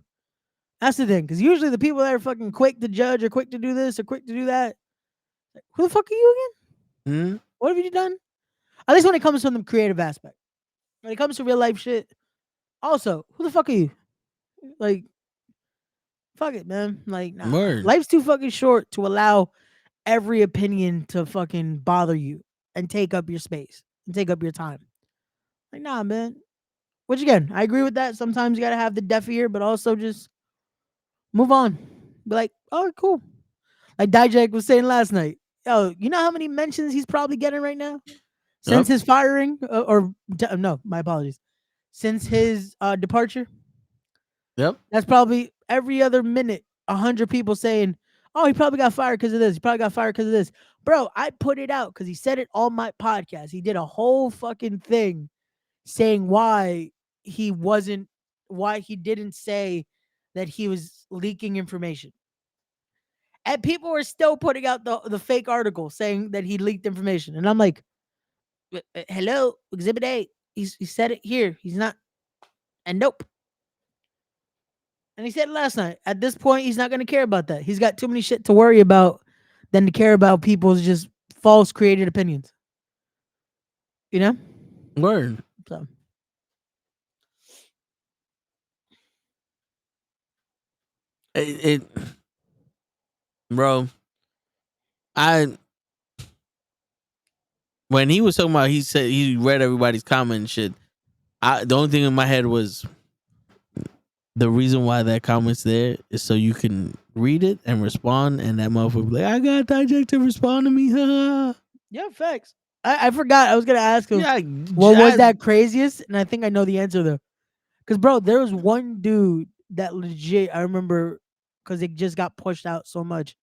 That's the thing, because usually the people that are fucking quick to judge or quick to do this or quick to do that, who the fuck are you again? Mm-hmm. What have you done? At least when it comes from the creative aspect. When it comes to real life shit, also, who the fuck are you? Like, fuck it, man. Like, nah. Life's too fucking short to allow every opinion to fucking bother you and take up your space and take up your time. Like, nah, man. Which again, I agree with that. Sometimes you gotta have the deaf ear, but also just move on. Be like, oh, cool. Like Dijak was saying last night. Yo, you know how many mentions he's probably getting right now since his firing, no, my apologies, since his departure. Yep. That's probably every other minute 100 people saying, oh, he probably got fired because of this. He probably got fired because of this. Bro, I put it out because he said it on my podcast. He did a whole fucking thing saying why he didn't say that he was leaking information. And people were still putting out the fake article saying that he leaked information. And I'm like, hello, Exhibit A. He said it here. He's not. And nope. And he said it last night. At this point, he's not going to care about that. He's got too many shit to worry about than to care about people's just false created opinions. You know? Word. So. Bro, when he was talking about, he said he read everybody's comment and shit. The only thing in my head was the reason why that comment's there is so you can read it and respond, and that motherfucker be like, I got Dijak to respond to me. Yeah, facts. I forgot. I was gonna ask him Yeah, what was that craziest, and I think I know the answer though. Cause bro, there was one dude that legit I remember because it just got pushed out so much,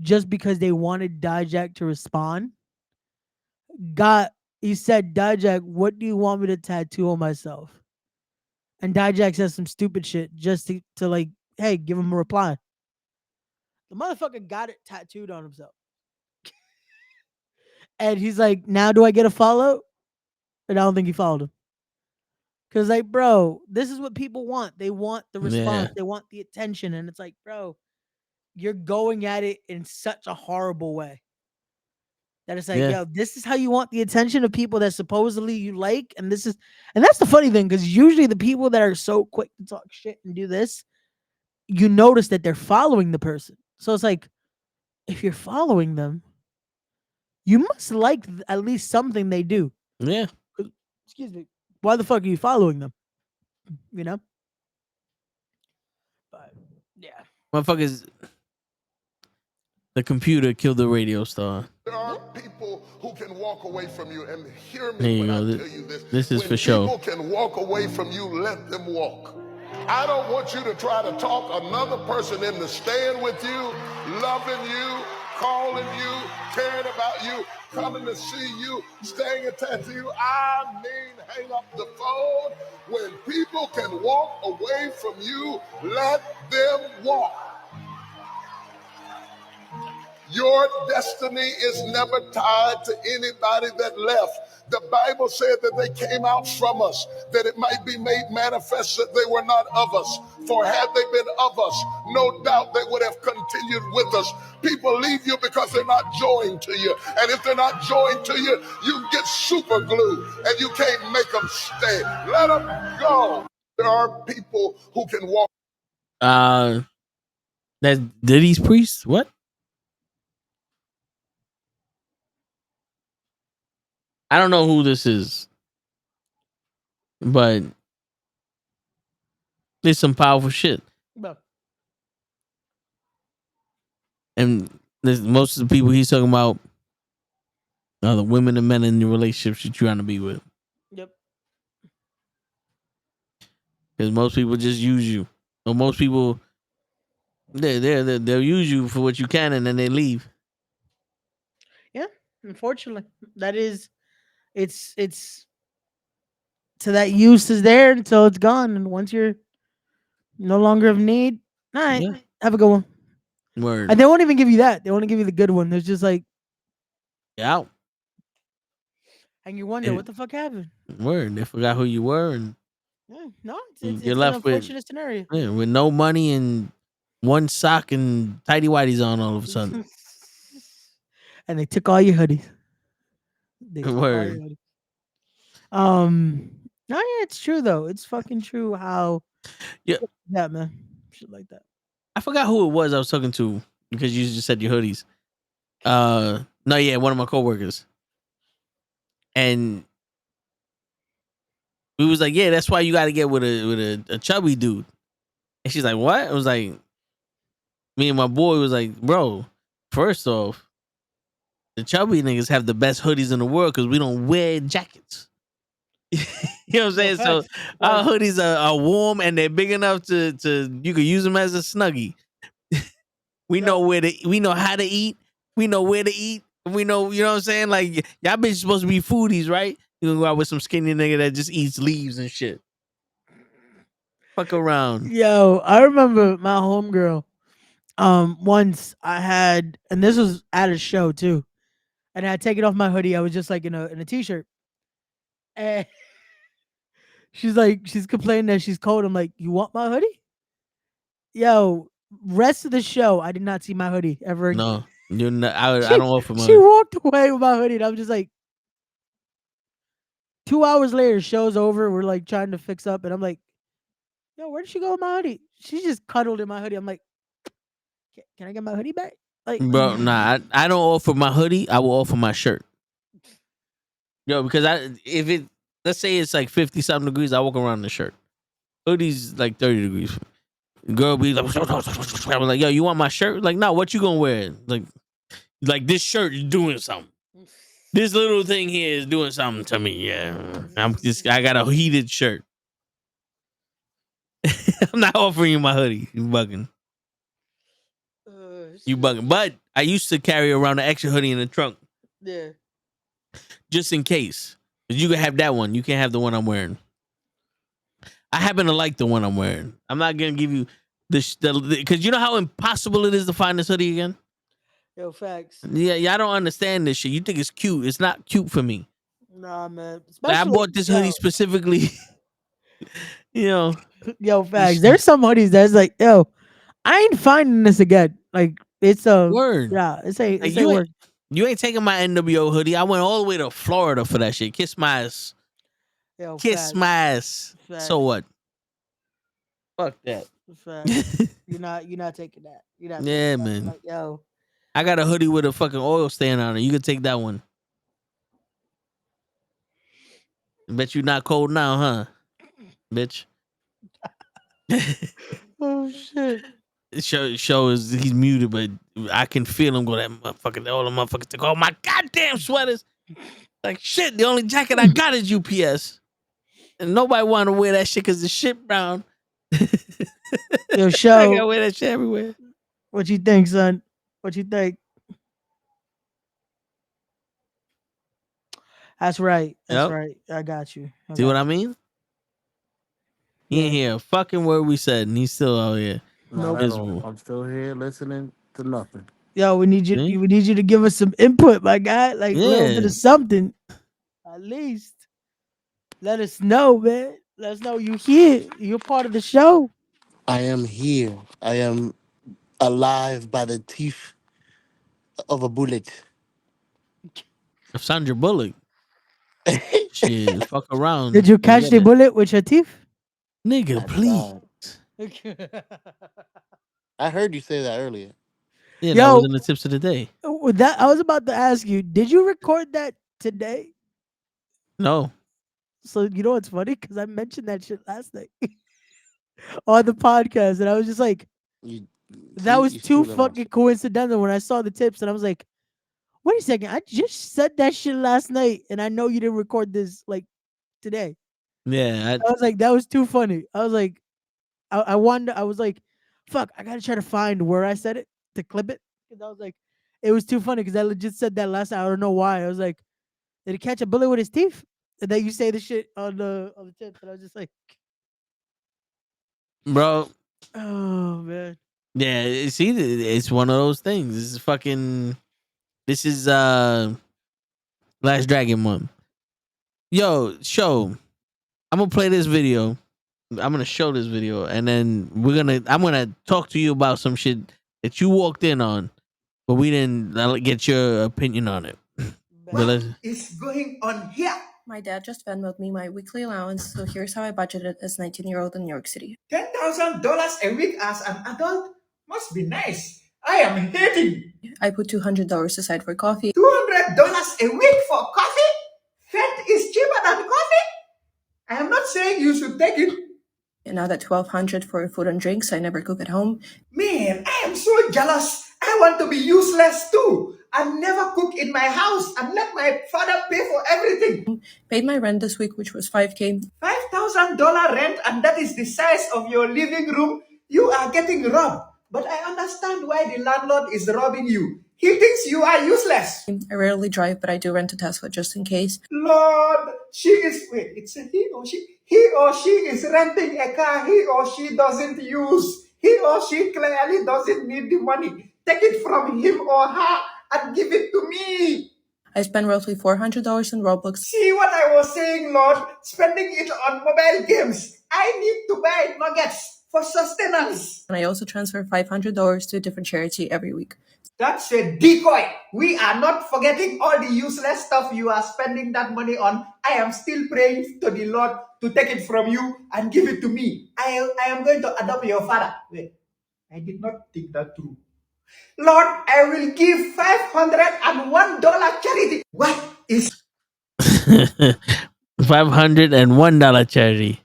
just because they wanted Dijak to respond. He said, Dijak, what do you want me to tattoo on myself? And Dijak says some stupid shit just to like, hey, give him a reply. The motherfucker got it tattooed on himself. And he's like, now do I get a follow? And I don't think he followed him. Cause like, bro, this is what people want. They want the response. Yeah. They want the attention. And it's like, bro, you're going at it in such a horrible way. That it's like, Yeah. yo, this is how you want the attention of people that supposedly you like. And that's the funny thing, because usually the people that are so quick to talk shit and do this, you notice that they're following the person. So it's like, if you're following them, you must like at least something they do. Yeah. Excuse me. Why the fuck are you following them? You know? But yeah. Motherfuckers, the computer killed the radio star. There are people who can walk away from you, and hear There me you when I go. tell you this. This is when for sure. people can walk away from you, let them walk. I don't want you to try to talk another person into staying with you, loving you, calling you, caring about you, coming to see you, staying attached to you. I mean, hang up the phone. When people can walk away from you, let them walk. Your destiny is never tied to anybody that left. The Bible said that they came out from us, that it might be made manifest that they were not of us. For had they been of us, no doubt they would have continued with us. People leave you because they're not joined to you. And if they're not joined to you, you get super glue and you can't make them stay. Let them go. There are people who can walk. That's Diddy's priest? What? I don't know who this is, but there's some powerful shit. Bro. And most of the people he's talking about are the women and men in the relationships you're trying to be with. Yep. Because most people just use you. Or most people, they'll use you for what you can and then they leave. Yeah, unfortunately, that is, it's to that use is there until it's gone, and once you're no longer of need, all right, Yeah. have a good one. Word. And they won't even give you that. They won't give you the good one. There's just like, Yeah. and you wonder And- what the fuck happened. Word. They forgot who you were and Yeah, no, You're it's an left with- unfortunate scenario. yeah, with no money and one sock and tidy whities on all of a sudden. And they took all your hoodies. They took all your Word. hoodies. No, yeah, it's true though. It's fucking true how. Yeah. Yeah, man. Shit like that. I forgot who it was I was talking to because you just said your hoodies. No, yeah, one of my coworkers. And we was like, yeah, that's why you got to get with a chubby dude. And she's like, what? I was like, me and my boy was like, bro, first off, the chubby niggas have the best hoodies in the world because we don't wear jackets. You know what I'm saying? So facts. our hoodies are warm and they're big enough to you could use them as a snuggie. We know we know how to eat. We know where to eat. We know, you know what I'm saying? Like, y'all bitches supposed to be foodies, right? You gonna go out with some skinny nigga that just eats leaves and shit. Fuck around. Yo, I remember my homegirl. Once I had, and this was at a show too, and I had taken off my hoodie. I was just like in a t-shirt, and she's complaining that she's cold. I'm like, you want my hoodie? Yo, rest of the show, I did not see my hoodie ever again. No, you're not, I don't offer my She walked away with my hoodie, and I'm just like, 2 hours later, show's over. We're like trying to fix up, and I'm like, yo, where did she go with my hoodie? She just cuddled in my hoodie. I'm like, can I get my hoodie back? Like, Bro, nah, I don't offer my hoodie. I will offer my shirt. Yo, because let's say it's like 50 something degrees, I walk around in the shirt. Hoodie's like 30 degrees. Girl be like, I'm like, yo, you want my shirt? Like, no, what you gonna wear? Like this shirt is doing something. This little thing here is doing something to me. Yeah, I got a heated shirt. I'm not offering you my hoodie. You bugging. You bugging. But I used to carry around an extra hoodie in the trunk. Yeah. Just in case. You can have that one. You can't have the one I'm wearing. I happen to like the one I'm wearing. I'm not gonna give you because you know how impossible it is to find this hoodie again. Yo, facts. Yeah, I don't understand this shit. You think it's cute? It's not cute for me. Nah, man. Like, I bought this hoodie specifically. Yo, facts. There's some hoodies that's like, yo, I ain't finding this again. Like, it's a word. Yeah, it's Like, a word. You ain't taking my NWO hoodie. I went all the way to Florida for that shit. Kiss my ass. Yo, Kiss facts. my ass. Facts. So what? Fuck that. Facts. You're not taking that. You're not. Yeah, taking that. man. Like, yo, I got a hoodie with a fucking oil stain on it. You can take that one. Bet you not cold now, huh? Bitch. oh shit. Show is he's muted, but I can feel him go that motherfucker. All the motherfuckers take all my goddamn sweaters. Like shit, the only jacket I got is UPS. And nobody want to wear that shit because the shit brown. Yo, I show. gotta wear that shit everywhere. What you think, son? What you think? That's right. That's Yep. right. I got you. See what I mean? He ain't hear a fucking word we said, and he's still out here. Not at all. I'm still here listening to nothing. Yo, we need you. See? We need you to give us some input, my guy. Like a little bit Yeah. of something, at least. Let us know, man. Let us know you here. You're part of the show. I am here. I am alive by the teeth of a bullet. Of Sandra Bullock. Shit, fuck around. Did you catch the bullet with your teeth? Nigga, please. I heard you say that earlier. Yeah, that was in the tips of the day. With that, I was about to ask you, did you record that today? No. So you know what's funny? Because I mentioned that shit last night on the podcast, and I was just like, that was too fucking coincidental when I saw the tips, and I was like, wait a second, I just said that shit last night, and I know you didn't record this like today. Yeah. I was like, that was too funny. I was like, I wanted, I was like, fuck, I gotta try to find where I said it to clip it. Because I was like, it was too funny because I legit said that last night. I don't know why. I was like, did he catch a bullet with his teeth? And then you say the shit on the tips, and I was just like, Bro. oh man. Yeah, see, it's one of those things. This is Last Dragon month. Yo, show. I'm gonna play this video. I'm gonna show this video, and then I'm gonna talk to you about some shit that you walked in on, but we didn't get your opinion on it. What is going on here? My dad just Venmoed me my weekly allowance, so here's how I budgeted as a 19-year-old in New York City. $10,000 a week as an adult must be nice. I am hating. I put $200 aside for coffee. $200 a week for coffee? Fat is cheaper than coffee? I am not saying you should take it. And now that $1,200 for food and drinks, I never cook at home. Man, I am so jealous. I want to be useless too. I never cook in my house and let my father pay for everything. Paid my rent this week, which was $5,000. $5,000 rent, and that is the size of your living room. You are getting robbed. But I understand why the landlord is robbing you. He thinks you are useless. I rarely drive, but I do rent a Tesla just in case. Lord, it's a he or she. He or she is renting a car he or she doesn't use. He or she clearly doesn't need the money. Take it from him or her and give it to me. I spent roughly $400 in Roblox. See what I was saying, Lord? Spending it on mobile games. I need to buy nuggets for sustenance. And I also transfer $500 to a different charity every week. That's a decoy. We are not forgetting all the useless stuff you are spending that money on. I am still praying to the Lord to take it from you and give it to me. I am going to adopt your father. Wait, I did not think that through. Lord, I will give $501 charity. What is $501 charity?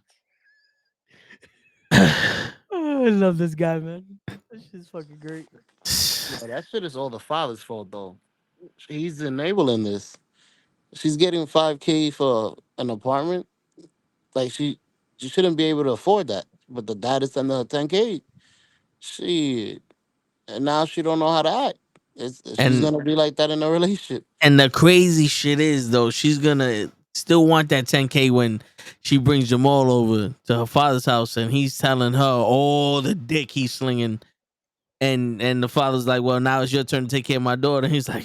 I love this guy, man. This shit's fucking great. Yeah, that shit is all the father's fault though. He's enabling this. She's getting 5K for an apartment. Like she shouldn't be able to afford that. But the dad is sending her 10K. She and now she don't know how to act. She's And gonna be like that in a relationship. and the crazy shit is though, she's gonna still want that 10K when she brings Jamal over to her father's house and he's telling her all the dick he's slinging. And the father's like, well, now it's your turn to take care of my daughter. He's like,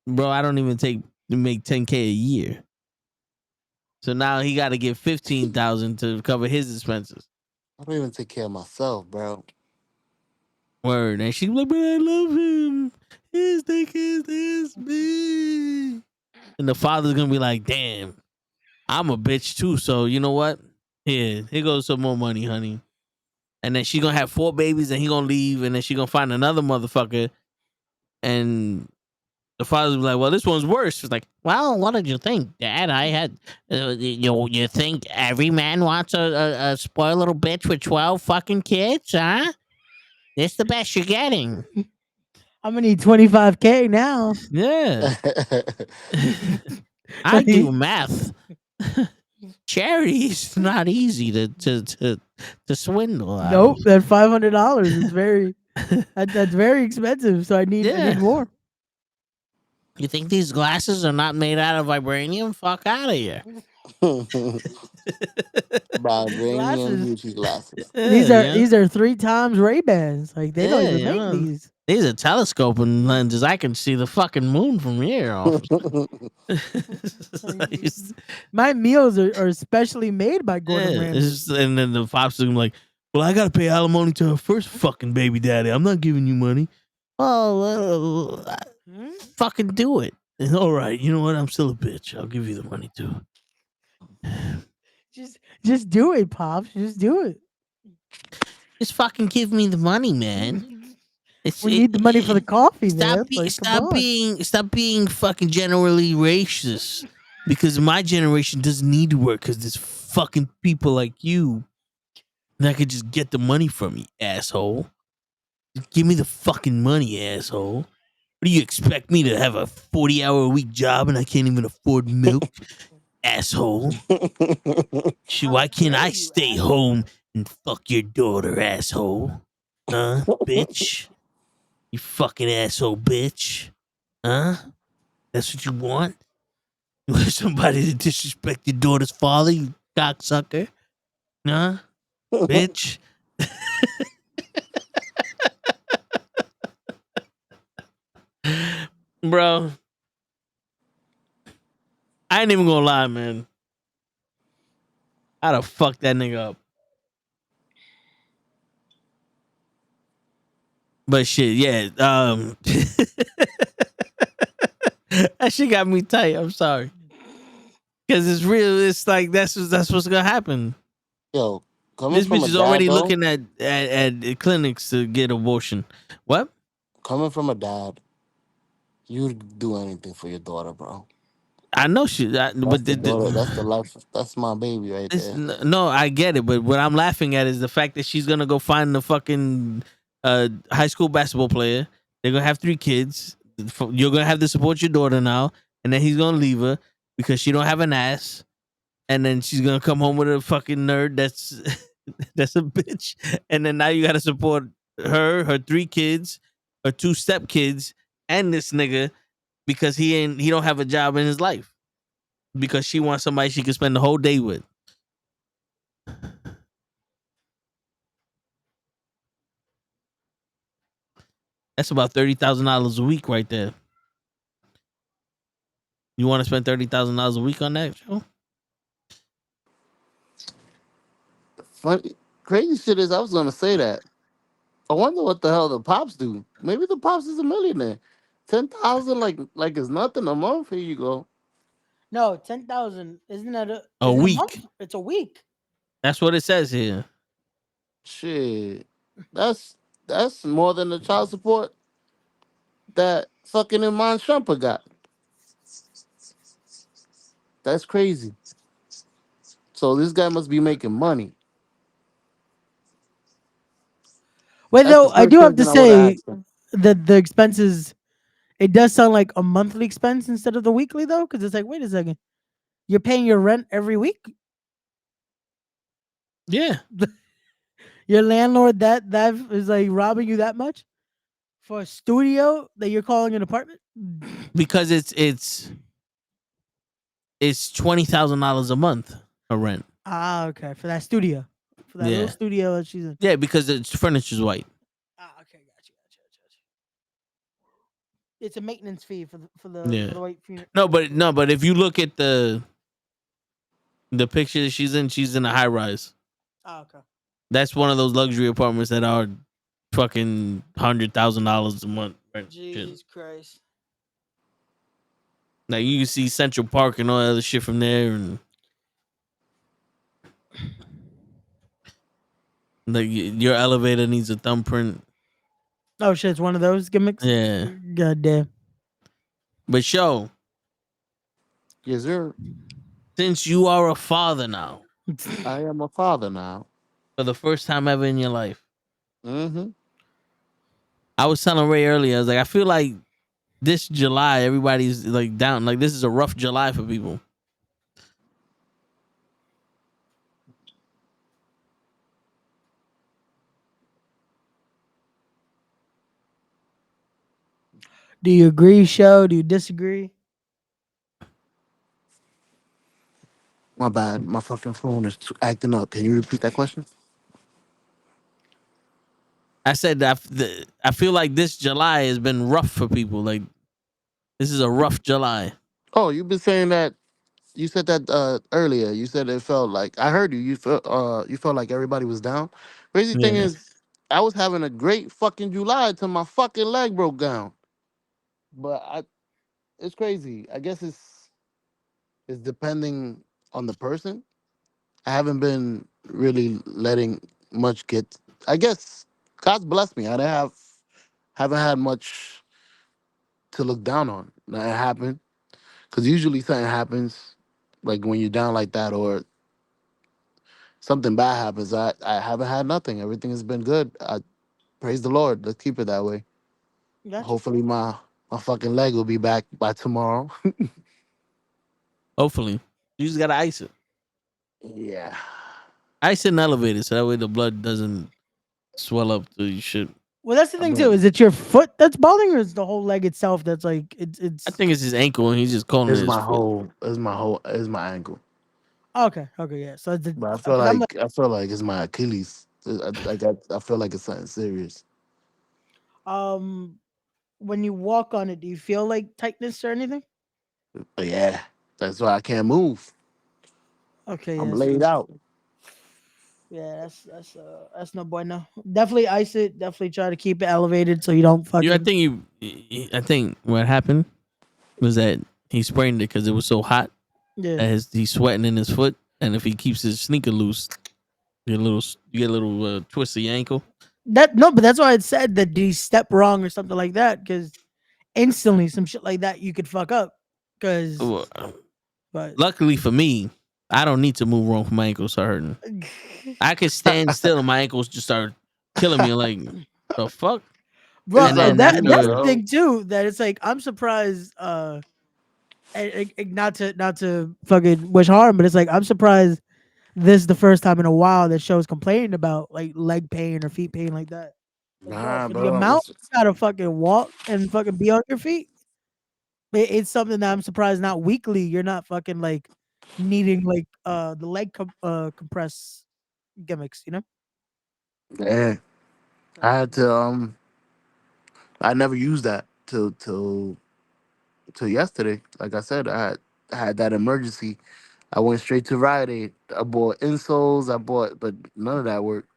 bro, I don't even make 10K a year. So now he got to get 15,000 to cover his expenses. I don't even take care of myself, bro. Word. And she's like, but I love him. His dick is this big. And the father's gonna be like, damn, I'm a bitch too. So you know what? Here goes some more money, honey. And then she gonna have 4 babies and he gonna leave and then she gonna find another motherfucker. And the father's like, well, this one's worse. It's like, well, what did you think, Dad? I had, you think every man wants a spoiled little bitch with 12 fucking kids, huh? This the best you're getting. I'm gonna need 25K now. Yeah. I do math. Charity is not easy to swindle. Nope, that $500 is very that's very expensive. So I need more. You think these glasses are not made out of vibranium? Fuck out of here. Vibranium Glasses. Gucci glasses. These are 3 times Ray-Bans. Like they don't even make these. These are telescoping lenses. I can see the fucking moon from here. My meals are specially made by Gordon Ramsay. And then the pops are like, well, I gotta pay alimony to her first fucking baby daddy. I'm not giving you money. Oh, fucking do it. And, all right, you know what? I'm still a bitch. I'll give you the money too. Just do it, Pops. Just do it. Just fucking give me the money, man. We need the money for the coffee, man. Stop being fucking generally racist. Because my generation doesn't need to work because there's fucking people like you that could just get the money from you, asshole. Give me the fucking money, asshole. What do you expect me to have a 40-hour-a-week job and I can't even afford milk? Asshole. Why can't I stay home and fuck your daughter, asshole? Huh, bitch? You fucking asshole bitch. Huh? That's what you want? You want somebody to disrespect your daughter's father, you cocksucker? Huh? Bitch? Bro. I ain't even gonna lie, man. I'd have fucked that nigga up. But shit, yeah. That shit got me tight. I'm sorry. Because it's real. It's like that's what's gonna happen. Yo, this bitch is already looking at clinics to get abortion. What? Coming from a dad, you'd do anything for your daughter, bro. I know she, that's the daughter. That's the life. That's my baby right there. No, I get it, but what I'm laughing at is the fact that she's gonna go find the fucking high school basketball player. They're gonna have 3 kids. You're gonna have to support your daughter now, and then he's gonna leave her because she don't have an ass, and then she's gonna come home with a fucking nerd that's that's a bitch, and then now you gotta support her 3 kids, her 2 stepkids, and this nigga because he don't have a job in his life because she wants somebody she can spend the whole day with. That's about $30,000 a week right there. You want to spend $30,000 a week on that show? Funny, crazy shit is I was gonna say that. I wonder what the hell the pops do. Maybe the pops is a millionaire. 10,000 like is nothing a month. Here you go. No, 10,000. Isn't that a week? It's a week. That's what it says here. Shit, that's more than the child support that fucking Iman Shumper got. That's crazy. So this guy must be making money. Wait, That's the though, I first do have to question I would have say asked him. that the expenses, it does sound like a monthly expense instead of the weekly, though, because it's like, wait a second, you're paying your rent every week. Yeah, Your landlord that is like robbing you that much for a studio that you're calling an apartment. because it's $20,000 a month for rent. Ah, okay, for that studio, for that little Yeah, studio that she's in. yeah, because the furniture's white. Ah, okay, gotcha. It's a maintenance fee for Yeah, the white no, but if you look at the picture that she's in a high rise. Ah, okay. That's one of those luxury apartments that are fucking $100,000 a month. Rent shit. Jesus Christ. Like you can see Central Park and all that other shit from there, and like your elevator needs a thumbprint. Oh shit, it's one of those gimmicks. Yeah, God damn. but show Yes, sir. since you are a father now I am a father now. for the first time ever in your life, Mm-hmm. I was telling Ray earlier. I was like, I feel like this July everybody's like down. Like this is a rough July for people. Do you agree, show? Do you disagree? My bad. My fucking phone is acting up. Can you repeat that question? I said that I feel like this July has been rough for people. Like this is a rough July. Oh, you've been saying that. You said that earlier. You said it felt like I heard you. You felt like everybody was down. Crazy thing Yeah. is, I was having a great fucking July till my fucking leg broke down. But it's crazy. I guess it's depending on the person. I haven't been really letting much get. I guess God's blessed me. I didn't haven't had much to look down on. That happened because usually something happens, like when you're down like that, or something bad happens. I haven't had nothing. Everything has been good. I praise the Lord. Let's keep it that way. Gotcha. Hopefully my fucking leg will be back by tomorrow. Hopefully, you just gotta ice it. Yeah. Ice it in the elevator so that way the blood doesn't swell up to your shit. Well, that's the I've thing too. been Is it your foot that's bothering, or is the whole leg itself that's like I it's think it's his ankle and he's just calling it it's his my foot. whole it's my ankle. okay? Okay, yeah. So the But because I'm like, I feel like it's my Achilles. I feel like it's something serious. um, when you walk on it, do you feel like tightness or anything? But yeah, that's why I can't move. Okay, I'm yeah. laid So out. yeah, that's no bueno. Definitely ice it. Definitely try to keep it elevated so you don't You, fucking I think what happened was that he sprained it because it was so hot yeah. that he's sweating in his foot, and if he keeps his sneaker loose, you get a little twist of your ankle. That no, but that's why it said that did he step wrong or something like that because instantly some shit like that you could fuck up because Well, but luckily for me, I don't need to move wrong for my ankles start hurting. I could stand still and my ankles just start killing me. Like the fuck. bro, It's And then something that to you, that's after, the bro. thing too. That it's like I'm surprised. Not to fucking wish harm, but it's like I'm surprised. This is the first time in a while that shows complaining about like leg pain or feet pain like that. Like, bro, Nah, for the bro. amount you gotta fucking walk and fucking be on your feet, it's something that I'm surprised not weekly. You're not fucking like needing like the compress gimmicks, you know? Yeah. I had to I never used that till yesterday. Like I said, I had that emergency. I went straight to Rite Aid. I bought insoles. But none of that worked.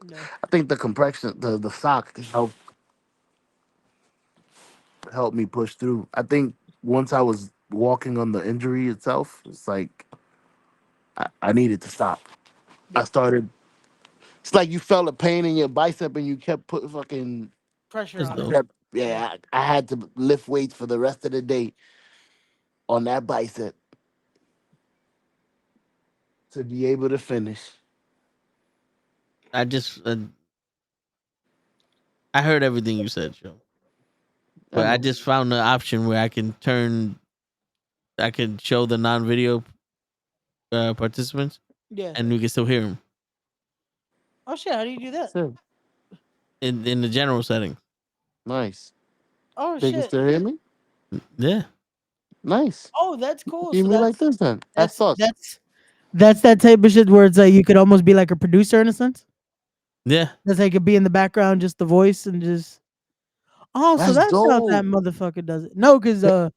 No. I think the compression, the sock helped me push through. I think once I was walking on the injury itself, it's like I needed to stop. I Yep. started. It's like you felt a pain in your bicep and you kept putting fucking. Pressure that's on I it. dope. kept, Yeah. yeah, I had to lift weights for the rest of the day on that bicep to be able to finish. I just I heard everything you said, Joe. But I just found the option where I can show the non-video participants, Yeah. and we can still hear them Oh shit! How do you do that? So, in the general setting. nice. Oh They can shit! still hear me? Yeah. Nice. Oh, that's cool. Hear So me like this then. That's that's sus. that's that's that type of shit where it's like you could almost be like a producer in a sense. Yeah. That's like could be in the background, just the voice and just. Oh, so That's that's how that dope. motherfucker does it. No, because the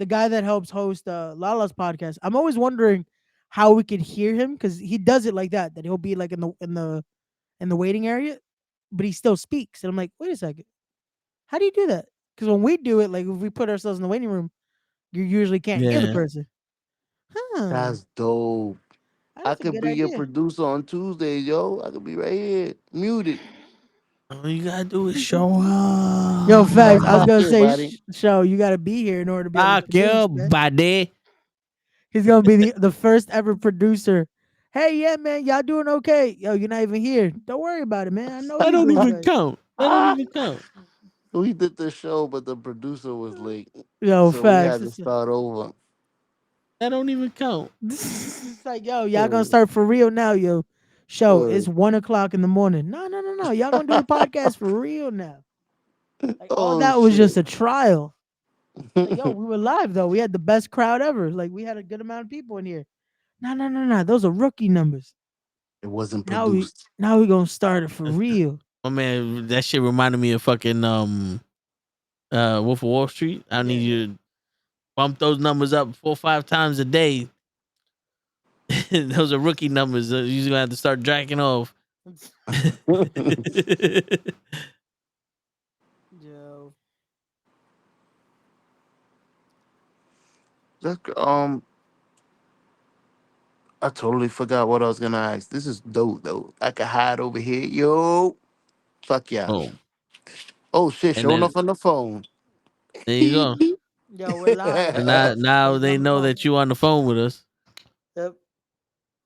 guy that helps host Lala's podcast, I'm always wondering how we could hear him because he does it like that. That he'll be like in the waiting area, but he still speaks. And I'm like, wait a second, how do you do that? Because when we do it, like if we put ourselves in the waiting room, you usually can't hear the Yeah. person. Huh? That's dope. I That's a could good be your idea. producer on Tuesday, yo. I could be right here, muted. All you gotta do is show up. Yo, facts. I was Fuck gonna it, say, buddy. show you got to be here in order to be able to Fuck produce, you, man. buddy. He's gonna be the first ever producer. Hey, yeah, man, y'all doing okay? Yo, you're not even here. Don't worry about it, man. I know That you don't doing even good. count. That don't even count. We did the show, but the producer was late. Yo, So we facts. had to start over. That don't even count. It's like, yo, y'all gonna Oh, start for real now, yo. Show it's oh, 1 o'clock in the morning. No. Y'all gonna do the podcast for real now. Like all oh that was just shit. a trial. Like, yo, It we were live though. We had the best crowd ever. Like we had a good amount of people in here. No. Those are rookie numbers. wasn't Now we produced. now we gonna start it for real. My man, that shit reminded me of fucking Wolf of Wall Street. I need you to bump those numbers up 4 or 5 times a day. Those are rookie numbers. You're gonna have to start jacking off. Yo. That's, I totally forgot what I was gonna ask. This is dope though. I can hide over here. Yo. Fuck yeah. Oh, Oh shit, and showing then up on the phone. there you go. Yo, we're live. And now He's they on the know phone. that you on the phone with us. Yep.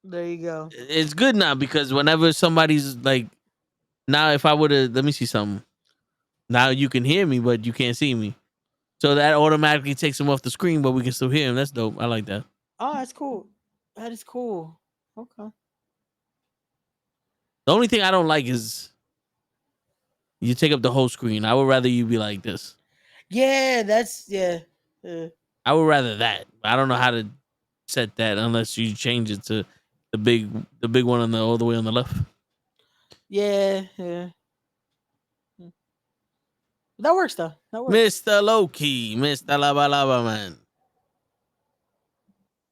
There you go. It's good now because whenever somebody's like, now if I would have, let me see something. Now you can hear me, but you can't see me. So that automatically takes him off the screen, but we can still hear him. That's dope. I like that. Oh, that's cool. That is cool. Okay. The only thing I don't like is you take up the whole screen. I would rather you be like this. Yeah, that's yeah. I would rather that. I don't know how to set that unless you change it to the big one on the all the way on the left. Yeah. Hmm. That works though. That works. Mr. Loki, Mr. Lava Lava Man.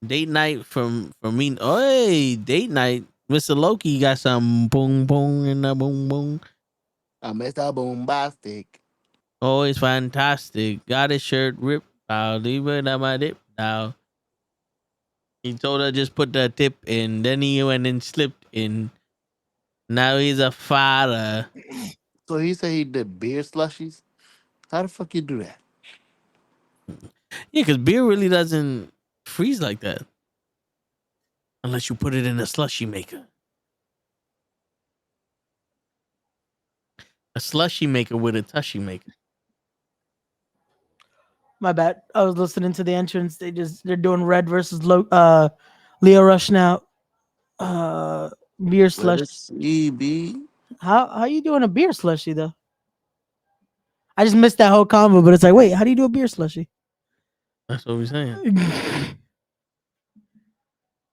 Date night from me. Oh, hey, date night. Mr. Loki got some boom boom and a boom boom. I messed up bombastic. Always fantastic. Got his shirt ripped. I'll leave it on my dip now. He told her just put the tip in. Then he went and slipped in. Now he's a father. So he said he did beer slushies. How the fuck you do that? Yeah, because beer really doesn't freeze like that. Unless you put it in a slushy maker. A slushy maker with a tushy maker. My bad. I was listening to the entrance. They're doing Red versus Leo Rush now. Beer slush. Let's see, B. How you doing a beer slushy though? I just missed that whole combo, but it's like, wait, how do you do a beer slushy? That's what we're saying.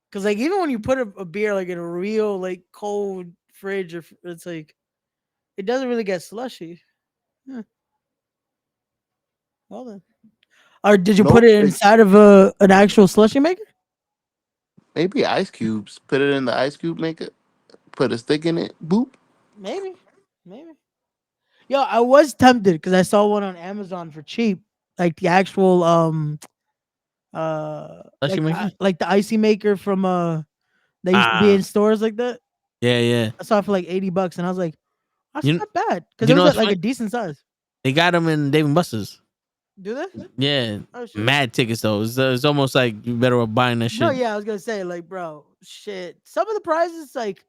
Because like even when you put a beer like in a real like cold fridge, or it's like it doesn't really get slushy. Huh. Well then, or did you put Nope. it inside of an actual slushy maker? Maybe ice cubes. Put it in the ice cube maker. Put a stick in it. Boop. Maybe. Yo, I was tempted because I saw one on Amazon for cheap, like the actual Slushy maker? like the icy maker from they used to be in stores like that. Yeah. I saw it for like $80, and I was like, that's You, not bad because you it know was at what's like a funny? decent size. They got them in Dave and Buster's. Do they? Yeah. Oh shit. Mad tickets though. It's almost like you better off buying that shit. No, yeah, I was gonna say like, bro, shit. Some of the prizes, like,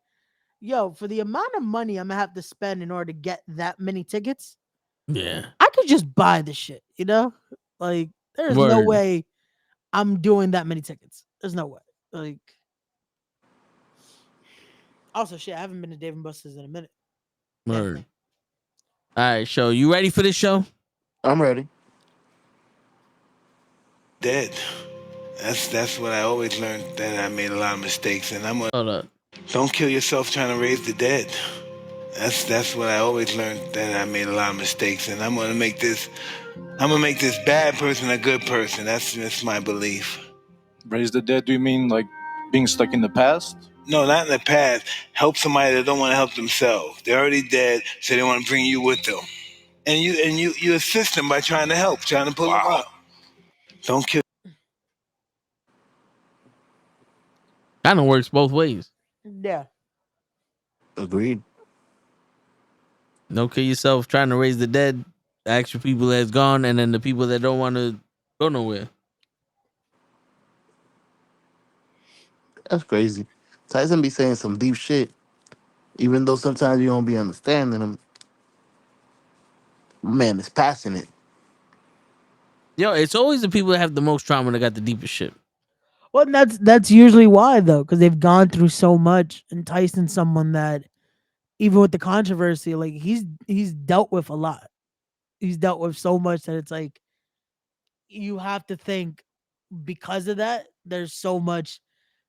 yo, for the amount of money I'm gonna have to spend in order to get that many tickets, Yeah. I could just buy the shit, you know? Like, there's no Word. way I'm doing that many tickets. There's no way. Like, also, shit, I haven't been to Dave and Buster's in a minute. Word. All right, show. You ready for this show? I'm ready. Dead. That's what I always learned. That I made a lot of mistakes, and I'm gonna Hold up. don't kill yourself trying to raise the dead. That's what I always learned. That I made a lot of mistakes, and I'm gonna make this bad person a good person. That's my belief. Raise the dead? Do you mean like being stuck in the past? No, not in the past. Help somebody that don't want to help themselves. They're already dead, so they want to bring you with them, and you assist them by trying to help, trying to pull them up. Don't kill. Kind of works both ways. Yeah. Agreed. Don't kill yourself trying to raise the dead. The actual people that's gone, and then the people that don't want to go nowhere. That's crazy. Tyson be saying some deep shit, even though sometimes you don't be understanding him. Man, it's passionate. Yo, it's always the people that have the most trauma that got the deepest shit. Well, that's usually why, though, because they've gone through so much. And Tyson's someone that, even with the controversy, like he's dealt with a lot. He's dealt with so much that it's like you have to think because of that. There's so much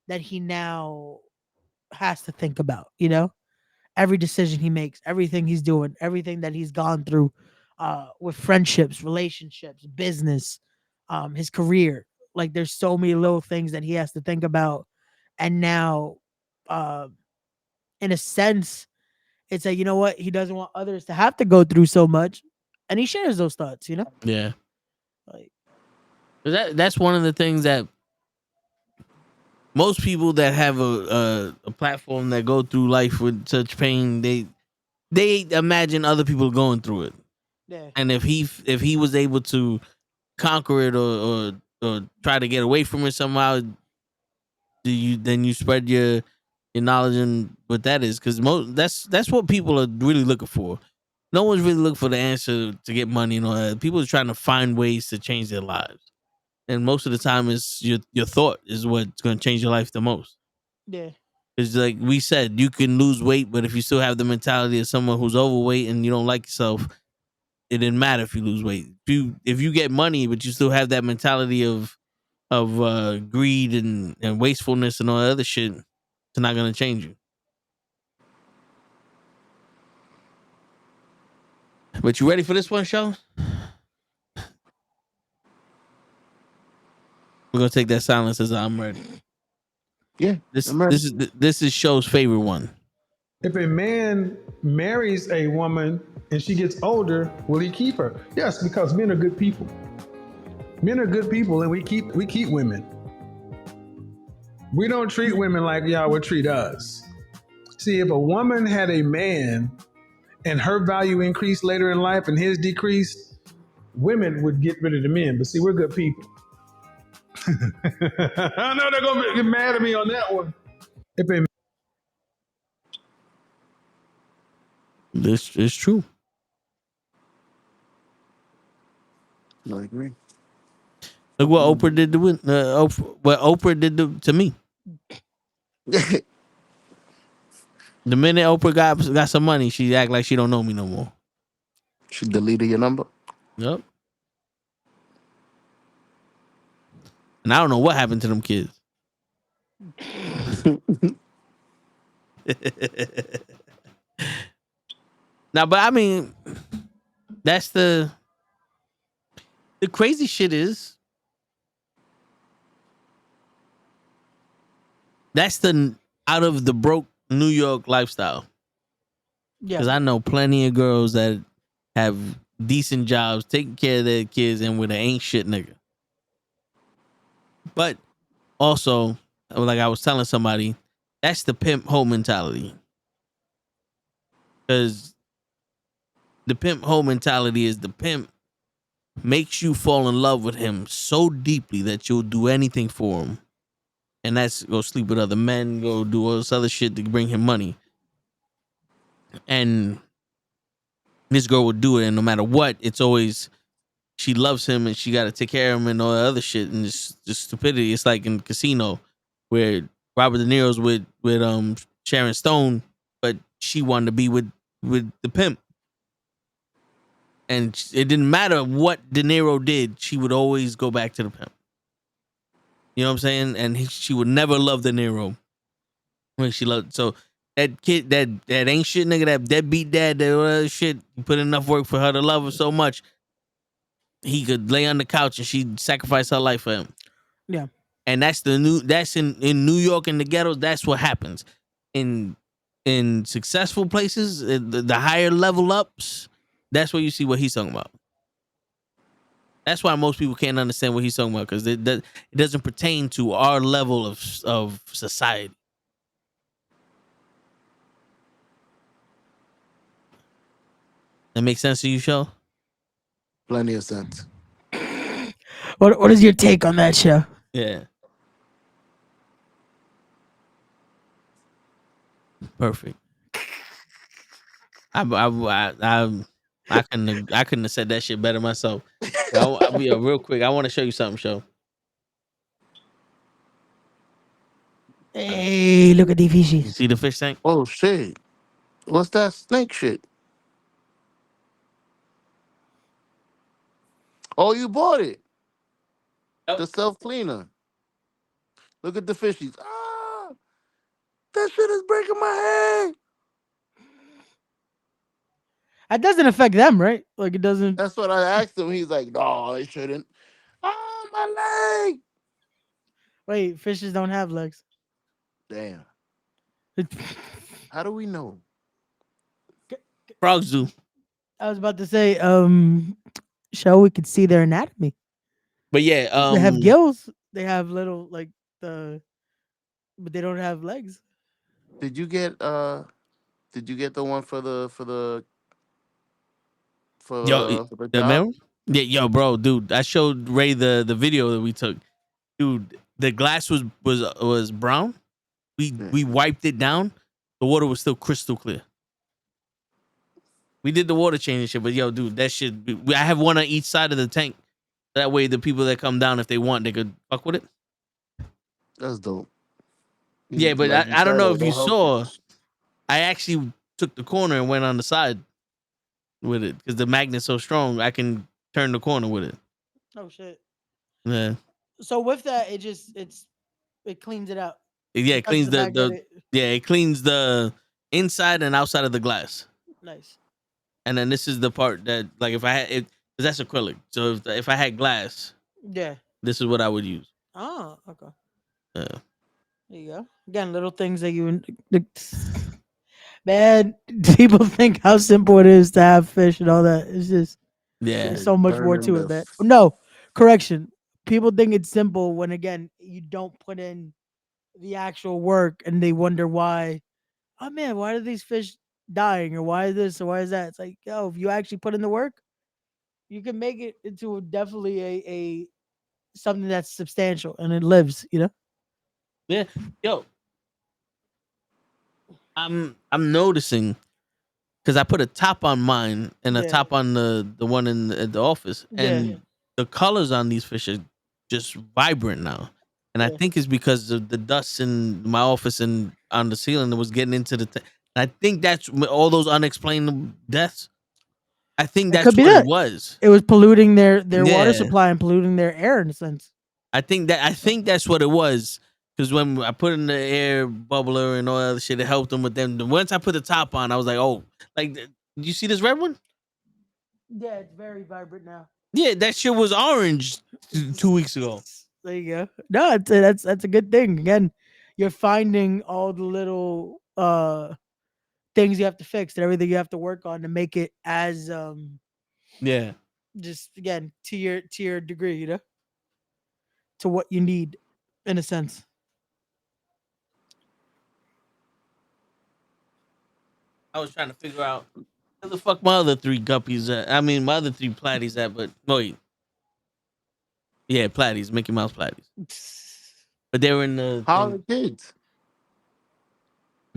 that he now has to think about. You know, every decision he makes, everything he's doing, everything that he's gone through, with friendships, relationships, business, his career. Like there's so many little things that he has to think about, and now, uh, in a sense, it's like, you know what, he doesn't want others to have to go through so much, and he shares those thoughts. You know, Yeah. like That's one of the things that most people that have a platform that go through life with such pain, they imagine other people going through it. yeah, And if he was able to conquer it or try to get away from it somehow, then you spread your knowledge and what that is, because that's what people are really looking for. No one's really looking for the answer to get money and all that. People are trying to find ways to change their lives, and most of the time, it's your thought is what's going to change your life the most. yeah, It's like we said, you can lose weight, but if you still have the mentality of someone who's overweight and you don't like yourself, it didn't matter if you lose weight. If you get money, but you still have that mentality of greed and wastefulness and all that other shit, it's not gonna change you. But you ready for this one, show? We're gonna take that silence as I'm ready. Yeah, This I'm ready. this is show's favorite one. If a man marries a woman and she gets older, will he keep her? Yes, because men are good people. Men are good people, and we keep women. We don't treat women like y'all would treat us. See, if a woman had a man and her value increased later in life and his decreased, women would get rid of the men. But see, we're good people. I know they're gonna get mad at me on that one. If a This is true. I agree. Look what Oprah did to what Oprah did to me. The minute Oprah got some money, she act like she don't know me no more. She deleted your number. Yep. And I don't know what happened to them kids. Now, but I mean, that's the crazy shit is that's the out of the broke New York lifestyle. yeah, Because I know plenty of girls that have decent jobs, taking care of their kids, and with an ain't shit nigga. But also, like I was telling somebody, that's the pimp hoe mentality. Because the pimp hoe mentality is the pimp makes you fall in love with him so deeply that you'll do anything for him. And that's go sleep with other men, go do all this other shit to bring him money. And this girl would do it, and no matter what, it's always she loves him and she got to take care of him and all that other shit, and it's just stupidity. It's like in Casino where Robert De Niro's with Sharon Stone, but she wanted to be with the pimp, and it didn't matter what De Niro did, she would always go back to the pimp. You know what I'm saying? And she would never love De Niro when she loved. So that kid, that ain't shit nigga, that deadbeat dad, that all that shit, he put enough work for her to love her so much. He could lay on the couch and she'd sacrifice her life for him. Yeah. And that's in New York in the ghettos. That's what happens in successful places, the higher level ups. That's where you see what he's talking about. That's why most people can't understand what he's talking about, because it doesn't pertain to our level of society. That makes sense to you, Show? Plenty of sense. What is your take on that show? Yeah. Perfect. I couldn't have said that shit better myself. I'll be real quick. I want to show you something, Show. Hey, look at the You fishies. see the fish tank? Oh shit! What's that snake shit? Oh, you bought it. Yep. The self cleaner. Look at the fishies. Ah, that shit is breaking my head. That doesn't affect them, right? Like it doesn't. That's what I asked him. He's like, no, it shouldn't. Ah, my leg. Wait, fishes don't have legs. Damn. How do we know? Frogs do. I was about to say, show we could see their anatomy. But yeah, They have gills. They have little but they don't have legs. Did you get the one for the yo, for the the job? mirror? Yeah, yo, bro, dude. I showed Ray the video that we took. Dude, the glass was brown. Yeah. We wiped it down. The water was still crystal clear. We did the water change and shit, but yo, dude, that shit. I have one on each side of the tank. That way, the people that come down, if they want, they could fuck with it. That's dope. Yeah, but Like you I don't said, know if you it'll help you. saw. I actually took the corner and went on the side with it because the magnet's so strong. I can turn the corner with it. Oh shit. Yeah, So with that, it cleans it out. yeah. It Because of cleans the magnetic. it cleans the inside and outside of the glass. Nice. And then this is the part that, like, if I had it, because that's acrylic. So if I had glass, Yeah. this is what I would use. Oh, okay. Yeah. There you go. Again, little things that man, people think how simple it is to have fish and all that. It's just Yeah. there's so much more Burning to it, the man. No, correction. People think it's simple when again you don't put in the actual work and they wonder why. Oh man, why are these fish dying or why is this or why is that? It's like, yo, if you actually put in the work, you can make it into definitely a something that's substantial and it lives, you know? Yeah. Yo, I'm noticing because I put a top on mine and a Yeah. top on the one in the office, and Yeah. the colors on these fish are just vibrant now. And I Yeah. think it's because of the dust in my office and on the ceiling that was getting into the. I think that's all those unexplained deaths. I think It could that's be what it that. was. It was polluting their water Yeah, supply and polluting their air in a sense. I think that's what it was. Because when I put in the air bubbler and all that other shit, it helped them with them. Once I put the top on, I was like, oh, like, did you see this red one? Yeah, it's very vibrant now. Yeah, that shit was orange 2 weeks ago. There you go. No, that's a good thing. Again, you're finding all the little things you have to fix and everything you have to work on to make it as Yeah. just again to your degree, you know, to what you need in a sense. I was trying to figure out where the fuck my other three guppies at. I mean, my other three platies at, but wait. Yeah, platies, Mickey Mouse platies. But they were in the How are thing. the kids?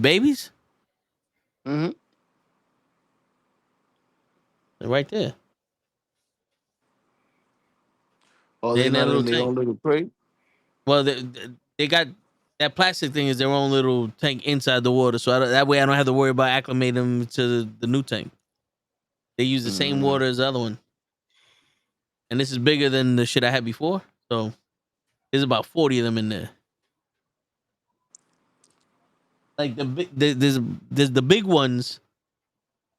Babies? Mm-hmm. They're right there. Oh, They're they're in that not little in their tank. own little crate. Well, they got that plastic thing is their own little tank inside the water, so that way I don't have to worry about acclimating them to the new tank. They use the same water as the other one, and this is bigger than the shit I had before. So there's about 40 of them in there. Like there's the big ones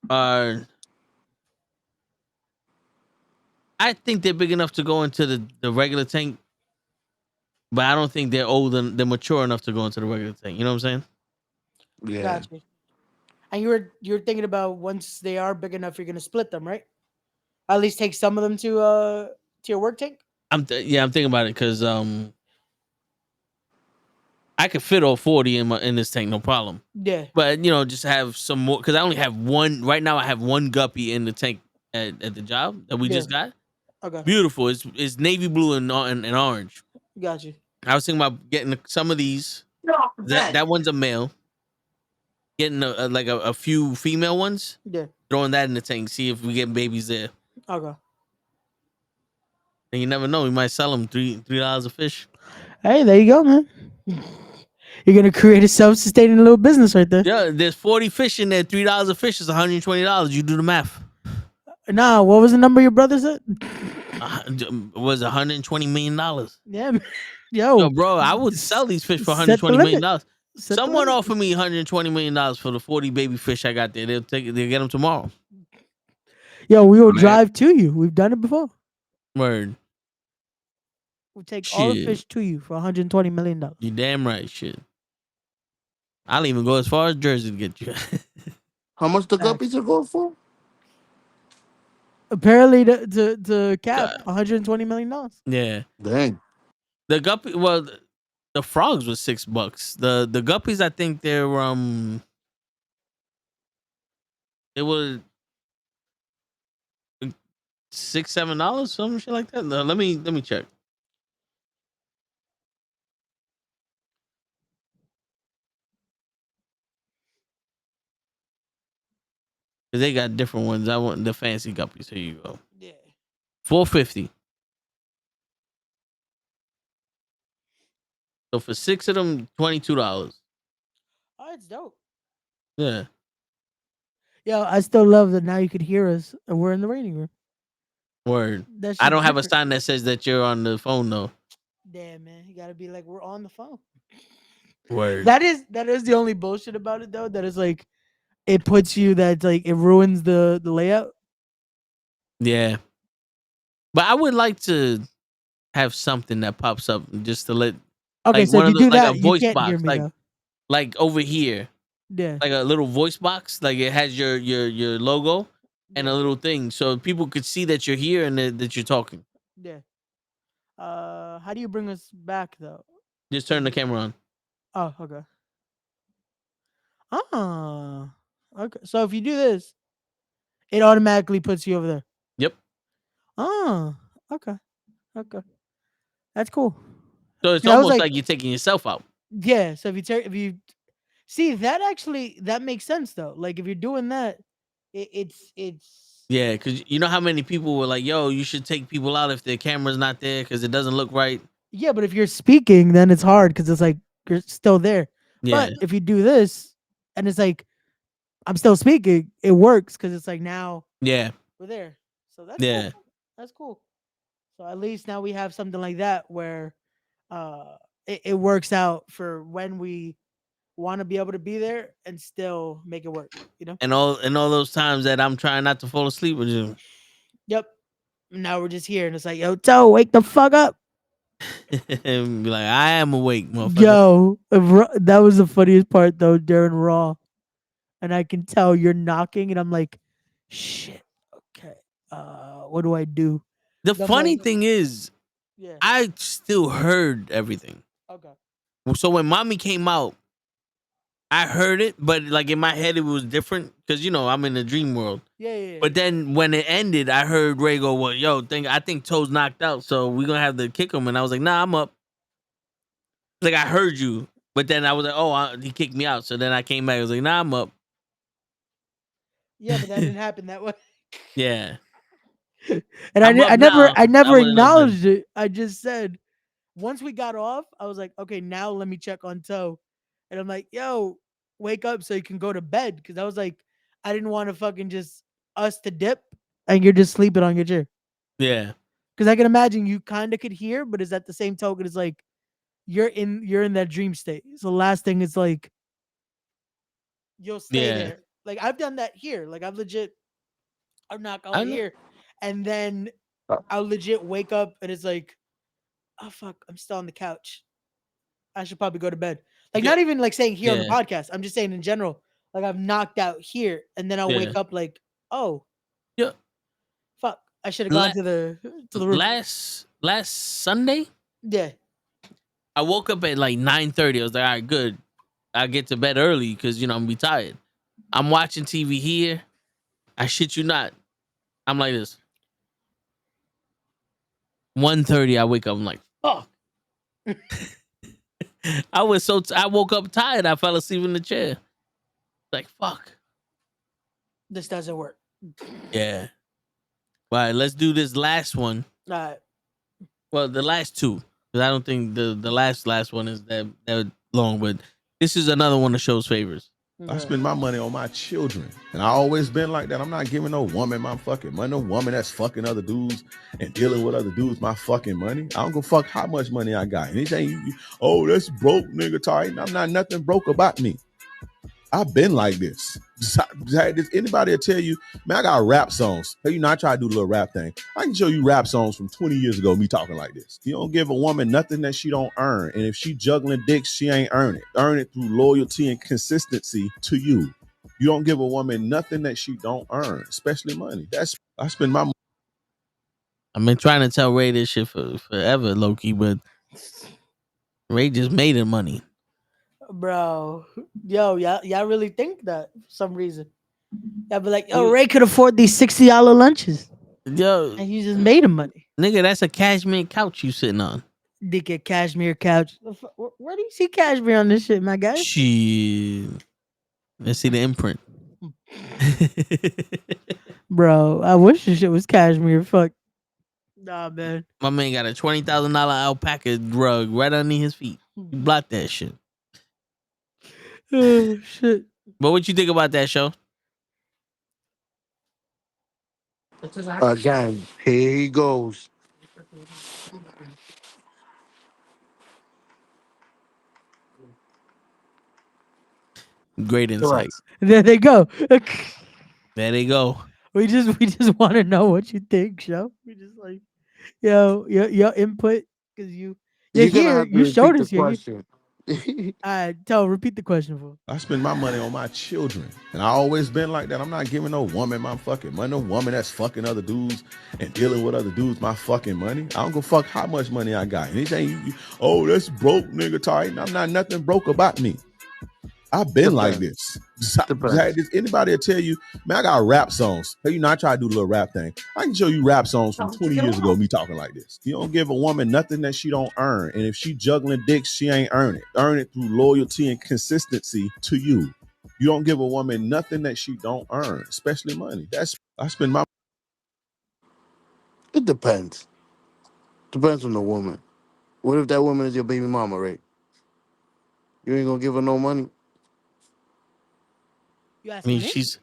are. I think they're big enough to go into the regular tank, but I don't think they're old and they're mature enough to go into the regular tank. You know what I'm saying? Yeah. Gotcha. And you're thinking about once they are big enough, you're gonna split them, right? At least take some of them to your work tank. I'm thinking about it because I could fit all 40 in this tank, no problem. Yeah. But just have some more because I only have one right now. I have one guppy in the tank at the job that we Yeah. just got. Okay. Beautiful. It's navy blue and orange. Gotcha. I was thinking about getting some of these. That one's a male. Getting a few female ones. Yeah. Throwing that in the tank. See if we get babies there. Okay. And you never know. We might sell them $3 a fish. Hey, there you go, man. You're gonna create a self-sustaining little business right there. Yeah, there's 40 fish in there. $3 a fish is $120. You do the math. Nah, what was the number your brother said? Was $120 million. Yeah, man. Yo, bro, I would sell these fish for set the $120 million. limit. Set the Someone limit. offered me $120 million for the 40 baby fish I got there. They'll get them tomorrow. Yo, we will drive to you. We've done it before. Word. We'll take all the Shit. fish to you for $120 million. You damn right, shit. I'll even go as far as Jersey to get you. How much the guppies are going for? Apparently, to cap $120 million. Yeah. Dang. The guppy, well, the frogs was $6. The guppies, I think they're it was $6-7, some shit like that. No, let me check. Cause they got different ones. I want the fancy guppies. Here you go. Yeah. $4.50. So for 6 of them, $22. Oh, it's dope. Yeah. Yo, I still love that now you could hear us and we're in the waiting room. Word. That I shit's don't have a different. sign that says that you're on the phone though. Damn, man, you gotta be like we're on the phone. Word. That is the only bullshit about it though. That is like it puts you that like it ruins the layout. Yeah. But I would like to have something that pops up just to let Okay, like so one if of you those do like a that, you voice can't hear box. me though. Like over here. Yeah. Like a little voice box. Like it has your logo and a little thing. So people could see that you're here and that you're talking. Yeah. How do you bring us back though? Just turn the camera on. Oh, okay. Ah, okay. So if you do this, it automatically puts you over there. Yep. Oh, okay. Okay. That's cool. So it's I was almost like you're taking yourself out. Yeah. So if you see that actually that makes sense though. Like if you're doing that, it's Yeah, because you know how many people were like, yo, you should take people out if their camera's not there because it doesn't look right. yeah. But if you're speaking, then it's hard because it's like you're still there. Yeah. But if you do this, and it's like I'm still speaking, it works because it's like now Yeah. we're there. So that's Yeah. cool. That's cool. So at least now we have something like that where it works out for when we want to be able to be there and still make it work, you know? And all those times that I'm trying not to fall asleep with you. Yep. Now we're just here and it's like, yo, Toe, wake the fuck up. And be like, I am awake, motherfucker. Yo, that was the funniest part though, during Raw. And I can tell you're knocking and I'm like, shit, okay. What do I do? The I'm funny like, thing is, yeah. I still heard everything. Okay. So when mommy came out, I heard it, but like in my head, it was different because I'm in the dream world. Yeah. But then when it ended, I heard Ray go, "Well, yo, I think Toe's knocked out, so we're gonna have to kick him." And I was like, "Nah, I'm up." Like I heard you, but then I was like, "Oh, he kicked me out." So then I came back. I was like, "Nah, I'm up." Yeah, but that didn't happen that way. Yeah. And I'm up now. I I never wouldn't have been. acknowledged it. I just said once we got off, I was like, okay, now let me check on Toe. And I'm like, yo, wake up so you can go to bed. Because I was like, I didn't want to fucking just us to dip and you're just sleeping on your chair. Yeah. Because I can imagine you kind of could hear, but is at the same token, it's like you're in that dream state. So the last thing is like you'll stay Yeah. there. Like I've done that here. Like I've knocked I on know. here, and then I'll legit wake up and it's like, oh fuck, I'm still on the couch. I should probably go to bed. Like Yeah. not even like saying here on the Yeah. podcast. I'm just saying in general. Like I've knocked out here, and then I'll Yeah. wake up like, oh Yeah. fuck, I should have La- gone to the room. last Sunday, Yeah. I woke up at like 9:30. I was like, all right, good. I get to bed early because I'm gonna be tired. I'm watching TV here. I shit you not. I'm like this. 1:30, I wake up. I'm like, fuck. I was I woke up tired. I fell asleep in the chair. Like, fuck. This doesn't work. Yeah. All right, let's do this last one. All right. Well, the last two. Because I don't think the last one is that long, but this is another one of show's favorites. I spend my money on my children. And I always been like that. I'm not giving no woman my fucking money. No woman that's fucking other dudes and dealing with other dudes my fucking money. I don't go fuck how much money I got. Anything oh, that's broke, nigga, tight. I'm not nothing broke about me. I've been like this. Anybody will tell you, man, I got rap songs. Hey, I try to do a little rap thing. I can show you rap songs from 20 years ago, me talking like this. You don't give a woman nothing that she don't earn. And if she juggling dicks, she ain't earn it. Earn it through loyalty and consistency to you. You don't give a woman nothing that she don't earn, especially money. I spend my money. I've been trying to tell Ray this shit for forever, Loki, but Ray just made it money. Bro, yo, y'all really think that for some reason? Y'all be like, yo, Ray could afford these $60 lunches. Yo, and you just made him money. Nigga, that's a cashmere couch you sitting on. Dick a cashmere couch. Where do you see cashmere on this shit, my guy? Shit. Let's see the imprint. Bro, I wish this shit was cashmere. Fuck. Nah, man. My man got a $20,000 alpaca rug right underneath his feet. You block that shit. Oh, shit. But what you think about that show? Again, here he goes. Great insight. There they go. There they go. We just want to know what you think, show. We just like, yo, your input because you're You're gonna here. have to You showed repeat the us you're here. question. Repeat the question for. I spend my money on my children. And I always been like that. I'm not giving no woman my fucking money. No woman that's fucking other dudes and dealing with other dudes my fucking money. I don't go fuck how much money I got. Anything oh, that's broke, nigga, tight. I'm not nothing broke about me. I've been like this. Anybody will tell you, man, I got rap songs. Hey, I try to do a little rap thing. I can show you rap songs from 20 years ago, me talking like this. You don't give a woman nothing that she don't earn. And if she juggling dicks, she ain't earn it. Earn it through loyalty and consistency to you. You don't give a woman nothing that she don't earn, especially money. I spend my. It depends. Depends on the woman. What if that woman is your baby mama, Ray? You ain't gonna give her no money? You I asking mean, me? she's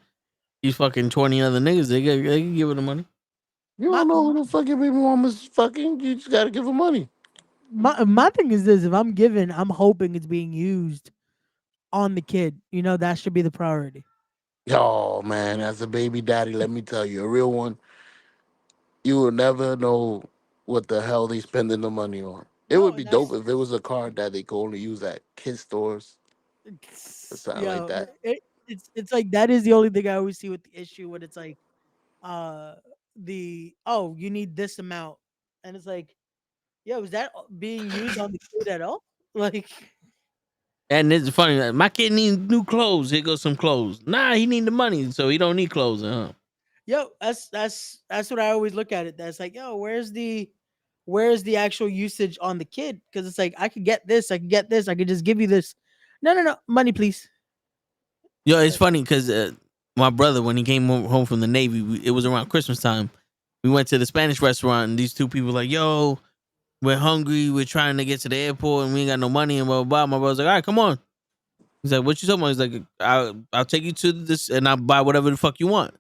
fucking 20 other niggas. They can give her the money. You don't know who the fuck your baby mama's fucking. You just gotta give her money. My thing is this: if I'm given, I'm hoping it's being used on the kid. You know, that should be the priority. Oh man, as a baby daddy, let me tell you, a real one, you will never know what the hell they spending the money on. It No, would be and dope that's if it was a card that they could only use at kid stores or something like yo, that. it's like that is the only thing I always see with the issue when it's like, uh, you need this amount, and it's like, yo, is that being used on the kid at all? Like, And it's funny. Like, my kid needs new clothes. Here goes some clothes. Nah, he need the money, so he don't need clothes. yo, that's what I always look at it. That's like, yo, where's the actual usage on the kid? Because it's like I could get this, I could get this, I could just give you this. No, money, please. Yo, it's funny because my brother, when he came home from the Navy, it was around Christmas time. We went to the Spanish restaurant, and these two people were like, yo, we're hungry. We're trying to get to the airport, and we ain't got no money, and blah, blah, blah. My brother's like, all right, come on. He's like, what you talking about? He's like, I'll take you to this, and I'll buy whatever the fuck you want.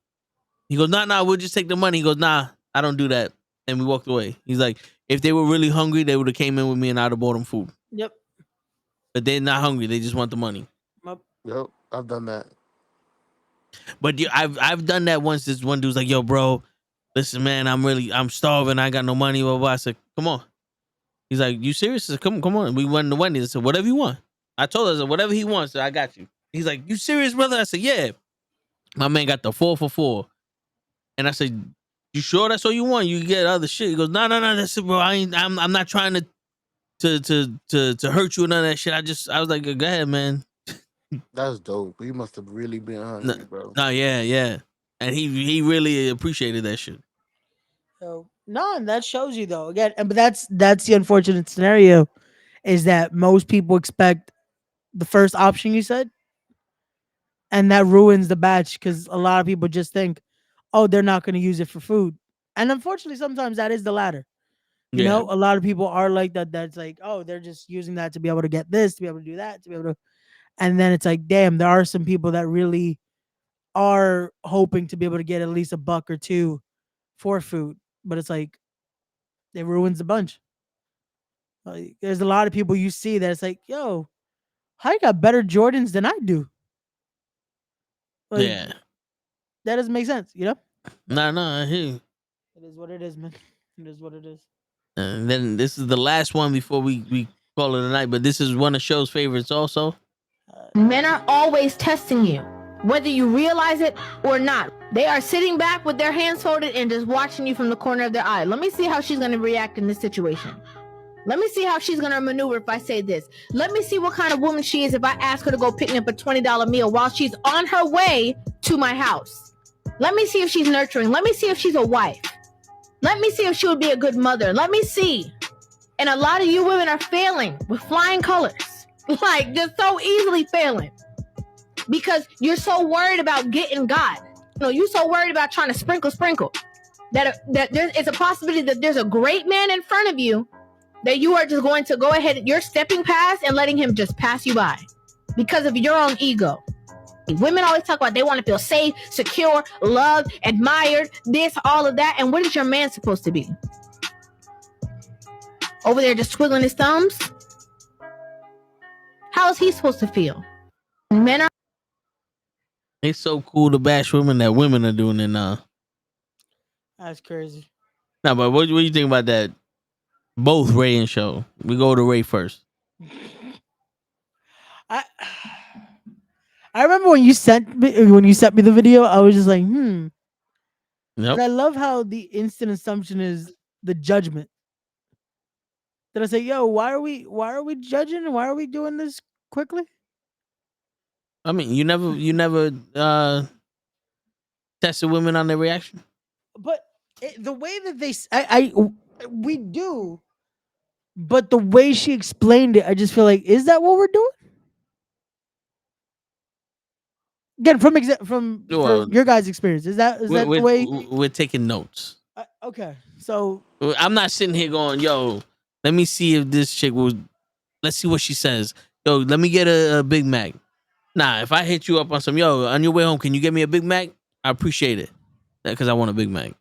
He goes, nah, we'll just take the money. He goes, nah, I don't do that. And we walked away. He's like, if they were really hungry, they would have came in with me, and I'd have bought them food. Yep. But they're not hungry. They just want the money. Yep, I've done that. But I've done that once. This one dude's like, yo, bro, listen, man, I'm starving. I got no money. Blah, blah. I said, come on. He's like, you serious? I said, come on. We went to Wendy's. I said, whatever you want. I told her, I said, whatever he wants, I got you. He's like, you serious, brother? I said, yeah. My man got the 4 for $4. And I said, you sure that's all you want? You get other shit. He goes, no, that's it, bro. I'm not trying to hurt you or none of that shit. I was like, go ahead, man. That's dope. You must have really been hungry, bro. No, yeah. And he really appreciated that shit. So no, and that shows you though. Again, but that's the unfortunate scenario, is that most people expect the first option you said, and that ruins the batch because a lot of people just think, oh, they're not going to use it for food, and unfortunately, sometimes that is the latter. You know, a lot of people are like that. That's like, oh, they're just using that to be able to get this, to be able to do that, to be able to, and then it's like, damn, there are some people that really are hoping to be able to get at least a buck or two for food, but it's like it ruins the bunch. Like, there's a lot of people you see that it's like, yo, I got better Jordans than I do. Like, Yeah. that doesn't make sense, you know? No, I hear you. It is what it is, man. It is what it is. And then this is the last one before we call it a night, but this is one of show's favorites also. Men are always testing you, whether you realize it or not. They are sitting back with their hands folded and just watching you from the corner of their eye. Let me see how she's going to react in this situation. Let me see how she's going to maneuver if I say this. Let me see what kind of woman she is if I ask her to go pick me up a $20 meal while she's on her way to my house. Let me see if she's nurturing. Let me see if she's a wife. Let me see if she would be a good mother. Let me see. And a lot of you women are failing with flying colors. Like, just so easily failing. Because you're so worried about getting God. You know, you're so worried about trying to sprinkle. That it's a possibility that there's a great man in front of you that you are just going to go ahead, you're stepping past and letting him just pass you by because of your own ego. Women always talk about they want to feel safe, secure, loved, admired, this, all of that. And what is your man supposed to be? Over there just twiddling his thumbs? How is he supposed to feel? Men are... It's so cool to bash women that women are doing it now. That's crazy. No, but what do you think about that? Both Ray and Show. We go to Ray first. I remember when you sent me the video, I was just like, Yep. But I love how the instant assumption is the judgment. Did I say, yo, why are we judging? Why are we doing this quickly? I mean, you never tested women on their reaction. But the way that we do, but the way she explained it, I just feel like, is that what we're doing? Again, from your guys' experience, is that the way we're taking notes? Okay, so I'm not sitting here going, yo, let me see if this chick will. Let's see what she says. Yo, let me get a Big Mac. Nah, if I hit you up on some, yo, on your way home, can you get me a Big Mac? I appreciate it, because I want a Big Mac.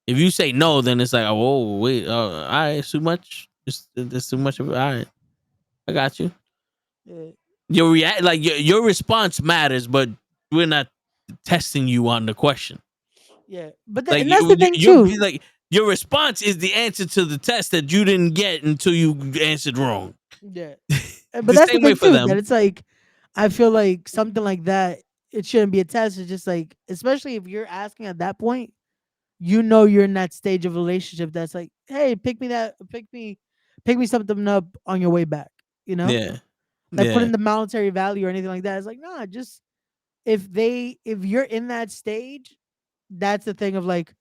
If you say no, then it's like, oh, whoa, wait, all right, it's too much. It's too much of it. All right, I got you. Yeah. Your response matters, but we're not testing you on the question. Yeah, but that's the thing too. Like, your response is the answer to the test that you didn't get until you answered wrong. Yeah, but that's the thing too. That it's like, I feel like something like that, it shouldn't be a test. It's just like, especially if you're asking at that point, you know, you're in that stage of relationship that's like, hey, pick me something up on your way back. You know, putting the monetary value or anything like that. It's like, nah, just if you're in that stage, that's the thing of like,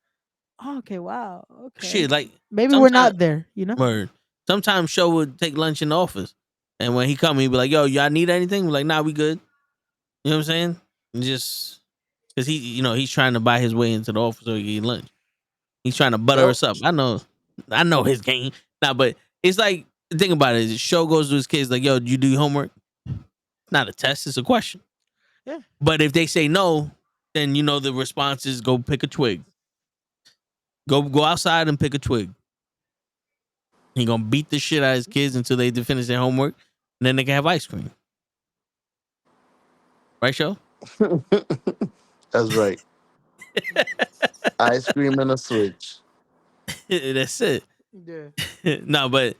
oh, okay, wow, okay, shit, like maybe we're not there, you know. Word. Sometimes Show would take lunch in the office, and when he come, he'd be like, "Yo, y'all need anything?" We're like, "Nah, we good." You know what I'm saying? And just because he's trying to buy his way into the office so he can eat lunch. He's trying to butter us up. I know his game. Nah, but it's like, think about it. The show goes to his kids like, yo, did you do your homework? Not a test, it's a question. Yeah. But if they say no, then the response is go pick a twig. Go outside and pick a twig. He gonna beat the shit out of his kids until they finish their homework, and then they can have ice cream. Right, Show? That's right. Ice cream and a switch. That's it. Yeah. No, but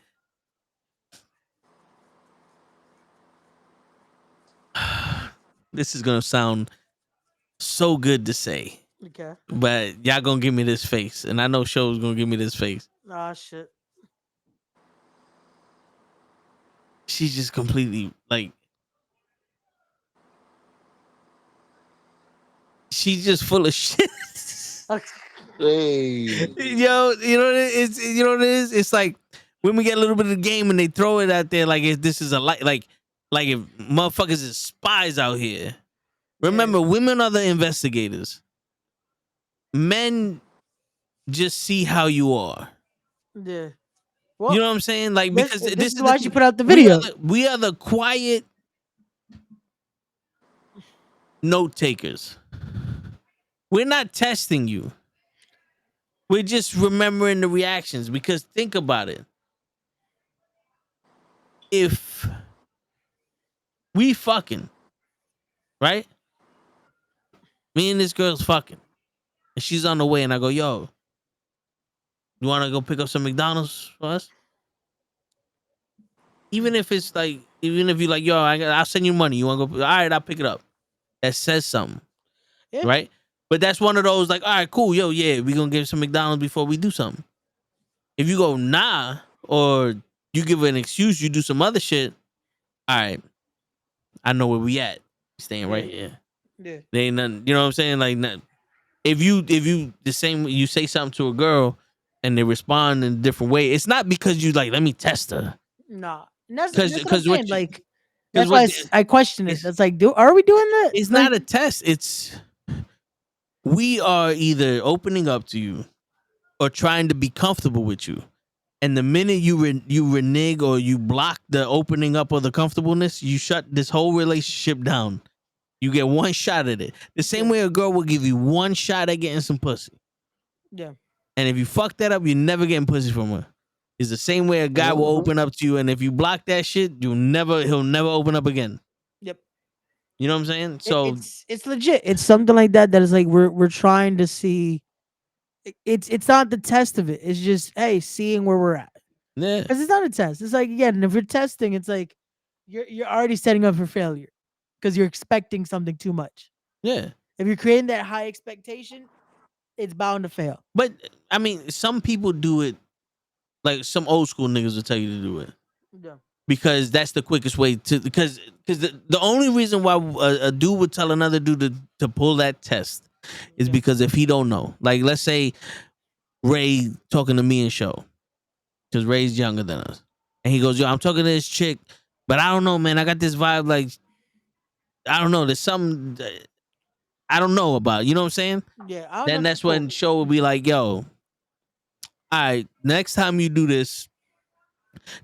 this is gonna sound so good to say. Okay. But y'all gonna give me this face, and I know Show's gonna give me this face. Ah, shit. She's just completely like, she's just full of shit. Hey. Yo, you know what it is? You know what it is? It's like when we get a little bit of the game and they throw it out there like if this is like if motherfuckers is spies out here. Remember, women are the investigators. Men just see how you are. Yeah. You know what I'm saying? Like, because this is why she put out the video. We are the quiet note takers. We're not testing you. We're just remembering the reactions, because think about it. If we fucking, right? Me and this girl's fucking, and she's on the way, and I go, yo, you want to go pick up some McDonald's for us? Even if it's like, even if you're like, yo, I'll send you money. You want to go? All right, I'll pick it up. That says something, right? But that's one of those like, all right, cool, yo, yeah, we gonna get some McDonald's before we do something. If you go nah, or you give an excuse, you do some other shit. All right, I know where we at. Staying right here. Yeah. There ain't nothing. You know what I'm saying? Like, if you the same, you say something to a girl and they respond in a different way, it's not because you like, let me test her. Nah. And that's what I'm saying. what Like, that's why I question it. It's like, are we doing that? It's not a test. It's, we are either opening up to you or trying to be comfortable with you. And the minute you renege or you block the opening up or the comfortableness, you shut this whole relationship down. You get one shot at it. The same way a girl will give you one shot at getting some pussy. Yeah. And if you fuck that up, you're never getting pussy from her. It's the same way a guy will open up to you, and if you block that shit, he'll never open up again. Yep. You know what I'm saying? So it's legit. It's something like that is like we're trying to see. It's not the test of it. It's just, hey, seeing where we're at. Yeah. Because it's not a test. It's like, again, if you're testing, it's like you're already setting up for failure because you're expecting something too much. Yeah. If you're creating that high expectation, it's bound to fail. But I mean, some people do it. Like some old school niggas will tell you to do it. Yeah. Because that's the quickest way to, because the only reason why a dude would tell another dude to pull that test is because if he don't know, like let's say Ray talking to me and Show, because Ray's younger than us, and he goes, yo, I'm talking to this chick, but I don't know, man, I got this vibe, like, I don't know, there's something I don't know about, you know what I'm saying? Yeah. Then that's when Show will be like, yo, all right, next time you do this,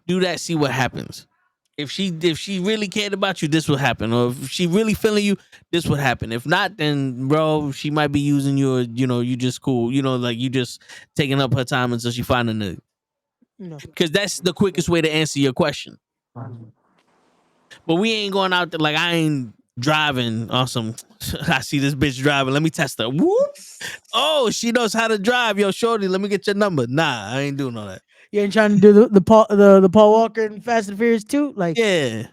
do that, see what happens. If she really cared about you, this would happen. Or if she really feeling you, this would happen. If not, then bro, she might be using you, or, you just cool. Like you just taking up her time until she find a nigga. No. Because that's the quickest way to answer your question. But we ain't going out there, like I ain't driving on some, I see this bitch driving, let me test her. Whoop. Oh, she knows how to drive. Yo, shorty, let me get your number. Nah, I ain't doing all that. You ain't trying to do the Paul Walker and Fast and Furious 2? Like, yeah.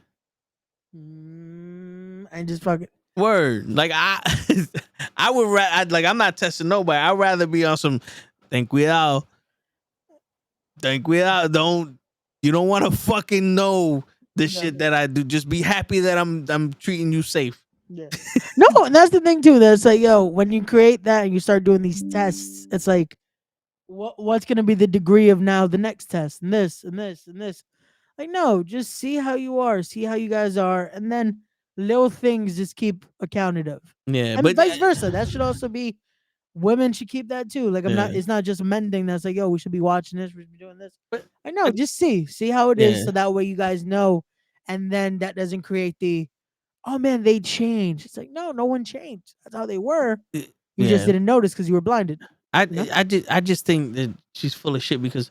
And just fucking word. Like I would like, I'm not testing nobody. I'd rather be on some ten cuidado. You don't want to fucking know the shit that I do. Just be happy that I'm treating you safe. Yeah. No, and that's the thing too. That's like, yo, when you create that and you start doing these tests, it's like, what's gonna be the degree of now the next test, and this and this and this? Like, no, just see how you are, see how you guys are, and then little things just keep accounted of. Yeah, And but vice versa. That should also be women should keep that too. Like Yeah. it's not just men thing that's like, yo, we should be watching this, we should be doing this. But I know, just see how it is, Yeah. so that way you guys know, and then that doesn't create the, oh man, they changed. It's like, no one changed. That's how they were. You just yeah. didn't notice because you were blinded. I just think that she's full of shit because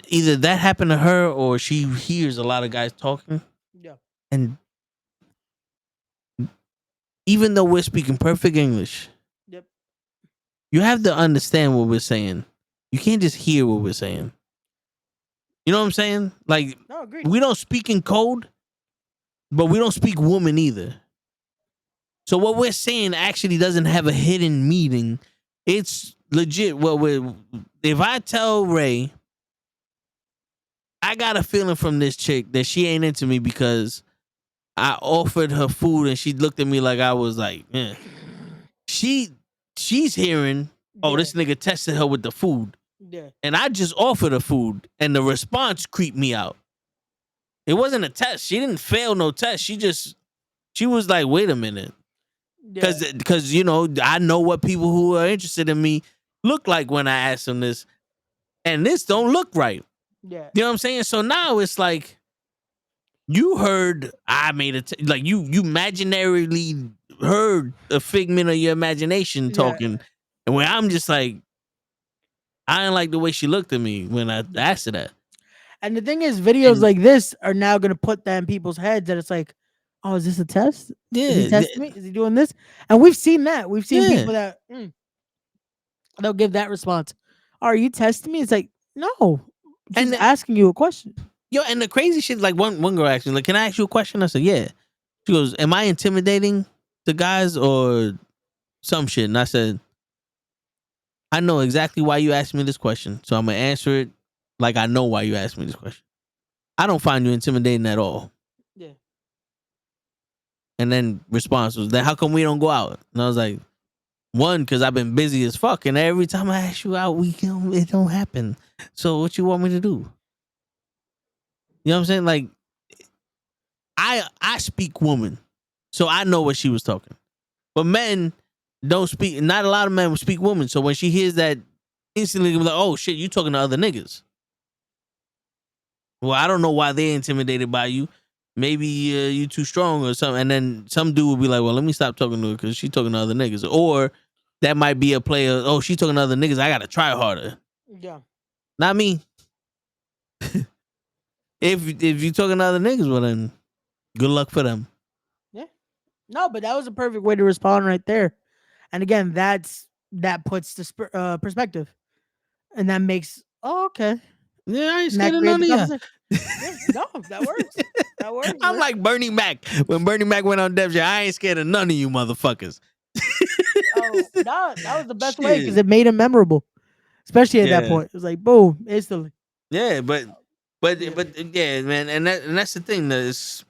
either that happened to her or she hears a lot of guys talking. Yeah. And even though we're speaking perfect English, Yep. you have to understand what we're saying. You can't just hear what we're saying. You know what I'm saying? Like, No, agreed. we don't speak in code, but we don't speak woman either. So what we're saying actually doesn't have a hidden meaning. It's legit. If I tell Ray, I got a feeling from this chick that she ain't into me because I offered her food and she looked at me like I was like, eh. She's hearing, oh, this nigga tested her with the food. Yeah. And I just offered her food and the response creeped me out. It wasn't a test. She didn't fail no test. She was like, wait a minute. Because you know, I know what people who are interested in me look like when I ask them this. And this don't look right. Yeah. You know what I'm saying? So now it's like, you heard I made it like you imaginarily heard a figment of your imagination talking. And when I'm just like, I didn't like the way she looked at me when I asked her that. And the thing is, videos like this are now going to put that in people's heads that it's like, oh, is this a test? Is he testing me? Is he doing this? And we've seen that. We've seen people that they'll give that response. Are you testing me? It's like, no, just asking you a question. Yo, and the crazy shit, like one girl asked me, like, can I ask you a question? I said, yeah. She goes, am I intimidating the guys or some shit? And I said, I know exactly why you asked me this question, so I'm gonna answer it like I know why you asked me this question. I don't find you intimidating at all. Yeah. And then response was, then how come we don't go out? And I was like, one, because I've been busy as fuck, and every time I ask you out, it don't happen. So what you want me to do? You know what I'm saying? Like, I speak woman, so I know what she was talking. But men don't speak. Not a lot of men will speak woman. So when she hears that, instantly be like, "Oh shit, you talking to other niggas?" Well, I don't know why they're intimidated by you. Maybe you too strong or something. And then some dude will be like, "Well, let me stop talking to her because she's talking to other niggas." Or that might be a player. Oh, she's talking to other niggas. I gotta try harder. Yeah. Not me. If you talking to other niggas, well then, good luck for them. Yeah. No, but that was a perfect way to respond right there. And again, that puts the perspective, and that makes okay. Yeah, I ain't And that scared of creates none of the y'all. conversation. Yeah, no, that works. That works. I'm man. like Bernie Mac. When Bernie Mac went on Def Jam, I ain't scared of none of you motherfuckers. Oh, that was the best way because it made him memorable, especially at that point. It was like boom, instantly. Yeah, but yeah, man, and that's the thing. That is,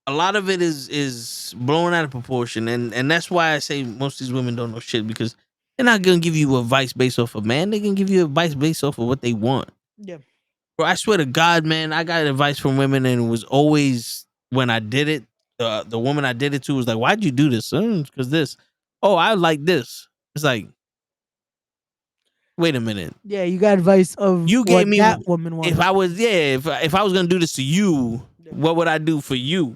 a lot of it is blown out of proportion, and that's why I say most of these women don't know shit, because they're not gonna give you advice based off of man. They can give you advice based off of what they want. Yeah. Bro, I swear to God, man, I got advice from women, and it was always when I did it. The woman I did it to was like, "Why'd you do this?" Because this. Oh, I like this. It's like, wait a minute. Yeah, you got advice of You gave me that woman wanted. If I was if I was gonna do this to you, what would I do for you?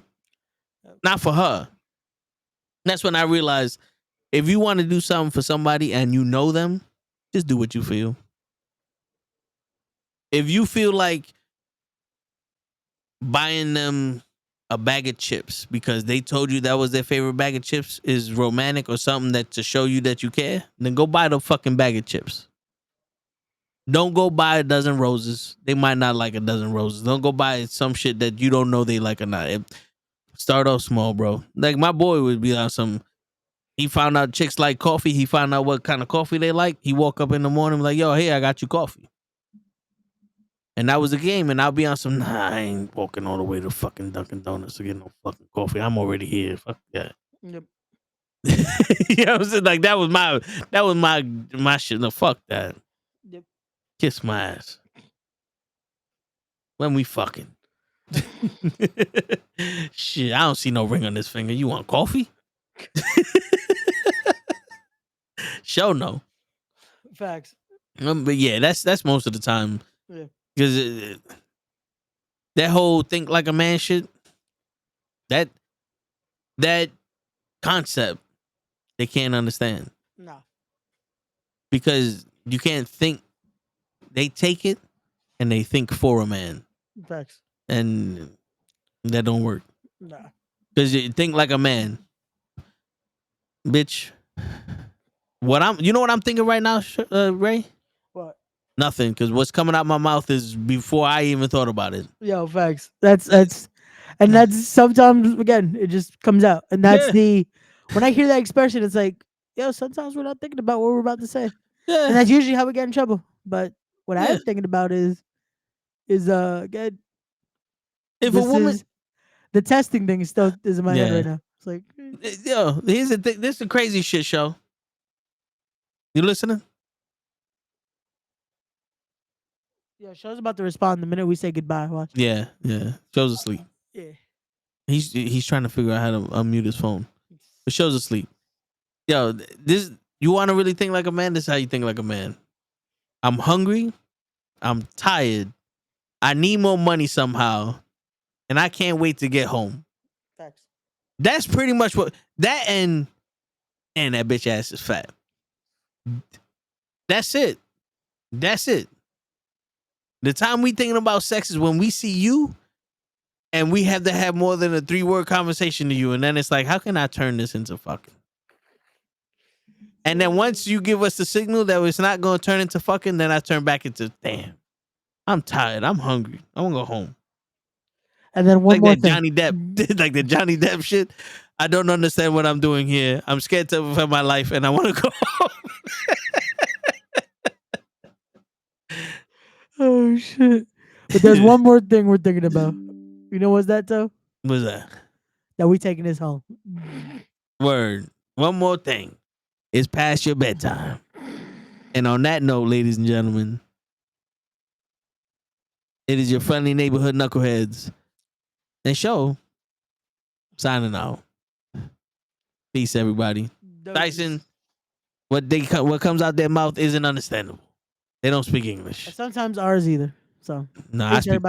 Not for her. That's when I realized, if you want to do something for somebody and you know them, just do what you feel. If you feel like buying them a bag of chips because they told you that was their favorite bag of chips is romantic or something that to show you that you care, then go buy the fucking bag of chips. Don't go buy a dozen roses. They might not like a dozen roses. Don't go buy some shit that you don't know they like or not. Start off small, bro. Like my boy would be on some. He found out chicks like coffee. He found out what kind of coffee they like. He woke up in the morning like, "Yo, hey, I got you coffee." And that was the game. And I'll be on some. Nah, I ain't walking all the way to fucking Dunkin' Donuts to get no fucking coffee. I'm already here. Fuck that. Yep. You know what I'm saying? Like that was my shit. No, fuck that. Yep. Kiss my ass. When we fucking. Shit, I don't see no ring on this finger. You want coffee? Show no. Facts. But yeah, that's most of the time. Yeah. Because that whole think like a man shit, that concept, they can't understand. No. Because you can't think. They take it and they think for a man. Facts. And that don't work. No. Because you think like a man. Bitch. You know what I'm thinking right now, Ray? What? Nothing, because what's coming out my mouth is before I even thought about it. Yo, facts. That's sometimes again it just comes out, and that's when I hear that expression, it's like, yo, sometimes we're not thinking about what we're about to say, and that's usually how we get in trouble. But what I am thinking about is again, if a woman, the testing thing is still is in my head right now. It's like, yo, here's the thing. This is a crazy shit show. You listening? yeah, show's about to respond the minute we say goodbye. Watch. Yeah. Show's asleep. Yeah. He's trying to figure out how to unmute his phone. But show's asleep. Yo, this you want to really think like a man? This is how you think like a man. I'm hungry. I'm tired. I need more money somehow, and I can't wait to get home. Facts. That's pretty much what that and that bitch ass is fat. That's it. The time we thinking about sex is when we see you and we have to have more than a 3-word conversation to you. And then it's like, how can I turn this into fucking? And then once you give us the signal that it's not going to turn into fucking, then I turn back into, damn, I'm tired. I'm hungry. I want to go home. And then one like more that thing. Johnny Depp, like the Johnny Depp shit. I don't understand what I'm doing here. I'm scared for my life and I want to go home. Oh shit! But there's one more thing we're thinking about. You know what's that though? What's that? That we taking this home. Word. One more thing. It's past your bedtime. And on that note, ladies and gentlemen, it is your friendly neighborhood knuckleheads and show signing out. Peace, everybody. Tyson, what comes out their mouth isn't understandable. They don't speak English. Sometimes ours either. So, No, I thanks speak everybody.